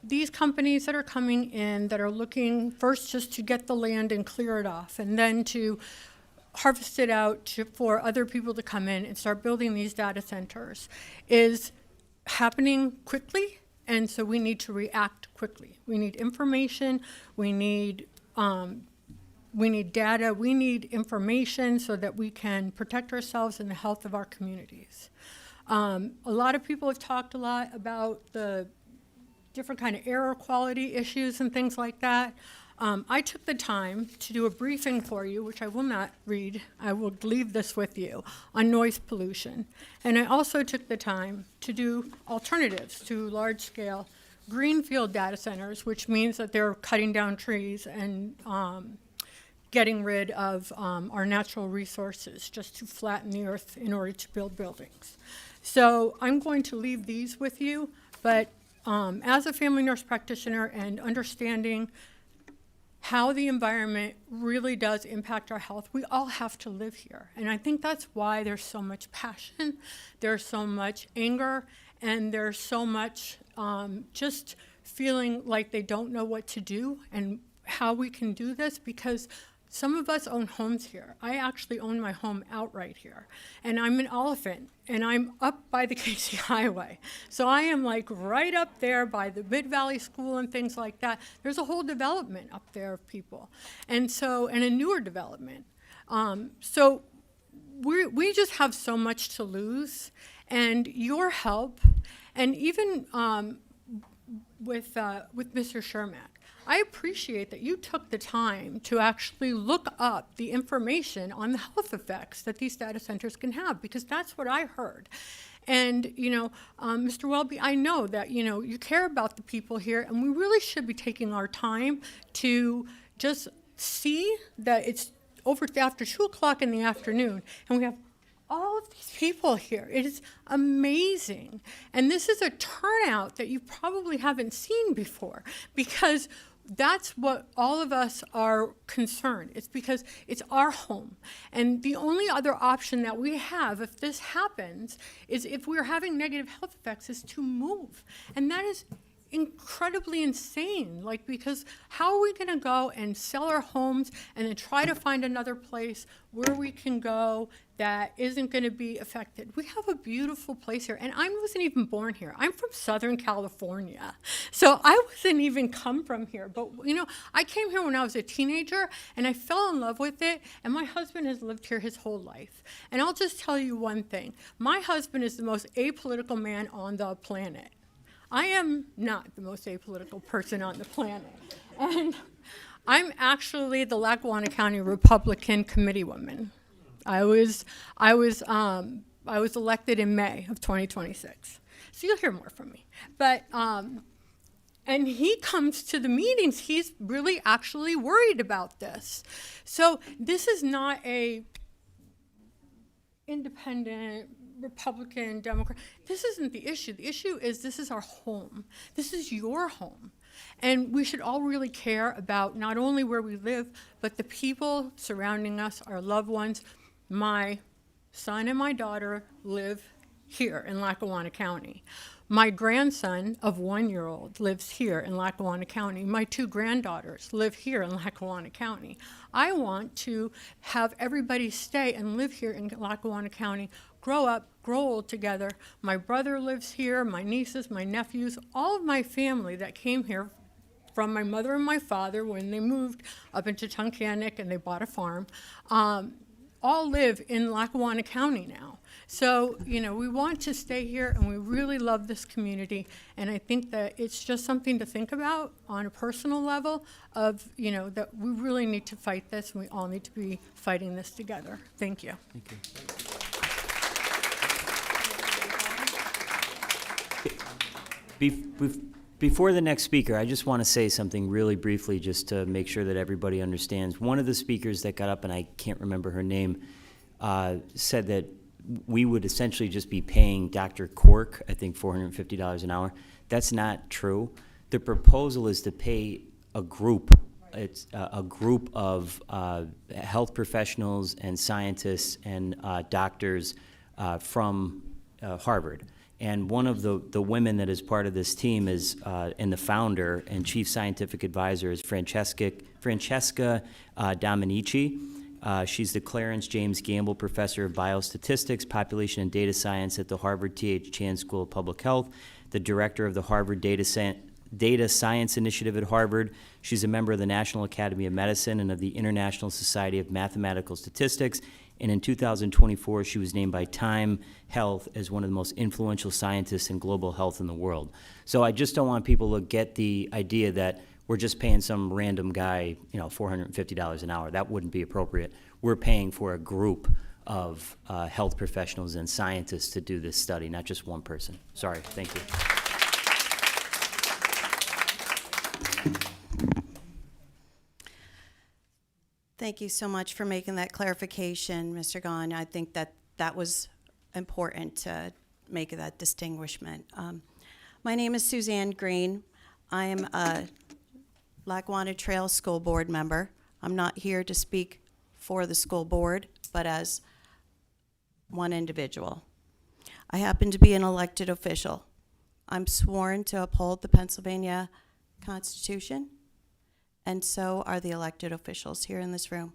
O: These companies that are coming in that are looking first just to get the land and clear it off, and then to harvest it out for other people to come in and start building these data centers is happening quickly, and so we need to react quickly. We need information, we need data, we need information so that we can protect ourselves and the health of our communities. A lot of people have talked a lot about the different kind of air quality issues and things like that. I took the time to do a briefing for you, which I will not read, I will leave this with you, on noise pollution. And I also took the time to do alternatives to large-scale greenfield data centers, which means that they're cutting down trees and getting rid of our natural resources just to flatten the earth in order to build buildings. So I'm going to leave these with you, but as a family nurse practitioner and understanding how the environment really does impact our health, we all have to live here. And I think that's why there's so much passion, there's so much anger, and there's so much just feeling like they don't know what to do and how we can do this, because some of us own homes here. I actually own my home outright here. And I'm in Oliphant, and I'm up by the Casey Highway. So I am like right up there by the Mid-Valley School and things like that. There's a whole development up there of people. And so, and a newer development. So we just have so much to lose. And your help, and even with Mr. Shermack, I appreciate that you took the time to actually look up the information on the health effects that these data centers can have, because that's what I heard. And, Mr. Welby, I know that, you care about the people here, and we really should be taking our time to just see that it's over after 2 o'clock in the afternoon, and we have all of these people here. It is amazing. And this is a turnout that you probably haven't seen before, because that's what all of us are concerned. It's because it's our home. And the only other option that we have if this happens is, if we're having negative health effects, is to move. And that is incredibly insane, like, because how are we going to go and sell our homes and then try to find another place where we can go that isn't going to be affected? We have a beautiful place here, and I wasn't even born here. I'm from Southern California, so I wasn't even come from here. But I came here when I was a teenager, and I fell in love with it, and my husband has lived here his whole life. And I'll just tell you one thing: my husband is the most apolitical man on the planet. I am not the most apolitical person on the planet. And I'm actually the Lackawanna County Republican committeewoman. I was elected in May of 2026. So you'll hear more from me. But, and he comes to the meetings, he's really actually worried about this. So this is not a independent, Republican, Democrat. This isn't the issue. The issue is, this is our home. This is your home. And we should all really care about not only where we live, but the people surrounding us, our loved ones. My son and my daughter live here in Lackawanna County. My grandson of 1-year-old lives here in Lackawanna County. My 2 granddaughters live here in Lackawanna County. I want to have everybody stay and live here in Lackawanna County, grow up, grow old together. My brother lives here, my nieces, my nephews, all of my family that came here from my mother and my father when they moved up into Tunkhannock and they bought a farm, all live in Lackawanna County now. So, we want to stay here, and we really love this community. And I think that it's just something to think about on a personal level of, that we really need to fight this, and we all need to be fighting this together. Thank you.
K: Thank you. Before the next speaker, I just want to say something really briefly, just to make sure that everybody understands. One of the speakers that got up, and I can't remember her name, said that we would essentially just be paying Dr. Cork, I think, $450 an hour. That's not true. The proposal is to pay a group. It's a group of health professionals and scientists and doctors from Harvard. And one of the women that is part of this team is, and the founder and chief scientific advisor is Francesca Dominici. She's the Clarence James Gamble Professor of Biostatistics, Population and Data Science at the Harvard T.H. Chan School of Public Health, the director of the Harvard Data Science Initiative at Harvard. She's a member of the National Academy of Medicine and of the International Society of Mathematical Statistics. And in 2024, she was named by Time Health as one of the most influential scientists in global health in the world. So I just don't want people to get the idea that we're just paying some random guy, $450 an hour. That wouldn't be appropriate. We're paying for a group of health professionals and scientists to do this study, not just one person. Sorry, thank you.
P: Thank you so much for making that clarification, Mr. Gahn. I think that was important to make that distinguishment. My name is Suzanne Green. I am a Lackawanna Trail School Board member. I'm not here to speak for the school board, but as one individual. I happen to be an elected official. I'm sworn to uphold the Pennsylvania Constitution, and so are the elected officials here in this room.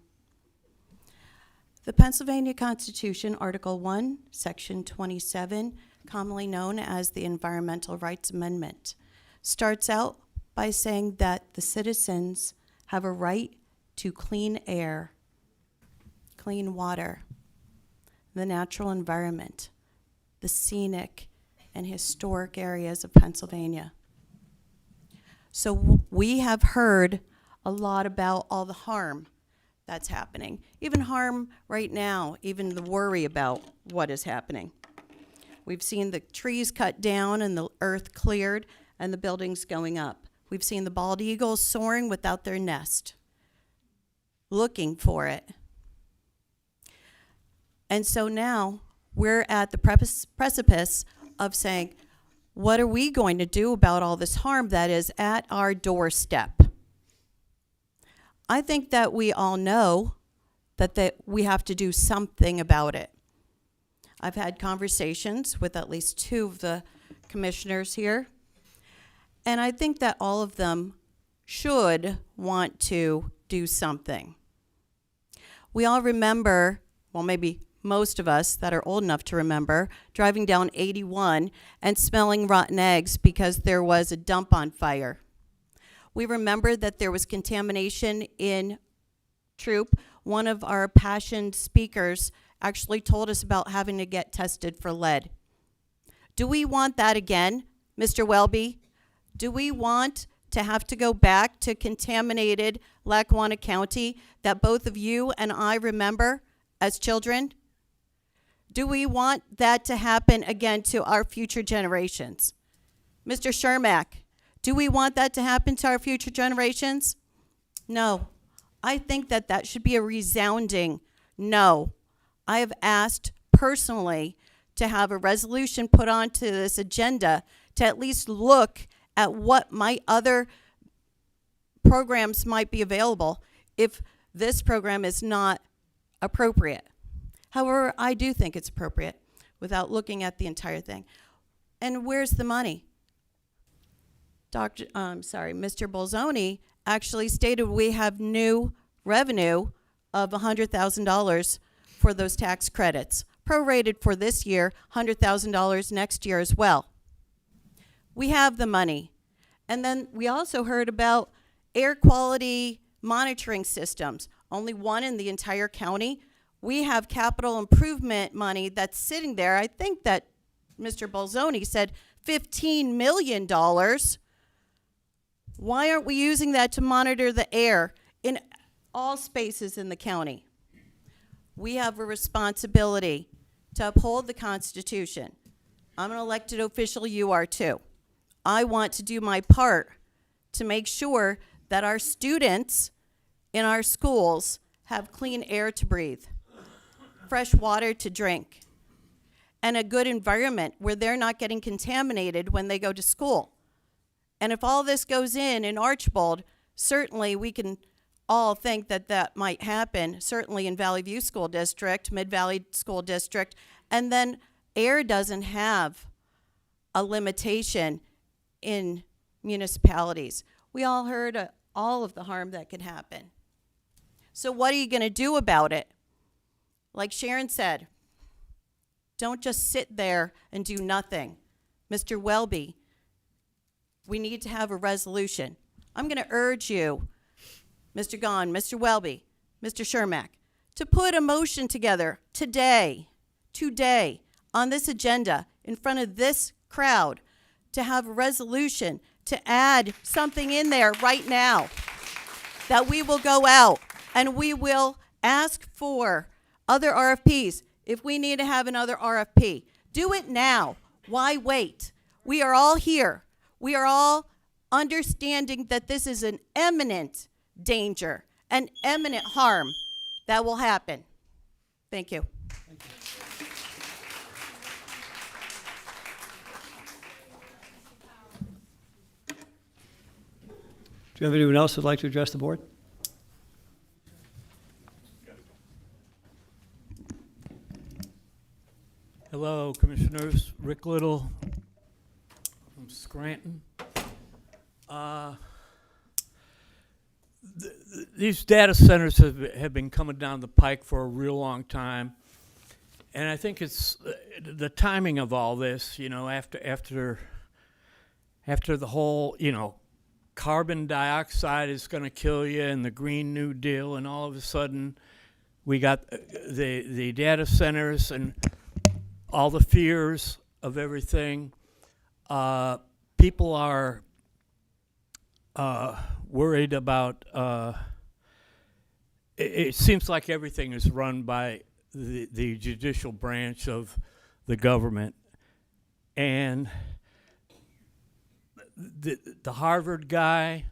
P: The Pennsylvania Constitution, Article 1, Section 27, commonly known as the Environmental Rights Amendment, starts out by saying that the citizens have a right to clean air, clean water, the natural environment, the scenic and historic areas of Pennsylvania. So we have heard a lot about all the harm that's happening, even harm right now, even the worry about what is happening. We've seen the trees cut down and the earth cleared and the buildings going up. We've seen the bald eagles soaring without their nest, looking for it.
D: And so now we're at the precipice of saying, what are we going to do about all this harm that is at our doorstep? I think that we all know that we have to do something about it. I've had conversations with at least 2 of the commissioners here, and I think that all of them should want to do something. We all remember, well, maybe most of us that are old enough to remember, driving down 81 and smelling rotten eggs because there was a dump on fire. We remember that there was contamination in Troop. One of our passionate speakers actually told us about having to get tested for lead. Do we want that again, Mr. Welby? Do we want to have to go back to contaminated Lackawanna County that both of you and I remember as children? Do we want that to happen again to our future generations? Mr. Shermack, do we want that to happen to our future generations? No. I think that that should be a resounding no. I have asked personally to have a resolution put onto this agenda to at least look at what other programs might be available if this program is not appropriate. However, I do think it's appropriate without looking at the entire thing. And where's the money? Mr. Bulzoni actually stated we have new revenue of $100,000 for those tax credits, prorated for this year, $100,000 next year as well. We have the money. And then we also heard about air quality monitoring systems, only one in the entire county. We have capital improvement money that's sitting there. I think that Mr. Bulzoni said $15 million. Why aren't we using that to monitor the air in all spaces in the county? We have a responsibility to uphold the Constitution. I'm an elected official, you are too. I want to do my part to make sure that our students in our schools have clean air to breathe, fresh water to drink, and a good environment where they're not getting contaminated when they go to school. And if all this goes in Archbold, certainly we can all think that that might happen, certainly in Valley View School District, Mid-Valley School District, and then air doesn't have a limitation in municipalities. We all heard all of the harm that could happen. So what are you going to do about it? Like Sharon said, don't just sit there and do nothing. Mr. Welby, we need to have a resolution. I'm going to urge you, Mr. Gahn, Mr. Welby, Mr. Shermack, to put a motion together today, on this agenda, in front of this crowd, to have a resolution to add something in there right now, that we will go out and we will ask for other RFPs. If we need to have another RFP, do it now. Why wait? We are all here. We are all understanding that this is an imminent danger, an imminent harm that will happen. Thank you.
A: Do you have anyone else who'd like to address the board?
Q: Hello, Commissioners. Rick Little from Scranton. These data centers have been coming down the pike for a real long time, and I think it's the timing of all this. You know, after the whole, carbon dioxide is going to kill you, and the Green New Deal, and all of a sudden, we got the data centers and all the fears of everything. People are worried about, it seems like everything is run by the judicial branch of the government. And the Harvard guy,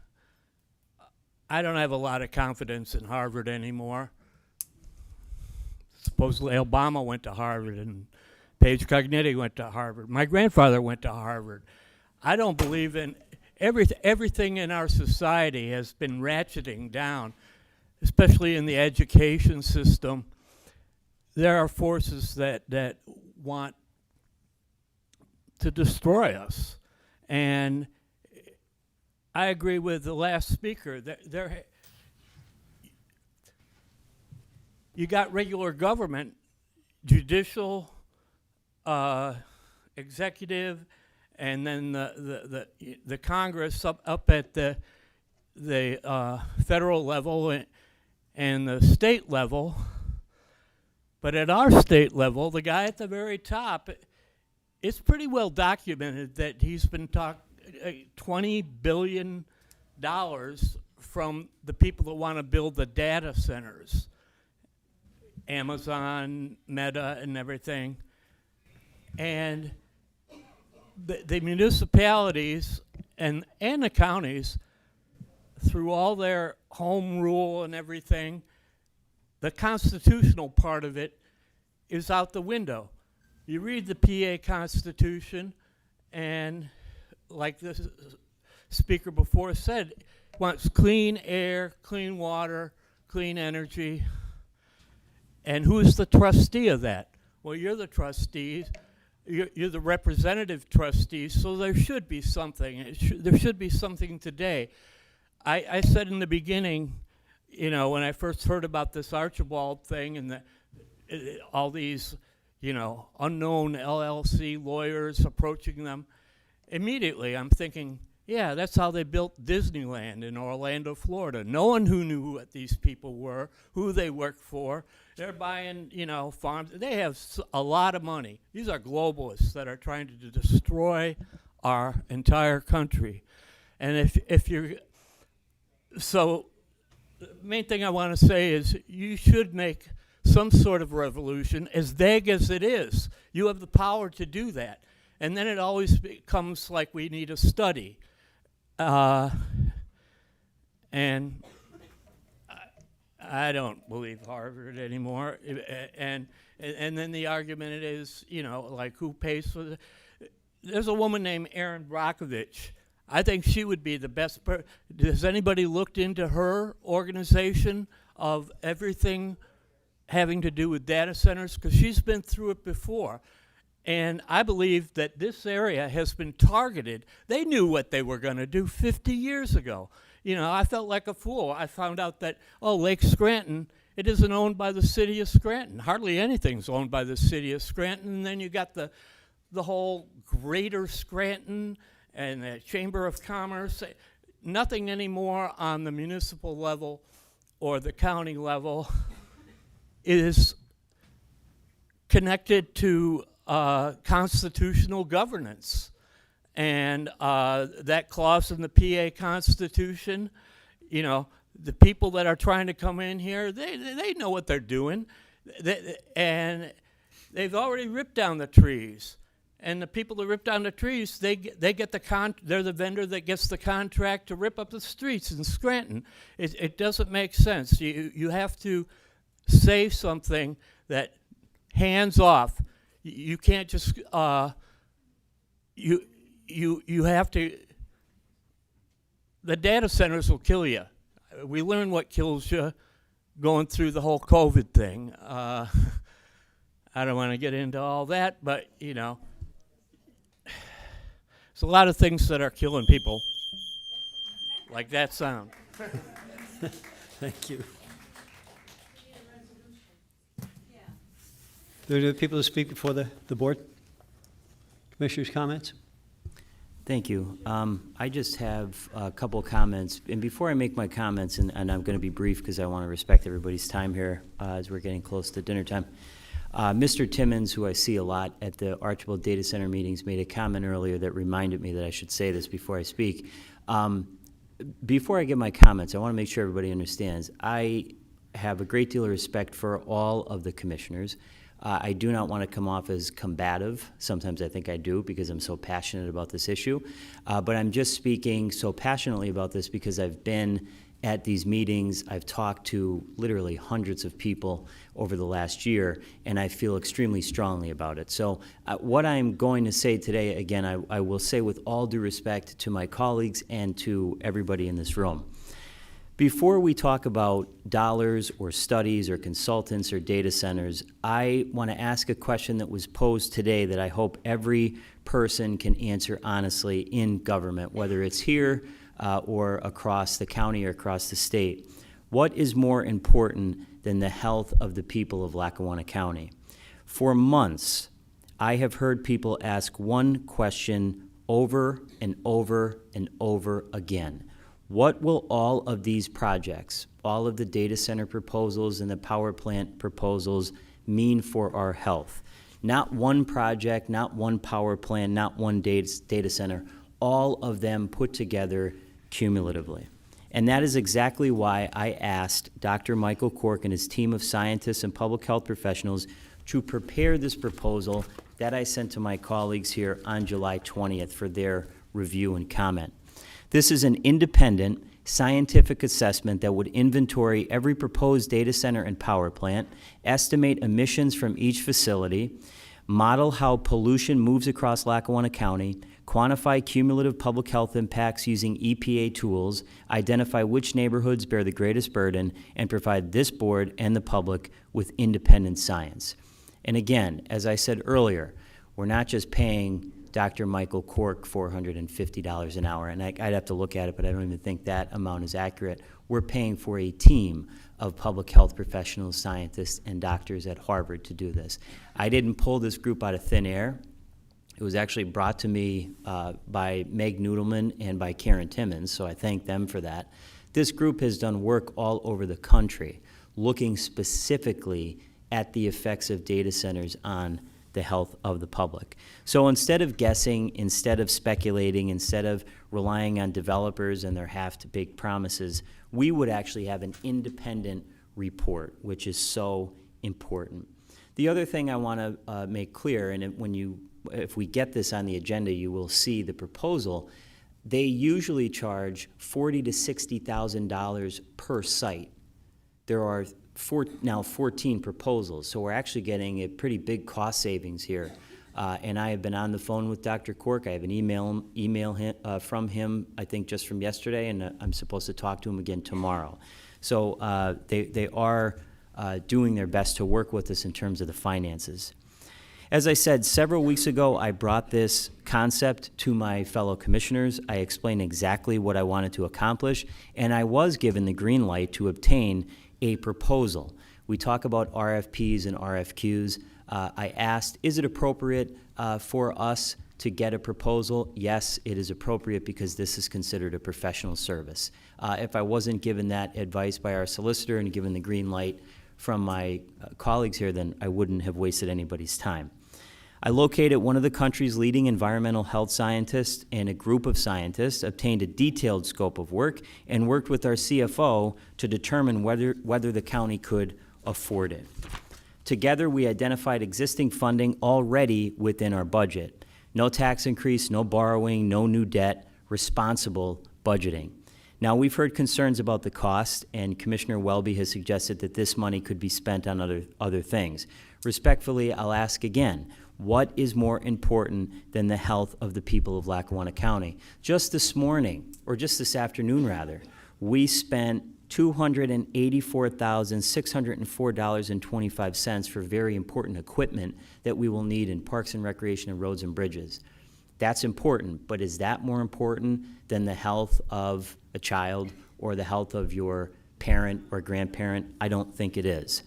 Q: I don't have a lot of confidence in Harvard anymore. supposedly Obama went to Harvard and Paige Cognetti went to Harvard. My grandfather went to Harvard. I don't believe in everything in our society has been ratcheting down, especially in the education system. There are forces that want to destroy us. And I agree with the last speaker. You got regular government, judicial, executive, and then the Congress up at the federal level and the state level. But at our state level, the guy at the very top, it's pretty well documented that he's been $20 billion from the people that want to build the data centers, Amazon, Meta, and everything. And the municipalities and the counties, through all their home rule and everything, the constitutional part of it is out the window. You read the PA Constitution, and like the speaker before said, wants clean air, clean water, clean energy. And who's the trustee of that? Well, you're the trustees. You're the representative trustees, so there should be something. There should be something today. I said in the beginning, you know, when I first heard about this Archibald thing and all these, you know, unknown LLC lawyers approaching them, immediately I'm thinking, yeah, that's how they built Disneyland in Orlando, Florida. No one who knew what these people were, who they worked for. They're buying, you know, farms. They have a lot of money. These are globalists that are trying to destroy our entire country. And if you're, so the main thing I want to say is you should make some sort of revolution, as vague as it is. You have the power to do that. And then it always becomes like we need a study. And I don't believe Harvard anymore. And then the argument is, you know, like who pays for the... There's a woman named Erin Brockovich. I think she would be the best Has anybody looked into her organization of everything having to do with data centers? Because she's been through it before. And I believe that this area has been targeted. They knew what they were going to do 50 years ago. You know, I felt like a fool. I found out that, oh, Lake Scranton, it isn't owned by the city of Scranton. Hardly anything's owned by the city of Scranton. And then you got the whole greater Scranton and the Chamber of Commerce. Nothing anymore on the municipal level or the county level is connected to constitutional governance. And that clause in the PA Constitution, you know, the people that are trying to come in here, they know what they're doing. And they've already ripped down the trees. And the people that rip down the trees, they get they're the vendor that gets the contract to rip up the streets in Scranton. It doesn't make sense. You have to say something that hands off. You can't just you have to. The data centers will kill you. We learned what kills you going through the whole COVID thing. I don't want to get into all that, but you know. There's a lot of things that are killing people, like that sound.
A: Thank you. There are people to speak before the board. Commissioners' comments?
K: Thank you. I just have a couple comments. And before I make my comments, and I'm going to be brief because I want to respect everybody's time here as we're getting close to dinner time. Mr. Timmons, who I see a lot at the Archibald Data Center meetings, made a comment earlier that reminded me that I should say this before I speak. Before I give my comments, I want to make sure everybody understands. I have a great deal of respect for all of the commissioners. I do not want to come off as combative. Sometimes I think I do because I'm so passionate about this issue. But I'm just speaking so passionately about this because I've been at these meetings. I've talked to literally hundreds of people over the last year, and I feel extremely strongly about it. So what I'm going to say today, again, I will say with all due respect to my colleagues and to everybody in this room. Before we talk about dollars or studies or consultants or data centers, I want to ask a question that was posed today that I hope every person can answer honestly in government, whether it's here or across the county or across the state. What is more important than the health of the people of Lackawanna County? For months, I have heard people ask one question over and over and over again. What will all of these projects, all of the data center proposals and the power plant proposals mean for our health? Not one project, not one power plant, not one data center, all of them put together cumulatively. And that is exactly why I asked Dr. Michael Cork and his team of scientists and public health professionals to prepare this proposal that I sent to my colleagues here on July 20th for their review and comment. This is an independent scientific assessment that would inventory every proposed data center and power plant, estimate emissions from each facility, model how pollution moves across Lackawanna County, quantify cumulative public health impacts using EPA tools, identify which neighborhoods bear the greatest burden, and provide this board and the public with independent science. And again, as I said earlier, we're not just paying Dr. Michael Cork $450 an hour, and I'd have to look at it, but I don't even think that amount is accurate. We're paying for a team of public health professionals, scientists, and doctors at Harvard to do this. I didn't pull this group out of thin air. It was actually brought to me by Meg Noodleman and by Karen Timmons, so I thank them for that. This group has done work all over the country, looking specifically at the effects of data centers on the health of the public. So instead of guessing, instead of speculating, instead of relying on developers and their half-baked promises, we would actually have an independent report, which is so important. The other thing I want to make clear, and if we get this on the agenda, you will see the proposal. They usually charge $40,000 to $60,000 per site. There are now 14 proposals, so we're actually getting a pretty big cost savings here. And I have been on the phone with Dr. Cork. I have an email from him, I think just from yesterday, and I'm supposed to talk to him again tomorrow. So they are doing their best to work with us in terms of the finances. As I said, several weeks ago, I brought this concept to my fellow commissioners. I explained exactly what I wanted to accomplish, and I was given the green light to obtain a proposal. We talk about RFPs and RFQs. I asked, is it appropriate for us to get a proposal? Yes, it is appropriate because this is considered a professional service. If I wasn't given that advice by our solicitor and given the green light from my colleagues here, then I wouldn't have wasted anybody's time. I located one of the country's leading environmental health scientists and a group of scientists, obtained a detailed scope of work, and worked with our CFO to determine whether the county could afford it. Together, we identified existing funding already within our budget. No tax increase, no borrowing, no new debt, responsible budgeting. Now, we've heard concerns about the cost, and Commissioner Welby has suggested that this money could be spent on other things. Respectfully, I'll ask again, what is more important than the health of the people of Lackawanna County? Just this morning, or just this afternoon rather, we spent $284,604.25 for very important equipment that we will need in parks and recreation and roads and bridges. That's important, but is that more important than the health of a child or the health of your parent or grandparent? I don't think it is.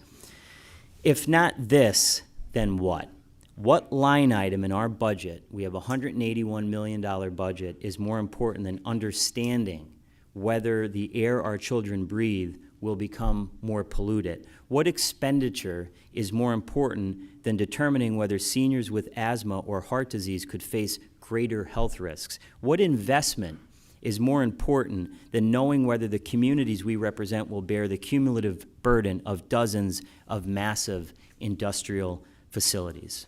K: If not this, then what? What line item in our budget, we have a $181 million budget, is more important than understanding whether the air our children breathe will become more polluted? What expenditure is more important than determining whether seniors with asthma or heart disease could face greater health risks? What investment is more important than knowing whether the communities we represent will bear the cumulative burden of dozens of massive industrial facilities?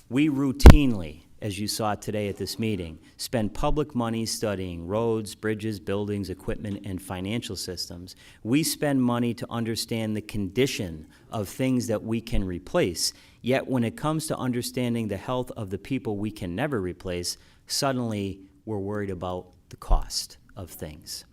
K: We routinely as you saw today at this meeting, spend public money studying roads, bridges, buildings, equipment, and financial systems. We spend money to understand the condition of things that we can replace. Yet when it comes to understanding the health of the people we can never replace, suddenly we're worried about the cost of things.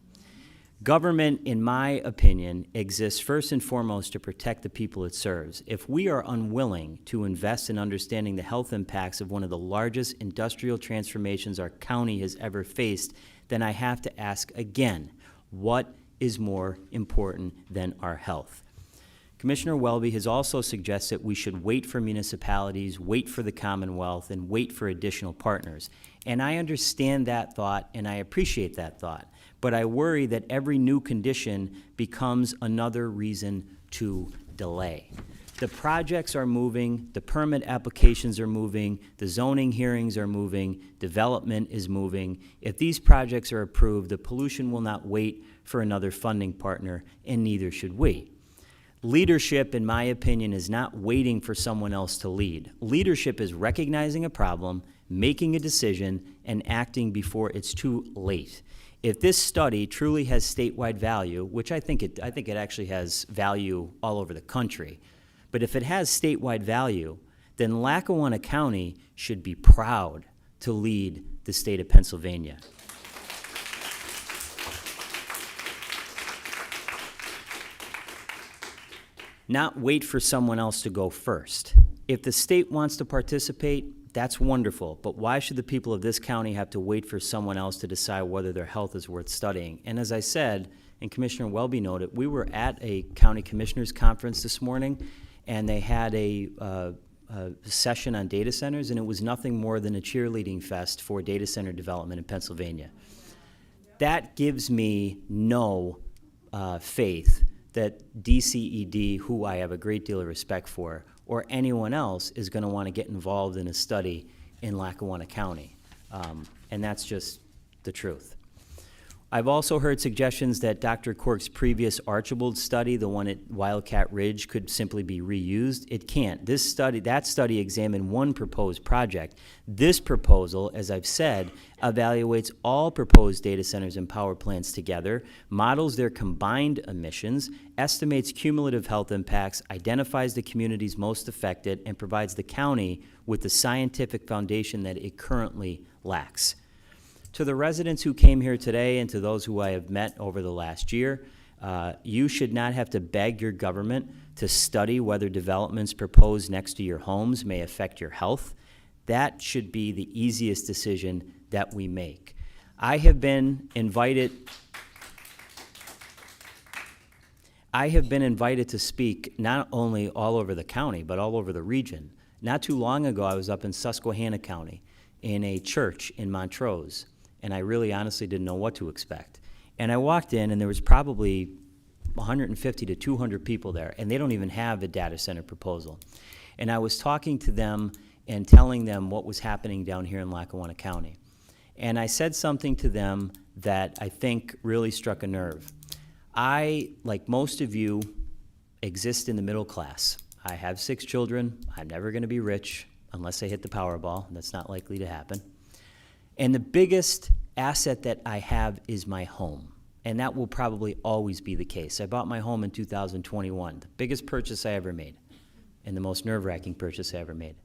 K: Government, in my opinion, exists first and foremost to protect the people it serves. If we are unwilling to invest in understanding the health impacts of one of the largest industrial transformations our county has ever faced, then I have to ask again, what is more important than our health? Commissioner Welby has also suggested we should wait for municipalities, wait for the Commonwealth, and wait for additional partners. And I understand that thought, and I appreciate that thought. But I worry that every new condition becomes another reason to delay. The projects are moving, the permit applications are moving, the zoning hearings are moving, development is moving. If these projects are approved, the pollution will not wait for another funding partner, and neither should we. Leadership, in my opinion, is not waiting for someone else to lead. Leadership is recognizing a problem, making a decision, and acting before it's too late. If this study truly has statewide value, which I think it actually has value all over the country, but if it has statewide value, then Lackawanna County should be proud to lead the state of Pennsylvania. Not wait for someone else to go first. If the state wants to participate, that's wonderful, but why should the people of this county have to wait for someone else to decide whether their health is worth studying? And as I said, and Commissioner Welby noted, we were at a county commissioners conference this morning, and they had a session on data centers, and it was nothing more than a cheerleading fest for data center development in Pennsylvania. That gives me no faith that DCED, who I have a great deal of respect for, or anyone else is going to want to get involved in a study in Lackawanna County. And that's just the truth. I've also heard suggestions that Dr. Cork's previous Archibald study, the one at Wildcat Ridge, could simply be reused. It can't. That study examined one proposed project. This proposal, as I've said, evaluates all proposed data centers and power plants together, models their combined emissions, estimates cumulative health impacts, identifies the communities most affected, and provides the county with the scientific foundation that it currently lacks. To the residents who came here today and to those who I have met over the last year, you should not have to beg your government to study whether developments proposed next to your homes may affect your health. That should be the easiest decision that we make. I have been invited to speak not only all over the county, but all over the region. Not too long ago, I was up in Susquehanna County in a church in Montrose, and I really honestly didn't know what to expect. And I walked in, and there was probably 150 to 200 people there, and they don't even have a data center proposal. And I was talking to them and telling them what was happening down here in Lackawanna County. And I said something to them that I think really struck a nerve. I, like most of you, exist in the middle class. I have 6 children. I'm never going to be rich unless I hit the Powerball. That's not likely to happen. And the biggest asset that I have is my home. And that will probably always be the case. I bought my home in 2021, the biggest purchase I ever made, and the most nerve-wracking purchase I ever made.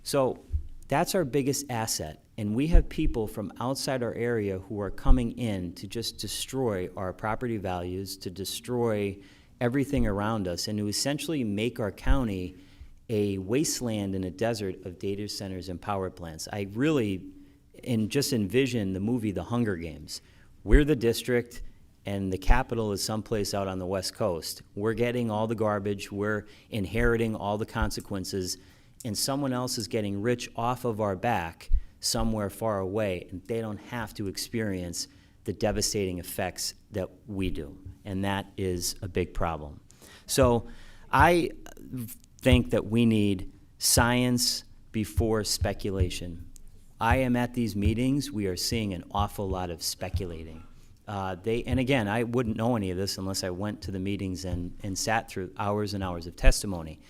K: So that's our biggest asset. And we have people from outside our area who are coming in to just destroy our property values, to destroy everything around us, and to essentially make our county a wasteland and a desert of data centers and power plants. I really just envision the movie The Hunger Games. We're the district, and the capital is someplace out on the West Coast. We're getting all the garbage, we're inheriting all the consequences, and someone else is getting rich off of our back somewhere far away, and they don't have to experience the devastating effects that we do, and that is a big problem. So I think that we need science before speculation. I am at these meetings, we are seeing an awful lot of speculating. And again, I wouldn't know any of this unless I went to the meetings and sat through hours and hours of testimony.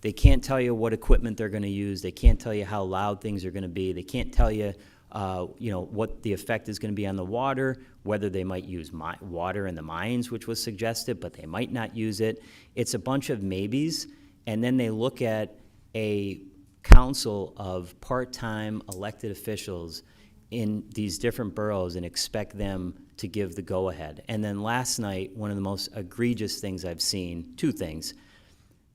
K: They can't tell you what equipment they're going to use. They can't tell you how loud things are going to be. They can't tell you, what the effect is going to be on the water, whether they might use water in the mines, which was suggested, but they might not use it. It's a bunch of maybes, and then they look at a council of part-time elected officials in these different boroughs and expect them to give the go-ahead. And then last night, one of the most egregious things I've seen, two things.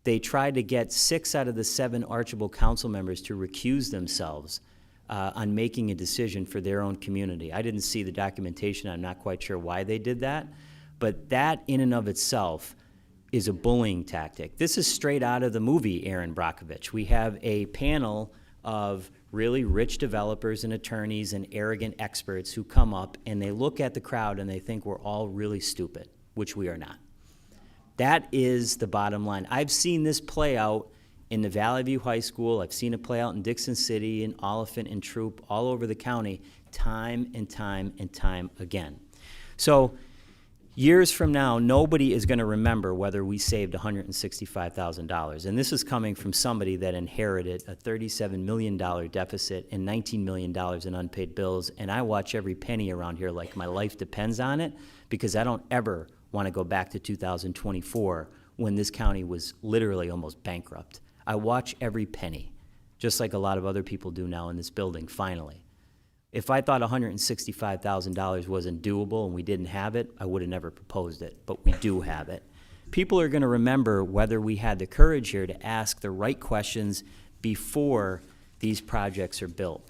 K: They tried to get 6 out of the 7 Archibald council members to recuse themselves on making a decision for their own community. I didn't see the documentation. I'm not quite sure why they did that. But that in and of itself is a bullying tactic. This is straight out of the movie Aaron Brockovich. We have a panel of really rich developers and attorneys and arrogant experts who come up and they look at the crowd and they think we're all really stupid, which we are not. That is the bottom line. I've seen this play out in the Valley View High School. I've seen it play out in Dixon City, in Oliphant, and Troop, all over the county, time and time and time again. So years from now, nobody is going to remember whether we saved $165,000. And this is coming from somebody that inherited a $37 million deficit and $19 million in unpaid bills. And I watch every penny around here like my life depends on it, because I don't ever want to go back to 2024 when this county was literally almost bankrupt. I watch every penny, just like a lot of other people do now in this building, finally. If I thought $165,000 wasn't doable and we didn't have it, I would have never proposed it, but we do have it. People are going to remember whether we had the courage here to ask the right questions before these projects are built.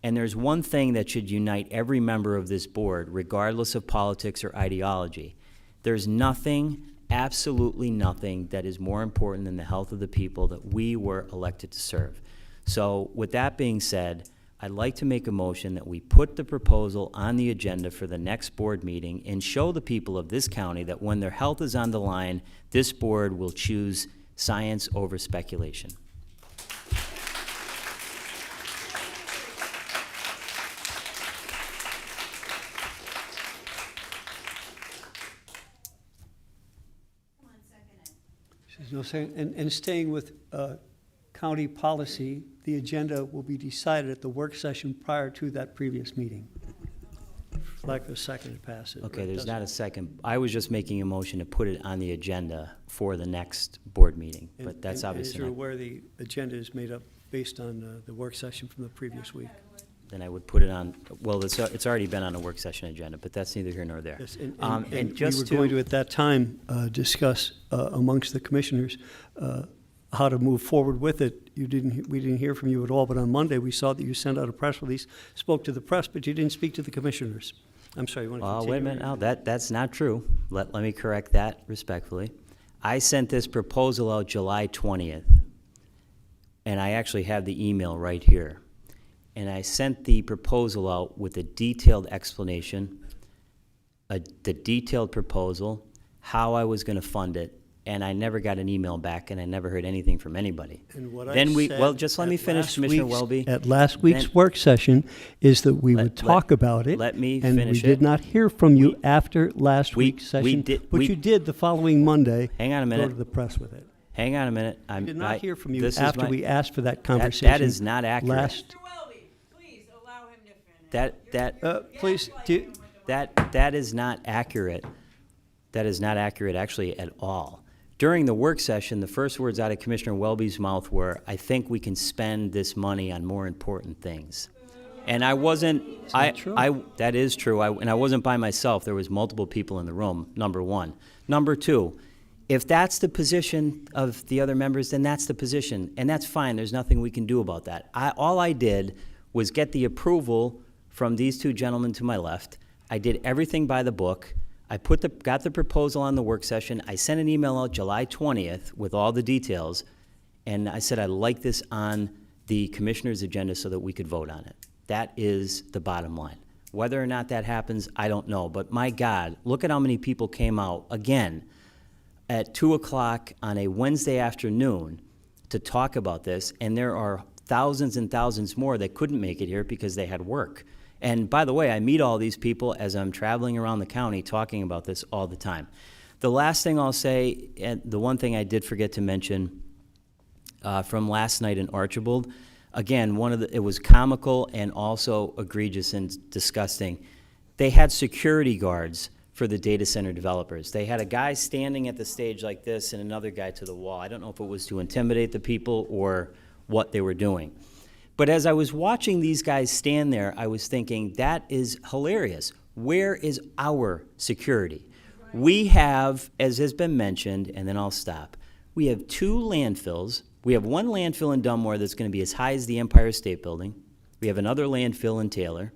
K: And there's one thing that should unite every member of this board, regardless of politics or ideology. There's nothing, absolutely nothing, that is more important than the health of the people that we were elected to serve. So with that being said, I'd like to make a motion that we put the proposal on the agenda for the next board meeting and show the people of this county that when their health is on the line, this board will choose science over speculation.
A: There's no saying, and staying with county policy, the agenda will be decided at the work session prior to that previous meeting. Like the second it passes.
K: Okay, there's not a second. I was just making a motion to put it on the agenda for the next board meeting, but that's
A: And
K: obviously
A: as you're
K: not.
A: aware, the agenda is made up based on the work session from the previous week.
K: Then I would put it on, well, it's already been on a work session agenda, but that's neither here nor there.
A: Yes,
K: And
A: and we
K: just
A: were going to, at that time, discuss amongst the commissioners how to move forward with it. We didn't hear from you at all, but on Monday, we saw that you sent out a press release, spoke to the press, but you didn't speak to the commissioners. I'm sorry, you want to continue?
K: Wait a minute, now, that's not true. Let me correct that respectfully. I sent this proposal out July 20th, and I actually have the email right here. And I sent the proposal out with a detailed explanation, the detailed proposal, how I was going to fund it, and I never got an email back, and I never heard anything from anybody.
A: And what I
K: Then
A: said
K: well, just let me
A: at
K: finish,
A: last
K: Commissioner
A: week's-
K: Welby.
A: At last week's work session is that we would talk about it.
K: let me
A: And we
K: finish
A: did
K: it.
A: not hear from you after last
K: we
A: week's session.
K: did-
A: But
K: we-
A: you did the following Monday.
K: Hang on a
A: Go
K: minute.
A: to the press with it.
K: Hang on a minute.
A: I did not hear from you
K: this is
A: after
K: my-
A: we asked for that conversation.
K: That is not accurate.
A: Last, please,
K: That is not accurate. That is not accurate, actually, at all. During the work session, the first words out of Commissioner Welby's mouth were, "I think we can spend this money on more important things." And I wasn't. That is true. And I wasn't by myself. There was multiple people in the room. Number one. Number two. If that's the position of the other members, then that's the position, and that's fine. There's nothing we can do about that. All I did was get the approval from these two gentlemen to my left. I did everything by the book. I got the proposal on the work session. I sent an email out July 20th with all the details, and I said I'd like this on the commissioner's agenda so that we could vote on it. That is the bottom line. Whether or not that happens, I don't know. But my God, look at how many people came out, again, at 2 o'clock on a Wednesday afternoon to talk about this, and there are thousands and thousands more that couldn't make it here because they had work. And by the way, I meet all these people as I'm traveling around the county talking about this all the time. The last thing I'll say, and the one thing I did forget to mention, from last night in Archibald. Again, it was comical and also egregious and disgusting. They had security guards for the data center developers. They had a guy standing at the stage like this and another guy to the wall. I don't know if it was to intimidate the people or what they were doing. But as I was watching these guys stand there, I was thinking, that is hilarious. Where is our security? We have, as has been mentioned, and then I'll stop, we have 2 landfills. We have one landfill in Dunmore that's going to be as high as the Empire State Building. We have another landfill in Taylor.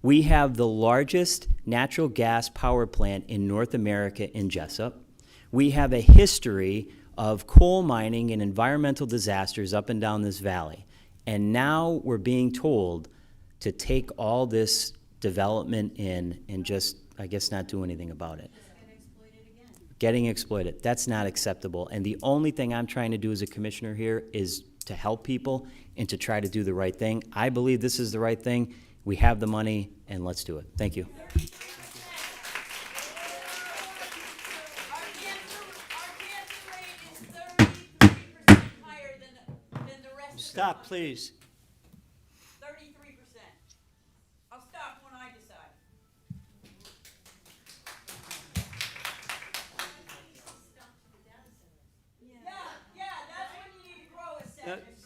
K: We have the largest natural gas power plant in North America in Jessup. We have a history of coal mining and environmental disasters up and down this valley. And now we're being told to take all this development in and just, I guess, not do anything about it. Getting exploited. That's not acceptable. And the only thing I'm trying to do as a commissioner here is to help people and to try to do the right thing. I believe this is the right thing. We have the money, and let's do it. Thank you.
A: Stop, please.
D: 33%. I'll stop when I decide.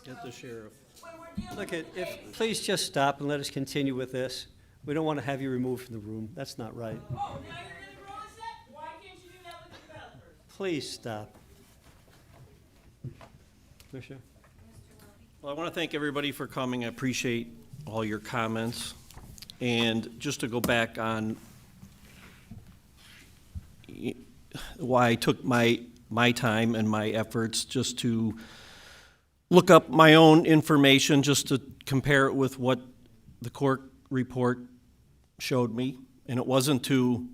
A: Get the sheriff. Look, please just stop and let us continue with this. We don't want to have you removed from the room. That's not right.
D: Oh, now you're gonna grow us that? Why can't you do that with developers?
A: Please stop. Commissioner?
G: Well, I want to thank everybody for coming. I appreciate all your comments. And just to go back on why I took my time and my efforts just to look up my own information, just to compare it with what the court report showed me. And it wasn't to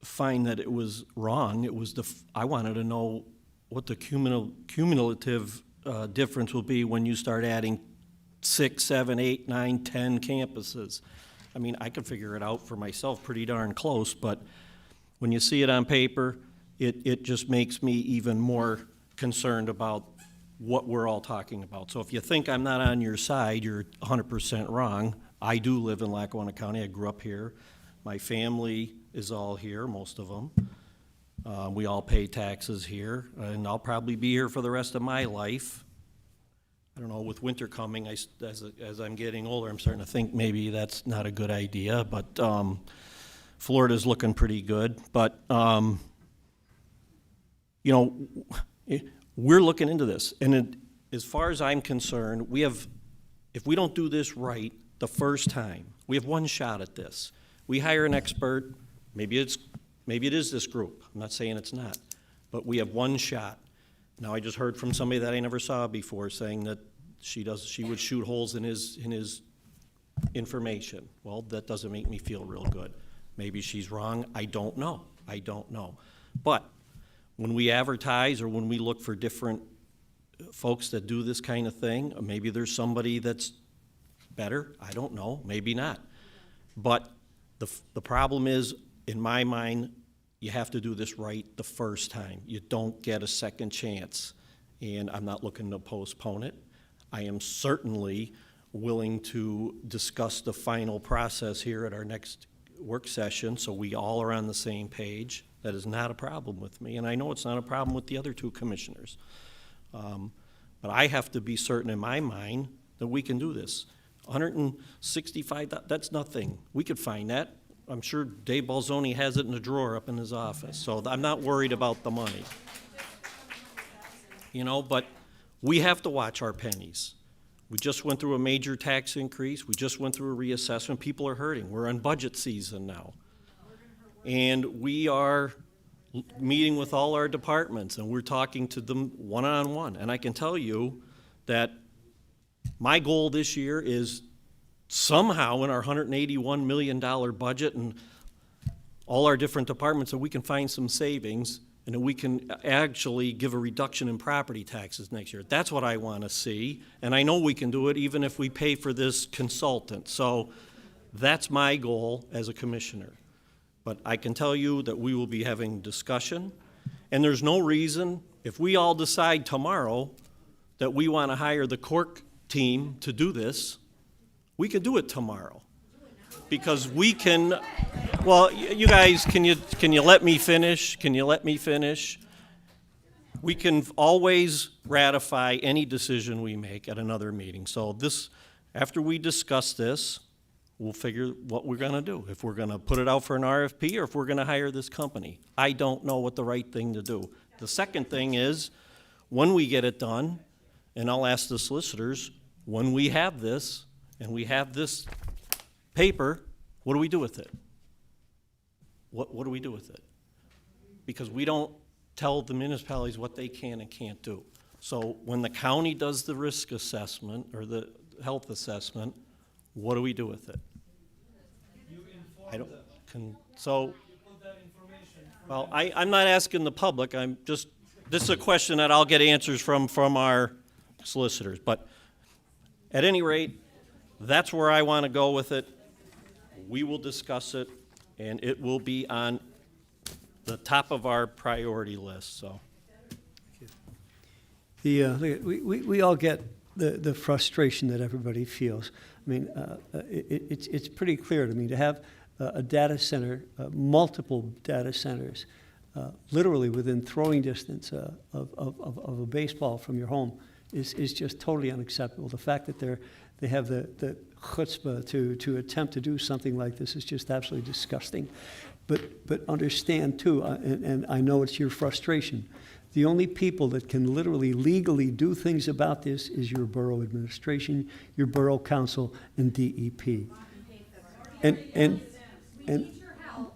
G: find that it was wrong. It was I wanted to know what the cumulative difference will be when you start adding 6, 7, 8, 9, 10 campuses. I mean, I could figure it out for myself pretty darn close, but when you see it on paper, it just makes me even more concerned about what we're all talking about. So if you think I'm not on your side, you're 100% wrong. I do live in Lackawanna County. I grew up here. My family is all here, most of them. We all pay taxes here, and I'll probably be here for the rest of my life. I don't know, with winter coming, as I'm getting older, I'm starting to think maybe that's not a good idea, but Florida's looking pretty good. But, you know, we're looking into this, and as far as I'm concerned, if we don't do this right the first time, we have one shot at this. We hire an expert, maybe it is this group. I'm not saying it's not, but we have one shot. Now, I just heard from somebody that I never saw before saying that she would shoot holes in his information. Well, that doesn't make me feel real good. Maybe she's wrong. I don't know. But when we advertise or when we look for different folks that do this kind of thing, maybe there's somebody that's better. I don't know. Maybe not. But the problem is, in my mind, you have to do this right the first time. You don't get a second chance, and I'm not looking to postpone it. I am certainly willing to discuss the final process here at our next work session so we all are on the same page. That is not a problem with me, and I know it's not a problem with the other 2 commissioners. But I have to be certain in my mind that we can do this. 165, that's nothing. We could find that. I'm sure Dave Bulzoni has it in a drawer up in his office, so I'm not worried about the money. You know, but we have to watch our pennies. We just went through a major tax increase. We just went through a reassessment. People are hurting. We're in budget season now. And we are meeting with all our departments, and we're talking to them one-on-one. And I can tell you that my goal this year is somehow in our $181 million budget and all our different departments that we can find some savings and that we can actually give a reduction in property taxes next year. That's what I want to see, and I know we can do it even if we pay for this consultant. So that's my goal as a commissioner. But I can tell you that we will be having discussion, and there's no reason if we all decide tomorrow that we want to hire the Cork team to do this, we could do it tomorrow. Because we can, well, you guys, can you let me finish? Can you let me finish? We can always ratify any decision we make at another meeting. So this, after we discuss this, we'll figure what we're gonna do. If we're gonna put it out for an RFP or if we're gonna hire this company. I don't know what the right thing to do. The second thing is, when we get it done, and I'll ask the solicitors, when we have this, and we have this paper, what do we do with it? What do we do with it? Because we don't tell the municipalities what they can and can't do. So when the county does the risk assessment or the health assessment, what do we do with it? I don't, well, I'm not asking the public, I'm just, this is a question that I'll get answers from our solicitors. But at any rate, that's where I want to go with it. We will discuss it, and it will be on the top of our priority list, so.
A: We all get the frustration that everybody feels. I mean, it's pretty clear to me to have a data center, multiple data centers, literally within throwing distance of a baseball from your home is just totally unacceptable. The fact that they have the chutzpah to attempt to do something like this is just absolutely disgusting. But understand too, and I know it's your frustration, the only people that can literally legally do things about this is your borough administration, your borough council, and DEP. And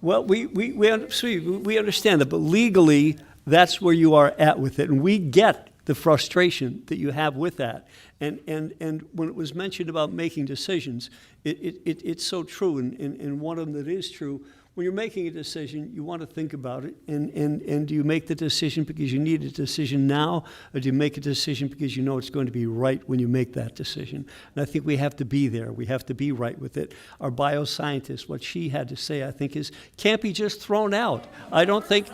A: well, we understand that, but legally, that's where you are at with it, and we get the frustration that you have with that. And when it was mentioned about making decisions, it's so true, and one of them that is true, when you're making a decision, you want to think about it, and do you make the decision because you need a decision now, or do you make a decision because you know it's going to be right when you make that decision? And I think we have to be there. We have to be right with it. Our bioscientist, what she had to say, I think, can't be just thrown out. I don't think.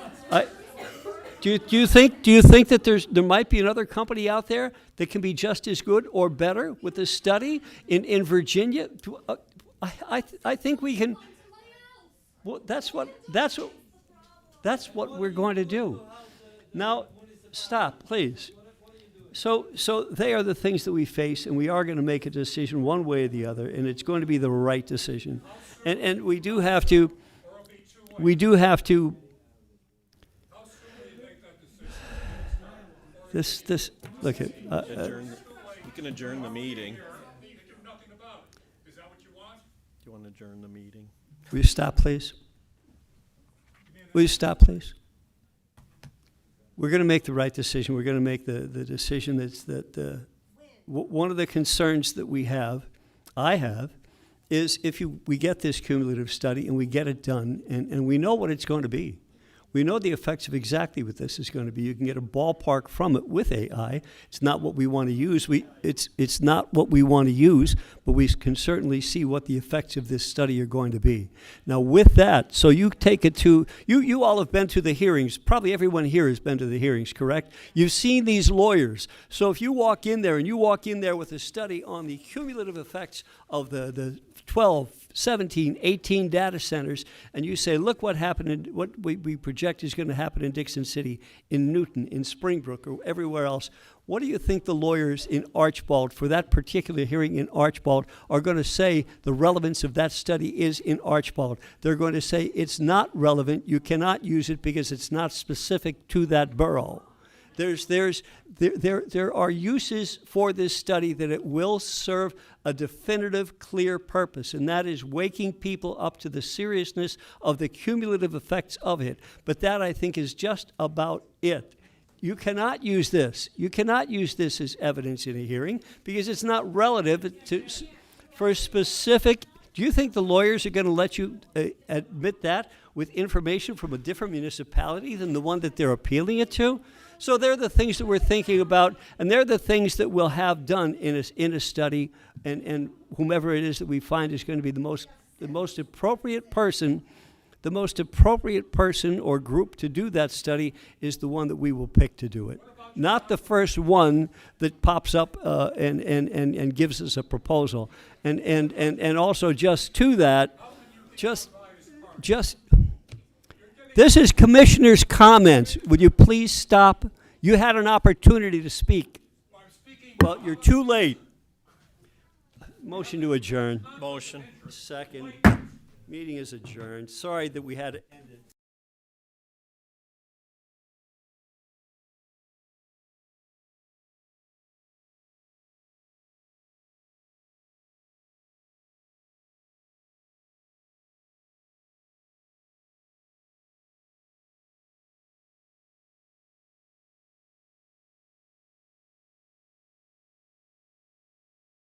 A: Do you think that there might be another company out there that can be just as good or better with this study in Virginia? I think we can. Well, that's what we're going to do. Now, stop, please. So they are the things that we face, and we are going to make a decision one way or the other, and it's going to be the right decision. And we do have to. This look at.
G: You can adjourn the meeting. Do you want to adjourn the meeting?
A: Will you stop, please? Will you stop, please? We're going to make the right decision. We're going to make the decision that one of the concerns that I have, is if we get this cumulative study and we get it done, and we know what it's going to be. We know the effects of exactly what this is going to be. You can get a ballpark from it with AI. It's not what we want to use. It's not what we want to use, but we can certainly see what the effects of this study are going to be. Now, with that, so you take it to, you all have been to the hearings. Probably everyone here has been to the hearings, correct? You've seen these lawyers. So if you walk in there and you walk in there with a study on the cumulative effects of the 12, 17, 18 data centers, and you say, look what happened, what we project is going to happen in Dixon City, in Newton, in Springbrook, or everywhere else. What do you think the lawyers in Archbald, for that particular hearing in Archbald, are going to say the relevance of that study is in Archbald? They're going to say it's not relevant, you cannot use it because it's not specific to that borough. There are uses for this study that it will serve a definitive, clear purpose, and that is waking people up to the seriousness of the cumulative effects of it. But that, I think, is just about it. You cannot use this. You cannot use this as evidence in a hearing because it's not relative for a specific. Do you think the lawyers are going to let you admit that with information from a different municipality than the one that they're appealing it to? So they're the things that we're thinking about, and they're the things that we'll have done in a study, and whomever it is that we find is going to be the most appropriate person the most appropriate person or group to do that study is the one that we will pick to do it. Not the first one that pops up and gives us a proposal. And also just to that, just this is commissioner's comments. Would you please stop? You had an opportunity to speak. Well, you're too late. Motion to adjourn.
G: Motion.
A: Second. Meeting is adjourned. Sorry that we had to end